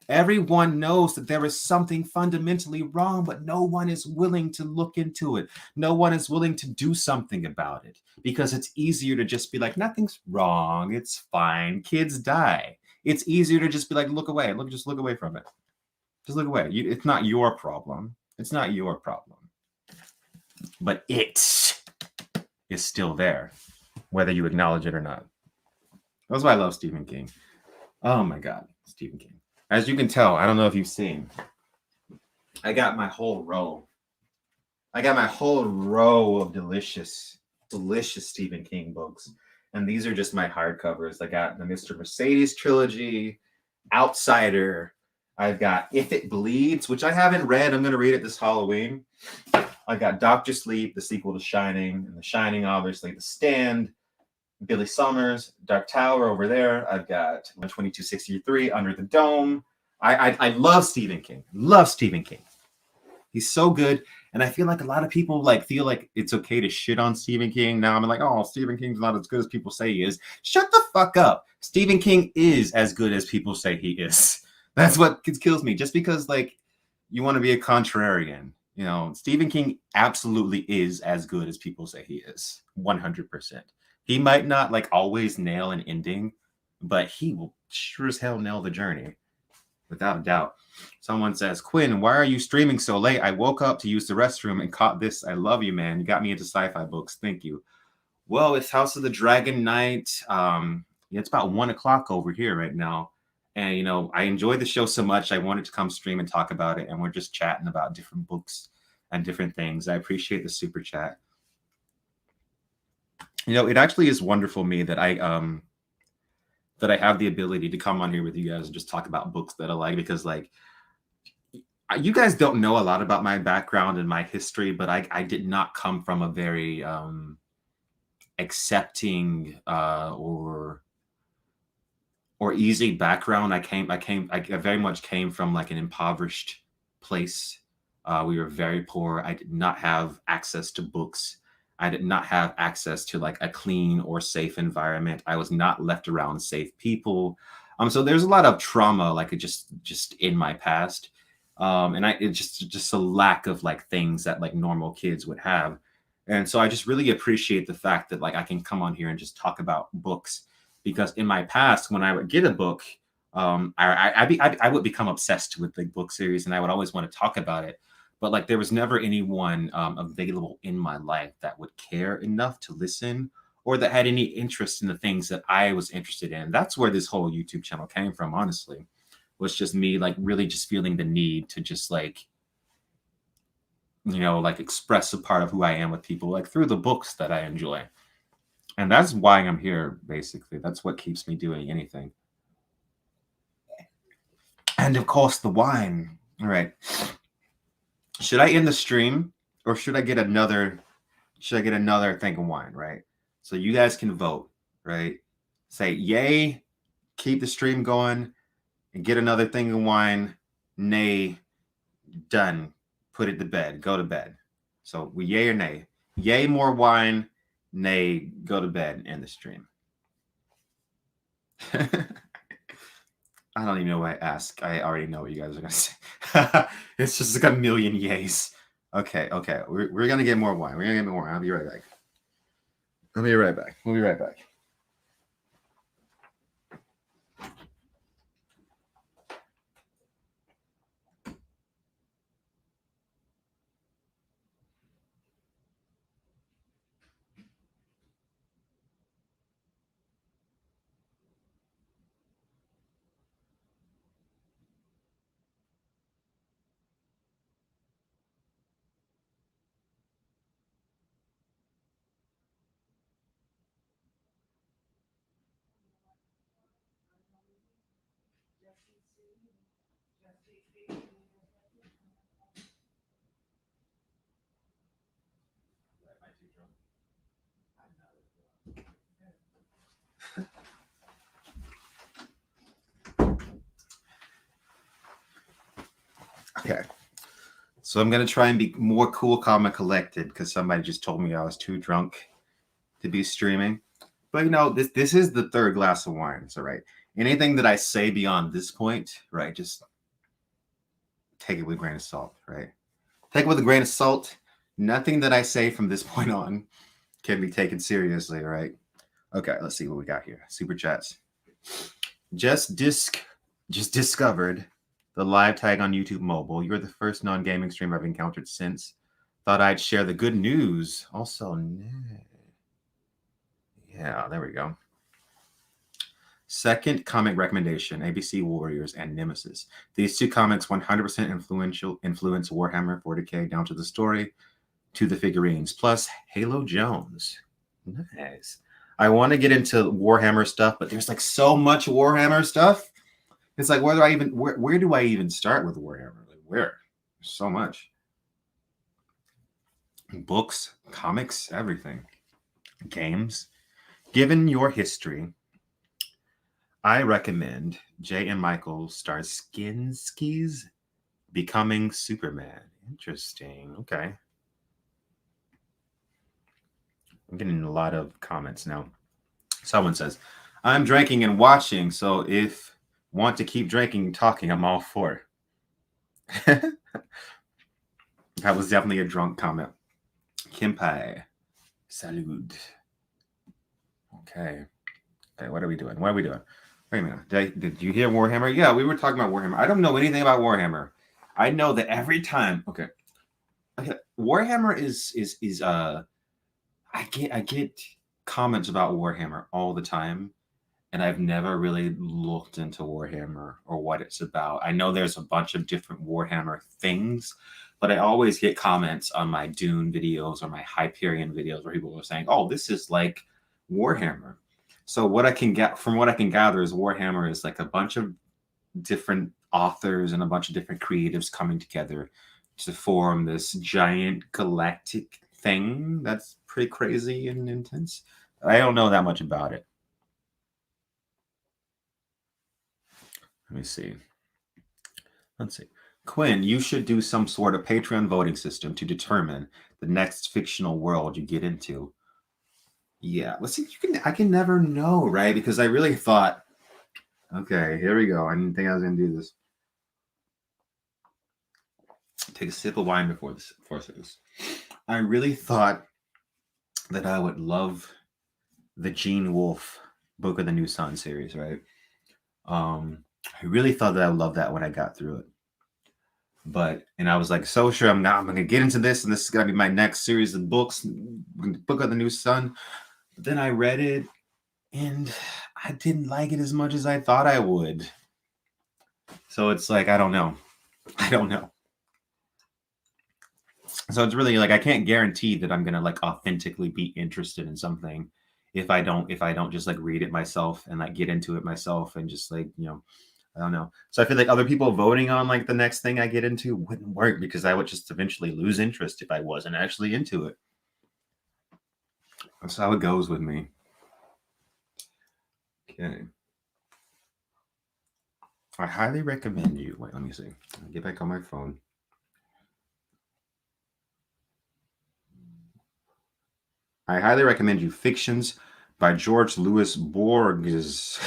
Everyone knows that there is something fundamentally wrong, but no one is willing to look into it. No one is willing to do something about it, because it's easier to just be like, nothing's wrong. It's fine. Kids die. It's easier to just be like, look away. Just look away from it. Just look away. It's not your problem. It's not your problem. But is still there, whether you acknowledge it or not. That's why I love Stephen King. Oh my God, Stephen King. As you can tell, I don't know if you've seen, I got my whole row. I got my whole row of delicious Stephen King books. And these are just my hardcovers. I got the Mr. Mercedes trilogy, Outsider. I've got If It Bleeds, which I haven't read. I'm going to read it this Halloween. I got Doctor Sleep, the sequel to Shining, and The Shining, obviously, The Stand, Billy Summers, Dark Tower over there. I've got 2263, Under the Dome. I love Stephen King. Love Stephen King. He's so good. And I feel like a lot of people like feel like it's okay to shit on Stephen King. Now I'm like, oh, Stephen King's not as good as people say he is. Shut the fuck up. Stephen King is as good as people say he is. That's what kills me. Just because like you want to be a contrarian, you know, Stephen King absolutely is as good as people say he is. 100%. He might not like always nail an ending, but he will sure as hell nail the journey. Without a doubt. Someone says, Quinn, why are you streaming so late? I woke up to use the restroom and caught this. I love you, man. You got me into sci-fi books. Thank you. Well, it's House of the Dragon night. It's about 1 o'clock over here right now. And, you know, I enjoyed the show so much. I wanted to come stream and talk about it. And we're just chatting about different books and different things. I appreciate the super chat. You know, it actually is wonderful me that I have the ability to come on here with you guys and just talk about books that I like, because like you guys don't know a lot about my background and my history, but I did not come from a very accepting or easy background. I very much came from like an impoverished place. We were very poor. I did not have access to books. I did not have access to like a clean or safe environment. I was not left around safe people. So there's a lot of trauma, like just in my past. And it's just a lack of like things that like normal kids would have. And so I just really appreciate the fact that like I can come on here and just talk about books, because in my past, when I would get a book, I would become obsessed with the book series and I would always want to talk about it. But like there was never anyone available in my life that would care enough to listen or that had any interest in the things that I was interested in. That's where this whole YouTube channel came from, honestly, was just me like really just feeling the need to just like, you know, like express a part of who I am with people, like through the books that I enjoy. And that's why I'm here, basically. That's what keeps me doing anything. And of course, the wine. All right. Should I end the stream or should I get another thing of wine, right? So you guys can vote, right? Say yay, keep the stream going and get another thing of wine. Nay, done. Put it to bed. Go to bed. So we yay or nay. Yay, more wine. Nay, go to bed and end the stream. I don't even know what I ask. I already know what you guys are gonna say. It's just like a million yays. Okay. We're gonna get more wine. We're gonna get more wine. I'll be right back. We'll be right back. Okay. So I'm gonna try and be more cool, calm, and collected because somebody just told me I was too drunk to be streaming. But you know, this is the third glass of wine. So right. Anything that I say beyond this point, right, just take it with a grain of salt, right? Take it with a grain of salt. Nothing that I say from this point on can be taken seriously, right? Okay, let's see what we got here. Super chats. Just discovered the live tag on YouTube mobile. You're the first non-gaming streamer I've encountered since. Thought I'd share the good news. Also, Yeah, there we go. Second comic recommendation: ABC Warriors and Nemesis. These two comics 100% influence Warhammer 40k down to the story, to the figurines, plus Halo Jones. Nice. I want to get into Warhammer stuff, but there's like so much Warhammer stuff. It's like where do I even start with Warhammer? Like where? There's so much. Books, comics, everything. Games. Given your history, I recommend Jay and Michael Starskinski's Becoming Superman. Interesting. Okay. I'm getting a lot of comments now. Someone says, I'm drinking and watching, so if want to keep drinking and talking, I'm all for it. That was definitely a drunk comment. Kimpai. Salud. Okay. Okay, what are we doing? What are we doing? Wait a minute. Did you hear Warhammer? Yeah, we were talking about Warhammer. I don't know anything about Warhammer. I know that every time. Okay. Warhammer is I get comments about Warhammer all the time, and I've never really looked into Warhammer or what it's about. I know there's a bunch of different Warhammer things, but I always get comments on my Dune videos or my Hyperion videos where people are saying, "Oh, this is like Warhammer." So what I can get from what I can gather is Warhammer is like a bunch of different authors and a bunch of different creatives coming together to form this giant galactic thing that's pretty crazy and intense. I don't know that much about it. Let me see. Let's see. Quinn, you should do some sort of Patreon voting system to determine the next fictional world you get into. Yeah, let's see. I can never know, right? Because I really thought, okay, here we go. I didn't think I was gonna do this. Take a sip of wine before this. I really thought that I would love the Gene Wolfe Book of the New Sun series, right? I really thought that I would love that when I got through it. And I was like, so sure I'm gonna get into this, and this is gonna be my next series of books, Book of the New Sun. But then I read it, and I didn't like it as much as I thought I would. So it's like I don't know. So it's really like I can't guarantee that I'm gonna like authentically be interested in something if I don't just like read it myself and like get into it myself and just like I don't know. So I feel like other people voting on like the next thing I get into wouldn't work because I would just eventually lose interest if I wasn't actually into it. That's how it goes with me. Okay. I highly recommend you. Wait, let me see. Get back on my phone. I highly recommend you Fictions by George Louis Borges,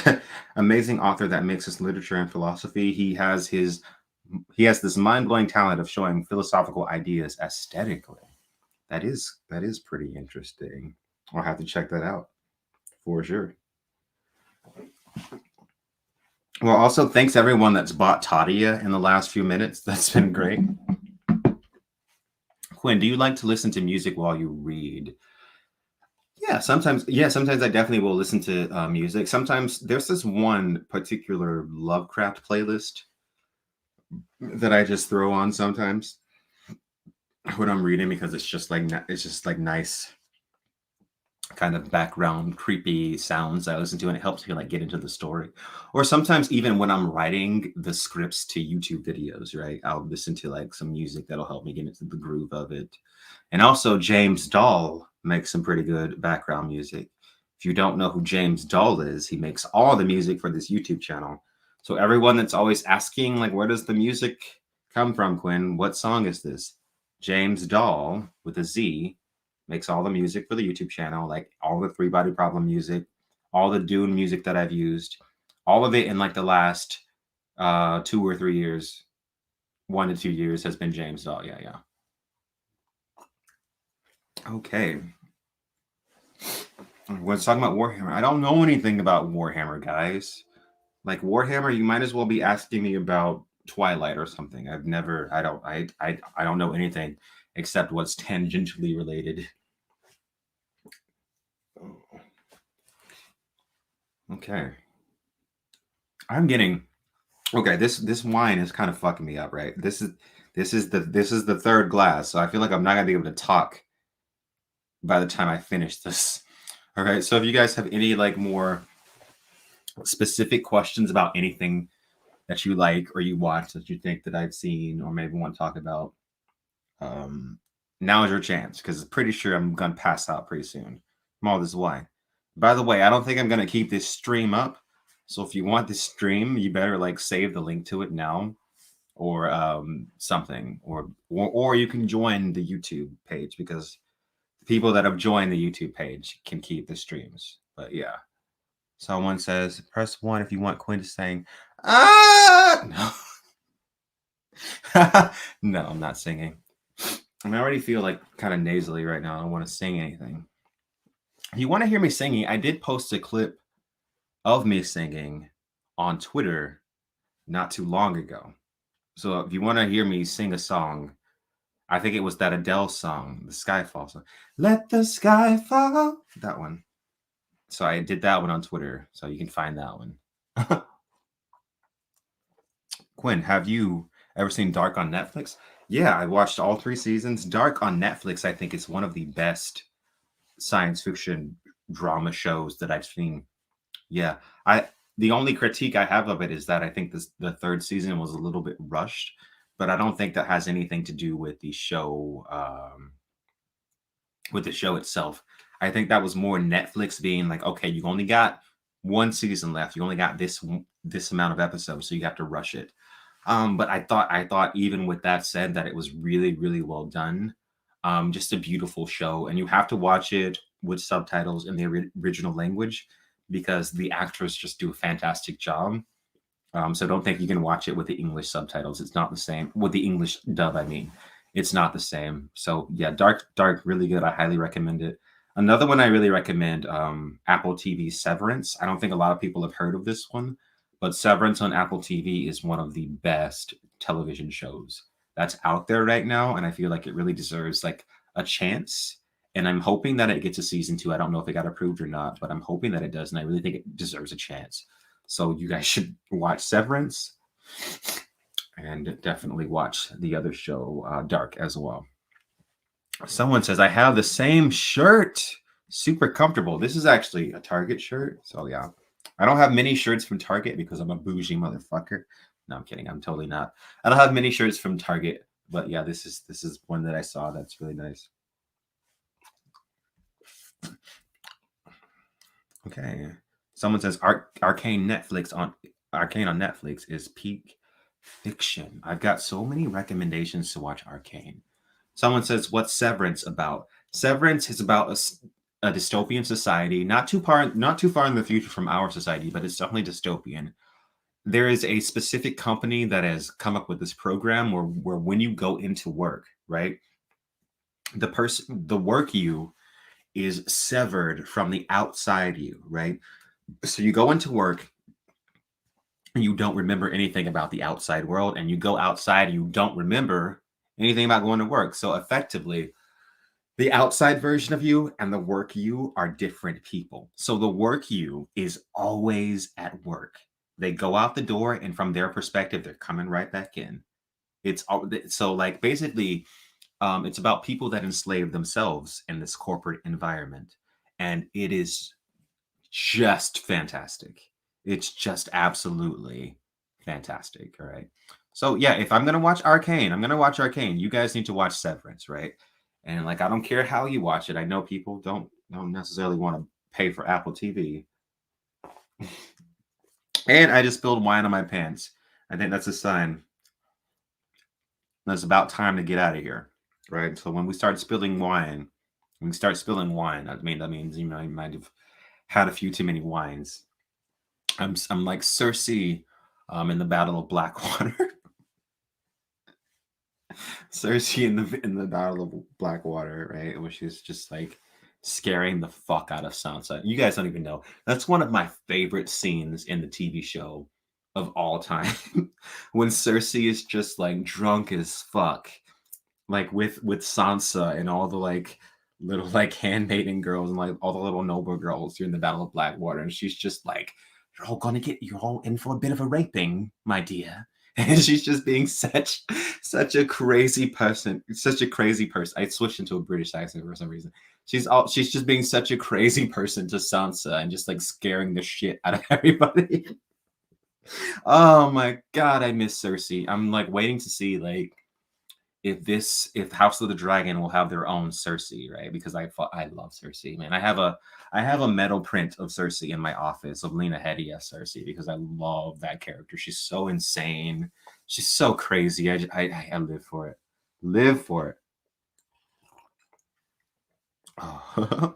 amazing author that mixes literature and philosophy. He has this mind-blowing talent of showing philosophical ideas aesthetically. That is pretty interesting. I'll have to check that out for sure. Well, also thanks everyone that's bought Tadia in the last few minutes. That's been great. Quinn, do you like to listen to music while you read? Yeah, sometimes. Yeah, sometimes I definitely will listen to music. Sometimes there's this one particular Lovecraft playlist that I just throw on sometimes when I'm reading because it's just like nice kind of background creepy sounds I listen to, and it helps me like get into the story. Or sometimes even when I'm writing the scripts to YouTube videos, right? I'll listen to like some music that'll help me get into the groove of it. And also James Dahl makes some pretty good background music. If you don't know who James Dahl is, he makes all the music for this YouTube channel. So everyone that's always asking like where does the music come from, Quinn? What song is this? James Dahl with a Z makes all the music for the YouTube channel, like all the Three Body Problem music, all the Dune music that I've used, all of it in like the last 2 or 3 years, 1 to 2 years has been James Dahl. Yeah, yeah. Okay. Let's talk about Warhammer. I don't know anything about Warhammer, guys. Like Warhammer, you might as well be asking me about Twilight or something. I don't know anything except what's tangentially related. Okay. I'm getting okay. This wine is kind of fucking me up, right? This is the third glass, so I feel like I'm not gonna be able to talk by the time I finish this. All right. So if you guys have any like more specific questions about anything that you like or you watch that you think that I've seen or maybe want to talk about, um, now is your chance because pretty sure I'm gonna pass out pretty soon from all this wine. By the way, I don't think I'm gonna keep this stream up. So if you want this stream, you better like save the link to it now or something or you can join the YouTube page because people that have joined the YouTube page can keep the streams. But yeah. Someone says press one if you want Quinn to sing. No. No, I'm not singing. I mean, I already feel like kind of nasally right now. I don't want to sing anything. If you want to hear me singing, I did post a clip of me singing on Twitter not too long ago. So if you want to hear me sing a song, I think it was that Adele song, the Skyfall song. Let the sky fall. That one. So I did that one on Twitter. So you can find that one. Quinn, have you ever seen Dark on Netflix? Yeah, I watched all 3 seasons. Dark on Netflix, I think, is one of the best science fiction drama shows that I've seen. Yeah, I the only critique I have of it is that I think the third season was a little bit rushed, but I don't think that has anything to do with the show itself. I think that was more Netflix being like, okay, you only got one season left. You only got this amount of episodes, so you have to rush it. But I thought even with that said that it was really really well done. Just a beautiful show, and you have to watch it with subtitles in the original language because the actors just do a fantastic job. So don't think you can watch it with the English subtitles. It's not the same. With the English dub, I mean, it's not the same. So yeah, Dark, really good. I highly recommend it. Another one I really recommend, Apple TV Severance. I don't think a lot of people have heard of this one, but Severance on Apple TV is one of the best television shows that's out there right now, and I feel like it really deserves like a chance. And I'm hoping that it gets a season 2. I don't know if it got approved or not, but I'm hoping that it does, and I really think it deserves a chance. So you guys should watch Severance and definitely watch the other show, Dark, as well. Someone says, I have the same shirt. Super comfortable. This is actually a Target shirt. So yeah. I don't have many shirts from Target because I'm a bougie motherfucker. No, I'm kidding. I'm totally not. I don't have many shirts from Target, but yeah, this is one that I saw that's really nice. Okay. Someone says Arcane on Netflix is peak fiction. I've got so many recommendations to watch Arcane. Someone says, "What's Severance about?" Severance is about a dystopian society, not too far in the future from our society, but it's definitely dystopian. There is a specific company that has come up with this program where when you go into work, right, the work you is severed from the outside you, right? So you go into work and you don't remember anything about the outside world, and you go outside and you don't remember anything about going to work. So effectively, the outside version of you and the work you are different people. So the work you is always at work. They go out the door, and from their perspective, they're coming right back in. So like basically, it's about people that enslave themselves in this corporate environment, and it is just fantastic. It's just absolutely fantastic. All right. So yeah, if I'm gonna watch Arcane, I'm gonna watch Arcane. You guys need to watch Severance, right? And like, I don't care how you watch it. I know people don't necessarily want to pay for Apple TV. And I just spilled wine on my pants. I think that's a sign that it's about time to get out of here, right? So when we start spilling wine, I mean that means you might have had a few too many wines. I'm like Cersei, in the Battle of Blackwater. Cersei in the Battle of Blackwater, right? Where she's just like scaring the fuck out of Sansa. You guys don't even know. That's one of my favorite scenes in the TV show of all time. When Cersei is just like drunk as fuck, like with Sansa and all the little like handmaiden girls and like all the little noble girls during the Battle of Blackwater, and she's just like, you're all in for a bit of a raping, my dear. And she's just being such a crazy person, such a crazy person. I switched into a British accent for some reason. She's just being such a crazy person to Sansa and just like scaring the shit out of everybody. Oh my god, I miss Cersei. I'm like waiting to see like if House of the Dragon will have their own Cersei, right? Because I love Cersei, man. I have a metal print of Cersei in my office of Lena Headey as Cersei because I love that character. She's so insane. She's so crazy. I live for it. Live for it. Oh.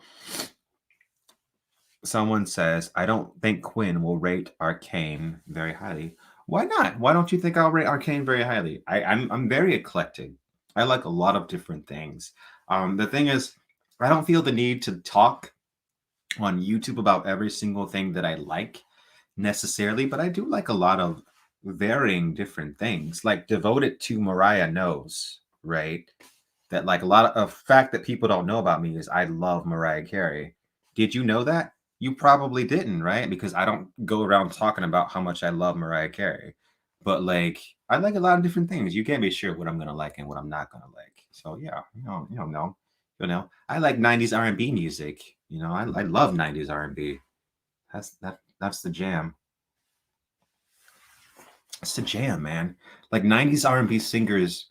Someone says, I don't think Quinn will rate Arcane very highly. Why not? Why don't you think I'll rate Arcane very highly? I'm very eclectic. I like a lot of different things. The thing is, I don't feel the need to talk on YouTube about every single thing that I like necessarily, but I do like a lot of varying different things. Like Devoted to Mariah knows, right? That like a lot of fact that people don't know about me is I love Mariah Carey. Did you know that? You probably didn't, right? Because I don't go around talking about how much I love Mariah Carey. But like I like a lot of different things. You can't be sure what I'm gonna like and what I'm not gonna like. So yeah, you don't know. You know, I like 90s R&B music. You know, I love 90s R&B. That's the jam. It's the jam, man. Like 90s R&B singers,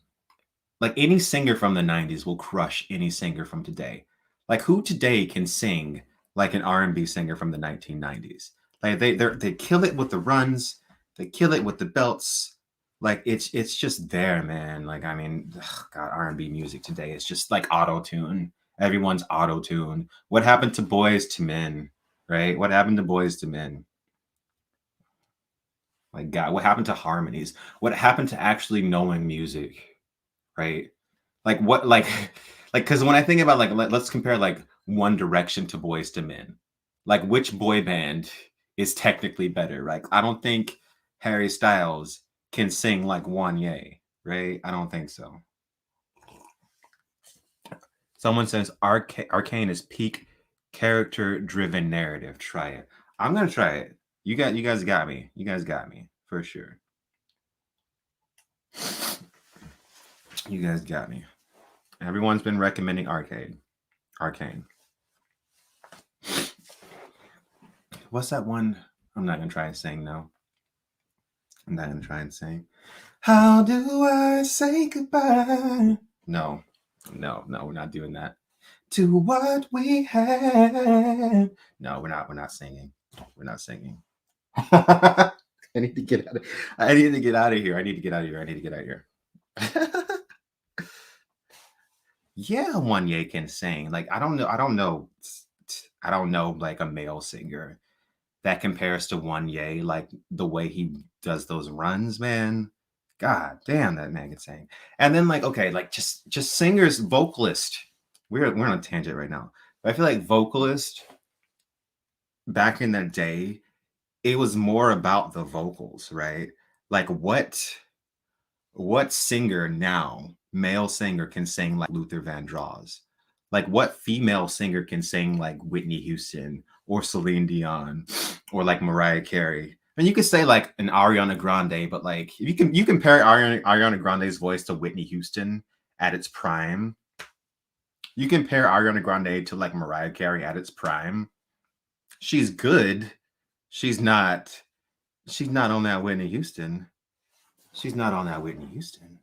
like any singer from the 90s will crush any singer from today. Like who today can sing like an R&B singer from the 1990s? Like they kill it with the runs, they kill it with the belts. Like it's just there, man. Like I mean, ugh, god, R&B music today is just like auto tune. Everyone's auto tune. What happened to Boys to Men, right? What happened to Boys to Men? Like god, what happened to harmonies? What happened to actually knowing music, right? Like what like because when I think about like let's compare like One Direction to Boys to Men. Like which boy band is technically better? Like I don't think Harry Styles can sing like Wanye, right? I don't think so. Someone says Arcane is peak character driven narrative. Try it. I'm gonna try it. You guys got me. You guys got me for sure. You guys got me. Everyone's been recommending Arcane. What's that one? I'm not gonna try and sing now. I'm not gonna try and sing. How do I say goodbye? No, no, we're not doing that. To what we had. No, we're not singing. We're not singing. I need to get out of I need to get out of here. I need to get out of here. I need to get out of here. Yeah, Wanye can sing. Like I don't know like a male singer that compares to Wanye, like the way he does those runs, man. God damn, that man can sing. And then like, okay, like just singers, vocalist. We're on a tangent right now. But I feel like vocalist back in the day, it was more about the vocals, right? Like what singer now, male singer can sing like Luther Vandross? Like what female singer can sing like Whitney Houston or Celine Dion or like Mariah Carey? And you could say like an Ariana Grande, but like if you compare Ariana Grande's voice to Whitney Houston at its prime, you compare Ariana Grande to like Mariah Carey at its prime. She's good. She's not she's not on that Whitney Houston. She's not on that Whitney Houston.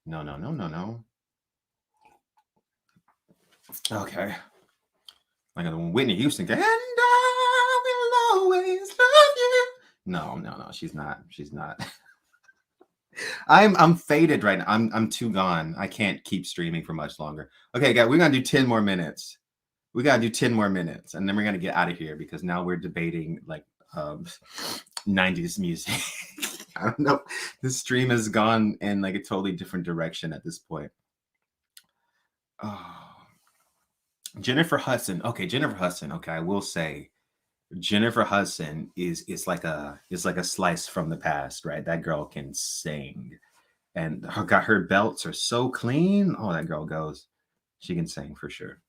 No, no, no, no, no. Okay. Like the Whitney Houston, and I will always love you. No, no, no, she's not. She's not. I'm faded right now. I'm too gone. I can't keep streaming for much longer. Okay, guys, we're gonna do 10 more minutes. We gotta do 10 more minutes, and then we're gonna get out of here because now we're debating like um 90s music. I don't know. This stream has gone in like a totally different direction at this point. Oh, Jennifer Hudson. Okay, Jennifer Hudson. Okay, I will say Jennifer Hudson is like a slice from the past, right? That girl can sing, and her belts are so clean. Oh, that girl goes. She can sing for sure.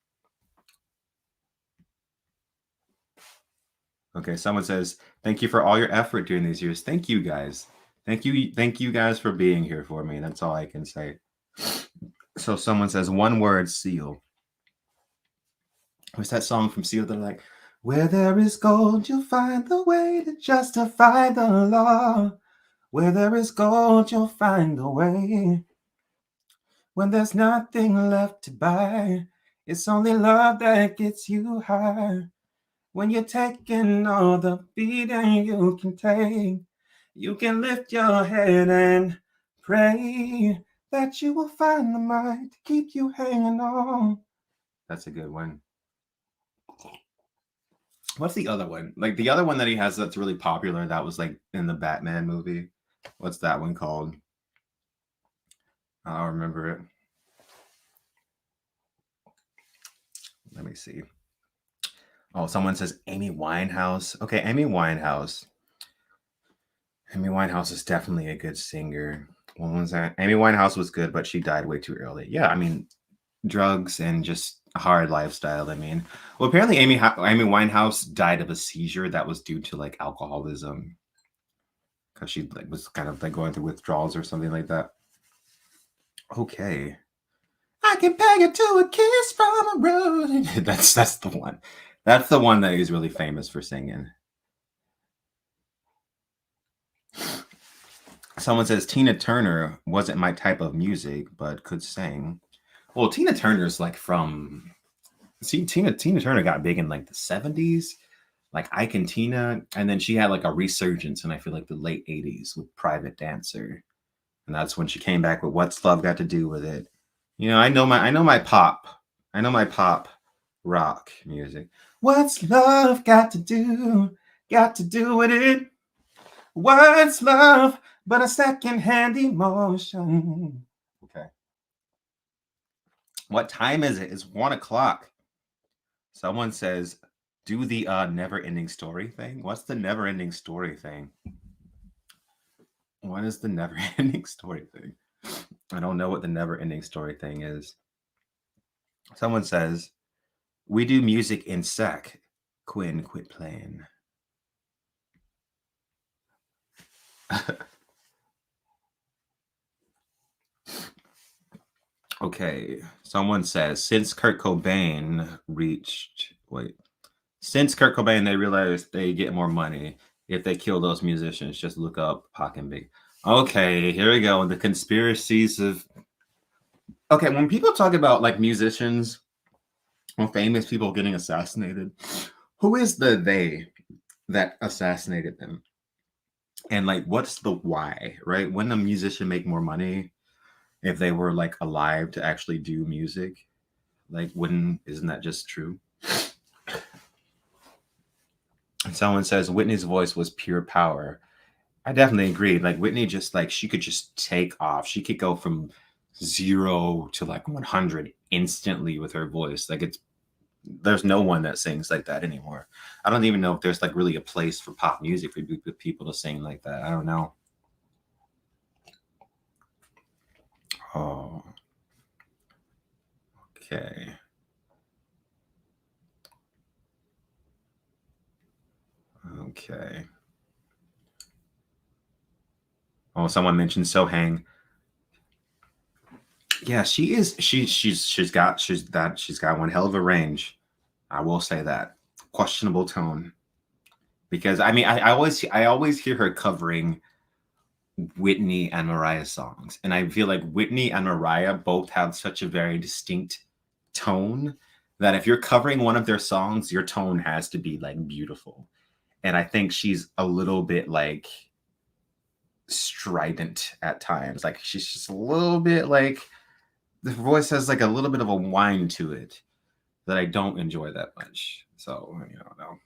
Okay, someone says, thank you for all your effort during these years. Thank you guys. Thank you guys for being here for me. That's all I can say. So someone says, one word, Seal. What's that song from Seal? They're like, where there is gold, you'll find the way to justify the law. Where there is gold, you'll find the way. When there's nothing left to buy, it's only love that gets you high. When you're taking all the beating you can take, you can lift your head and pray that you will find the might to keep you hanging on. That's a good one. What's the other one? Like the other one that he has that's really popular that was like in the Batman movie. What's that one called? I don't remember it. Let me see. Oh, someone says Amy Winehouse. Okay, Amy Winehouse. Amy Winehouse is definitely a good singer. What was that? Amy Winehouse was good, but she died way too early. Yeah, I mean, drugs and just a hard lifestyle. I mean, well, apparently Amy Winehouse died of a seizure that was due to like alcoholism because she like was kind of like going through withdrawals or something like that. Okay. I can peg it to a kiss from a rose. That's the one. That's the one that he's really famous for singing. Someone says Tina Turner wasn't my type of music, but could sing. Well, Tina Turner's like from Tina Turner got big in like the 70s, like Ike and Tina, and then she had like a resurgence in I feel like the late 80s with Private Dancer. And that's when she came back with What's Love Got to Do with It. You know, I know my pop. I know my pop rock music. What's love got to do? Got to do with it? What's love but a second-hand emotion? Okay. What time is it? It's 1 o'clock. Someone says, do the never-ending story thing. What's the never-ending story thing? What is the never-ending story thing? I don't know what the never-ending story thing is. Someone says, we do music in sec. Quinn, quit playing. Okay, someone says, since Kurt Cobain, they realized they get more money if they kill those musicians. Just look up Pac and Big. Okay, here we go. The conspiracies of. Okay, when people talk about like musicians or famous people getting assassinated, who is the they that assassinated them? And like, what's the why, right? Wouldn't a musician make more money if they were like alive to actually do music? Like, isn't that just true? Someone says Whitney's voice was pure power. I definitely agree. Like Whitney just like she could just take off. She could go from 0 to like 100 instantly with her voice. Like there's no one that sings like that anymore. I don't even know if there's like really a place for pop music for people to sing like that. I don't know. Oh, okay. Okay. Oh, someone mentioned Sohang. Yeah, she is. She's got one hell of a range. I will say that. Questionable tone. Because I mean, I always hear her covering Whitney and Mariah songs, and I feel like Whitney and Mariah both have such a very distinct tone that if you're covering one of their songs, your tone has to be like beautiful. And I think she's a little bit like strident at times. Like she's just a little bit like the voice has like a little bit of a whine to it that I don't enjoy that much. So, you know,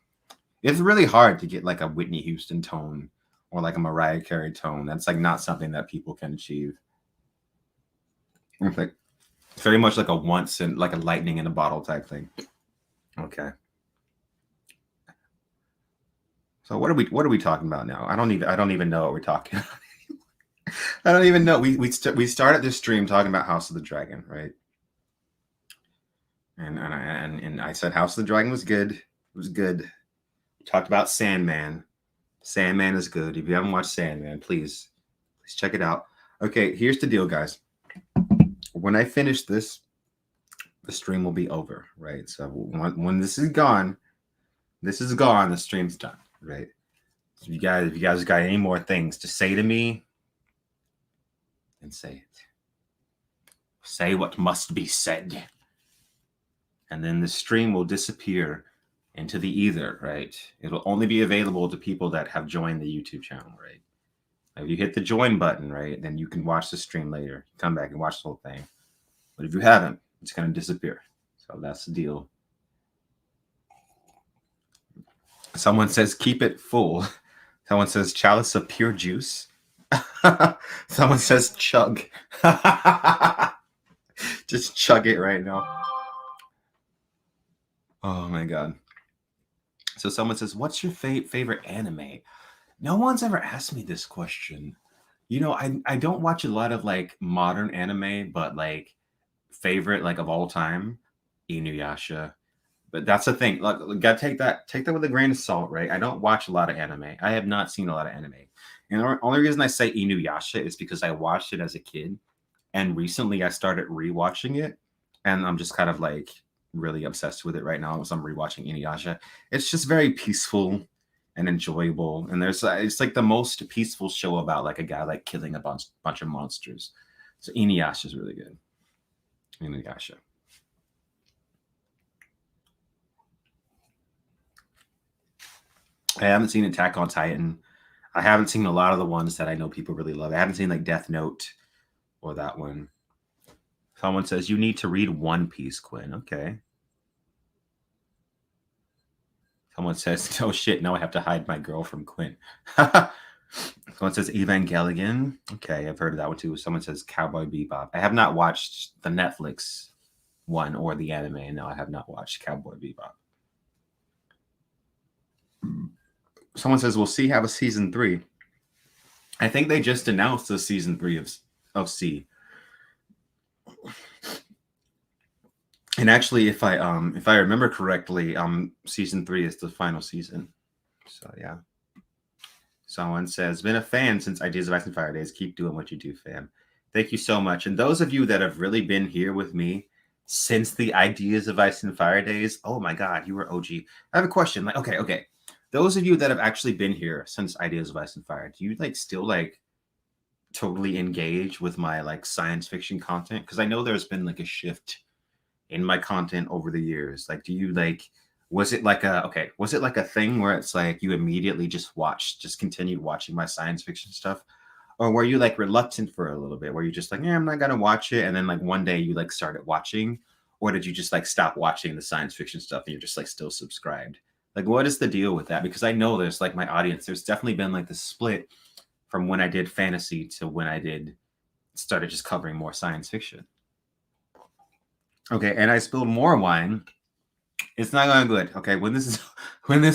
it's really hard to get like a Whitney Houston tone or like a Mariah Carey tone. That's like not something that people can achieve. It's like it's very much like a once and like a lightning in a bottle type thing. Okay. So what are we talking about now? I don't even know what we're talking about. I don't even know. We started this stream talking about House of the Dragon, right? And I said House of the Dragon was good. It was good. Talked about Sandman. Sandman is good. If you haven't watched Sandman, please check it out. Okay, here's the deal, guys. When I finish this, the stream will be over, right? So when this is gone, the stream's done, right? So if you guys got any more things to say to me, then say it. Say what must be said. And then the stream will disappear into the ether, right? It'll only be available to people that have joined the YouTube channel, right? If you hit the join button, right, then you can watch the stream later. Come back and watch the whole thing. But if you haven't, it's going to disappear. So that's the deal. Someone says, keep it full. Someone says, chalice of pure juice. Someone says, chug. Just chug it right now. Oh, my God. So someone says, what's your favorite anime? No one's ever asked me this question. You know, I don't watch a lot of like modern anime, but like favorite like of all time, Inuyasha. But that's the thing. Like, gotta take that with a grain of salt, right? I don't watch a lot of anime. I have not seen a lot of anime. And the only reason I say Inuyasha is because I watched it as a kid, and recently I started rewatching it, and I'm just kind of like really obsessed with it right now as I'm rewatching Inuyasha. It's just very peaceful and enjoyable, and there's it's like the most peaceful show about like a guy like killing a bunch of monsters. So Inuyasha is really good. Inuyasha. I haven't seen Attack on Titan. I haven't seen a lot of the ones that I know people really love. I haven't seen like Death Note or that one. Someone says you need to read One Piece, Quinn. Okay. Someone says, "Oh shit, now I have to hide my girl from Quinn." Someone says Evangelion. Okay, I've heard of that one too. Someone says Cowboy Bebop. I have not watched the Netflix one or the anime. No, I have not watched Cowboy Bebop. Someone says we'll see have a season 3. I think they just announced the season 3 of C. And actually, if I remember correctly, season 3 is the final season. So yeah. Someone says, been a fan since Ideas of Ice and Fire days. Keep doing what you do, fam. Thank you so much. And those of you that have really been here with me since the Ideas of Ice and Fire days, oh my God, you were OG. I have a question. Like, okay. Those of you that have actually been here since Ideas of Ice and Fire, do you like still like totally engage with my like science fiction content? Because I know there's been like a shift in my content over the years. Like, do you like, was it like a thing where it's like you immediately just continued watching my science fiction stuff? Or were you like reluctant for a little bit where you just like, yeah, I'm not gonna watch it, and then like one day you like started watching? Or did you just like stop watching the science fiction stuff and you're just like still subscribed? Like, what is the deal with that? Because I know there's like my audience, there's definitely been like the split from when I did fantasy to when I started just covering more science fiction. Okay, and I spilled more wine. It's not going good. Okay, when this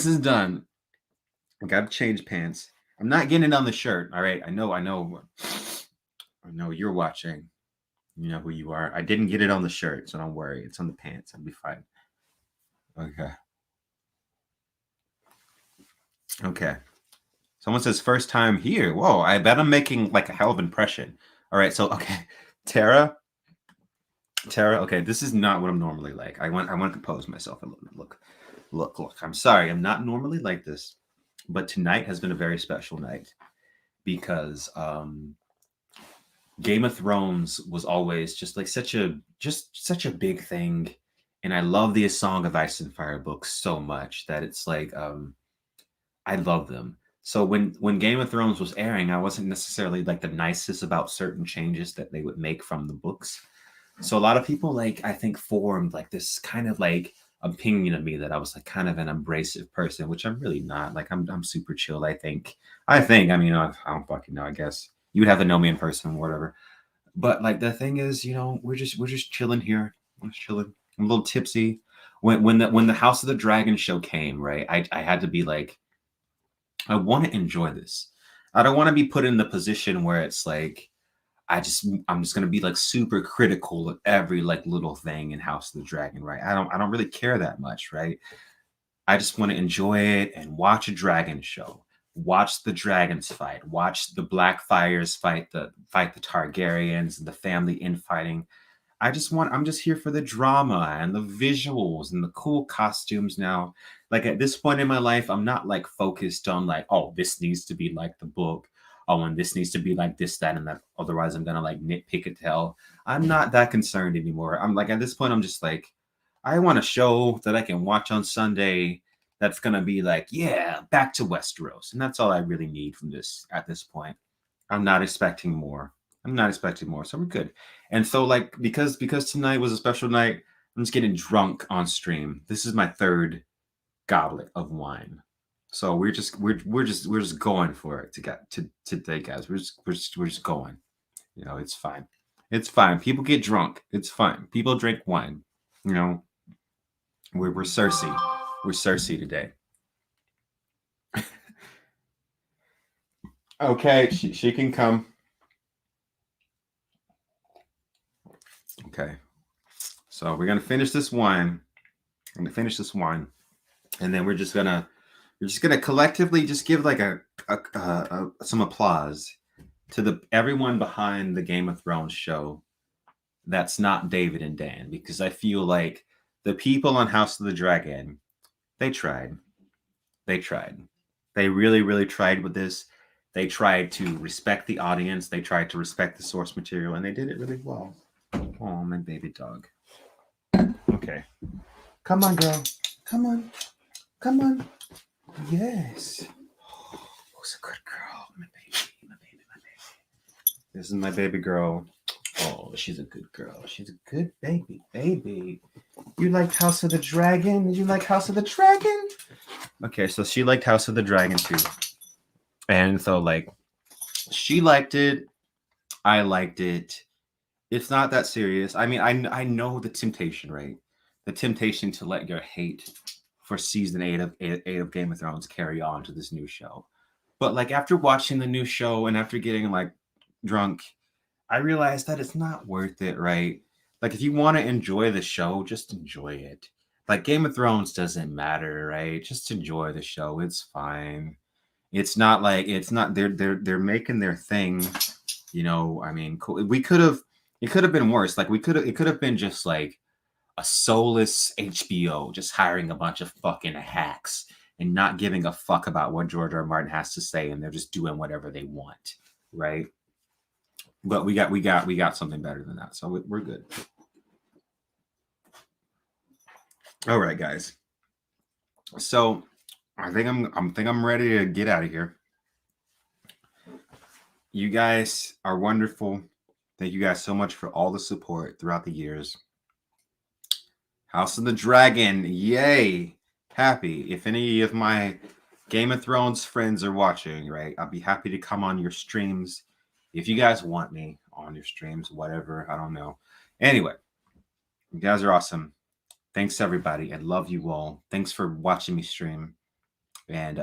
is done, I gotta change pants. I'm not getting it on the shirt. All right, I know you're watching. You know who you are. I didn't get it on the shirt, so don't worry. It's on the pants. I'll be fine. Okay. Someone says first time here. Whoa, I bet I'm making like a hell of impression. All right, so okay, Tara. Okay, this is not what I'm normally like. I want to compose myself a little bit. Look. I'm sorry, I'm not normally like this, but tonight has been a very special night because Game of Thrones was always just like such a big thing, and I love the A Song of Ice and Fire books so much that it's like I love them. So when Game of Thrones was airing, I wasn't necessarily like the nicest about certain changes that they would make from the books. So a lot of people like I think formed like this kind of like opinion of me that I was like kind of an abrasive person, which I'm really not. Like I'm super chill. I think. I mean, I don't fucking know. I guess you would have to know me in person or whatever. But like the thing is, you know, we're just chilling here. We're just chilling. I'm a little tipsy. When the House of the Dragon show came, right? I had to be like, I want to enjoy this. I don't want to be put in the position where it's like I'm just gonna be like super critical of every like little thing in House of the Dragon, right? I don't really care that much, right? I just want to enjoy it and watch a dragon show. Watch the dragons fight. Watch the Blackfires fight the Targaryens and the family infighting. I'm just here for the drama and the visuals and the cool costumes now. Like at this point in my life, I'm not like focused on like, oh, this needs to be like the book. Oh, and this needs to be like this, that, and that. Otherwise, I'm gonna like nitpick it to hell. I'm not that concerned anymore. I'm like at this point, I'm just like, I want a show that I can watch on Sunday that's gonna be like, yeah, back to Westeros. And that's all I really need from this at this point. I'm not expecting more. I'm not expecting more. So we're good. And so like because tonight was a special night, I'm just getting drunk on stream. This is my third goblet of wine. So we're just going for it to get to today, guys. We're just going. You know, it's fine. It's fine. People get drunk. It's fine. People drink wine. You know, we're Cersei. We're Cersei today. Okay, she can come. Okay. So we're gonna finish this wine. I'm gonna finish this wine, and then we're just gonna collectively just give like some applause to the everyone behind the Game of Thrones show. That's not David and Dan, because I feel like the people on House of the Dragon, they tried. They tried. They really, really tried with this. They tried to respect the audience. They tried to respect the source material, and they did it really well. Oh, my baby dog. Okay. Come on, girl. Come on. Come on. Yes. Oh, who's a good girl? My baby. My baby. My baby. This is my baby girl. Oh, she's a good girl. She's a good baby. Baby. You liked House of the Dragon? Did you like House of the Dragon? Okay, so she liked House of the Dragon too. And so, like, she liked it. I liked it. It's not that serious. I mean, I know the temptation, right? The temptation to let your hate for season eight of Game of Thrones carry on to this new show. But like after watching the new show and after getting like drunk, I realized that it's not worth it, right? Like if you want to enjoy the show, just enjoy it. Like Game of Thrones doesn't matter, right? Just enjoy the show. It's fine. It's not like it's not they're making their thing, you know. I mean, cool. We could have it could have been worse. Like it could have been just like a soulless HBO just hiring a bunch of fucking hacks and not giving a fuck about what George R. R. Martin has to say, and they're just doing whatever they want, right? But we got something better than that, so we're good. All right, guys. So I'm ready to get out of here. You guys are wonderful. Thank you guys so much for all the support throughout the years. House of the Dragon, yay! Happy. If any of my Game of Thrones friends are watching, right, I'll be happy to come on your streams. If you guys want me on your streams, whatever, I don't know. Anyway, you guys are awesome. Thanks everybody. I love you all. Thanks for watching me stream. And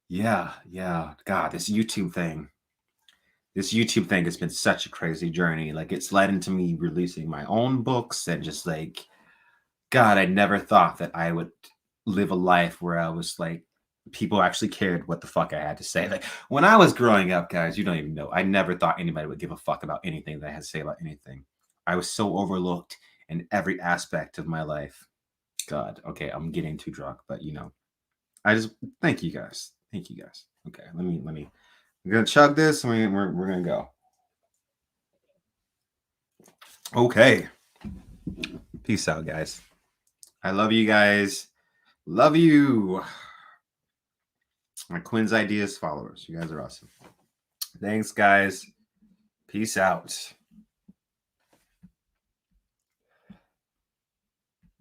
yeah. God, this YouTube thing. This YouTube thing has been such a crazy journey. Like it's led into me releasing my own books and just like God, I never thought that I would live a life where I was like people actually cared what the fuck I had to say. Like when I was growing up, guys, you don't even know. I never thought anybody would give a fuck about anything that I had to say about anything. I was so overlooked in every aspect of my life. God, okay, I'm getting too drunk, but you know, I just thank you guys. Thank you guys. Okay, let me. We're gonna chug this, and we're gonna go. Okay, peace out, guys. I love you guys. Love you. My Quinn's Ideas followers. You guys are awesome. Thanks, guys. Peace out.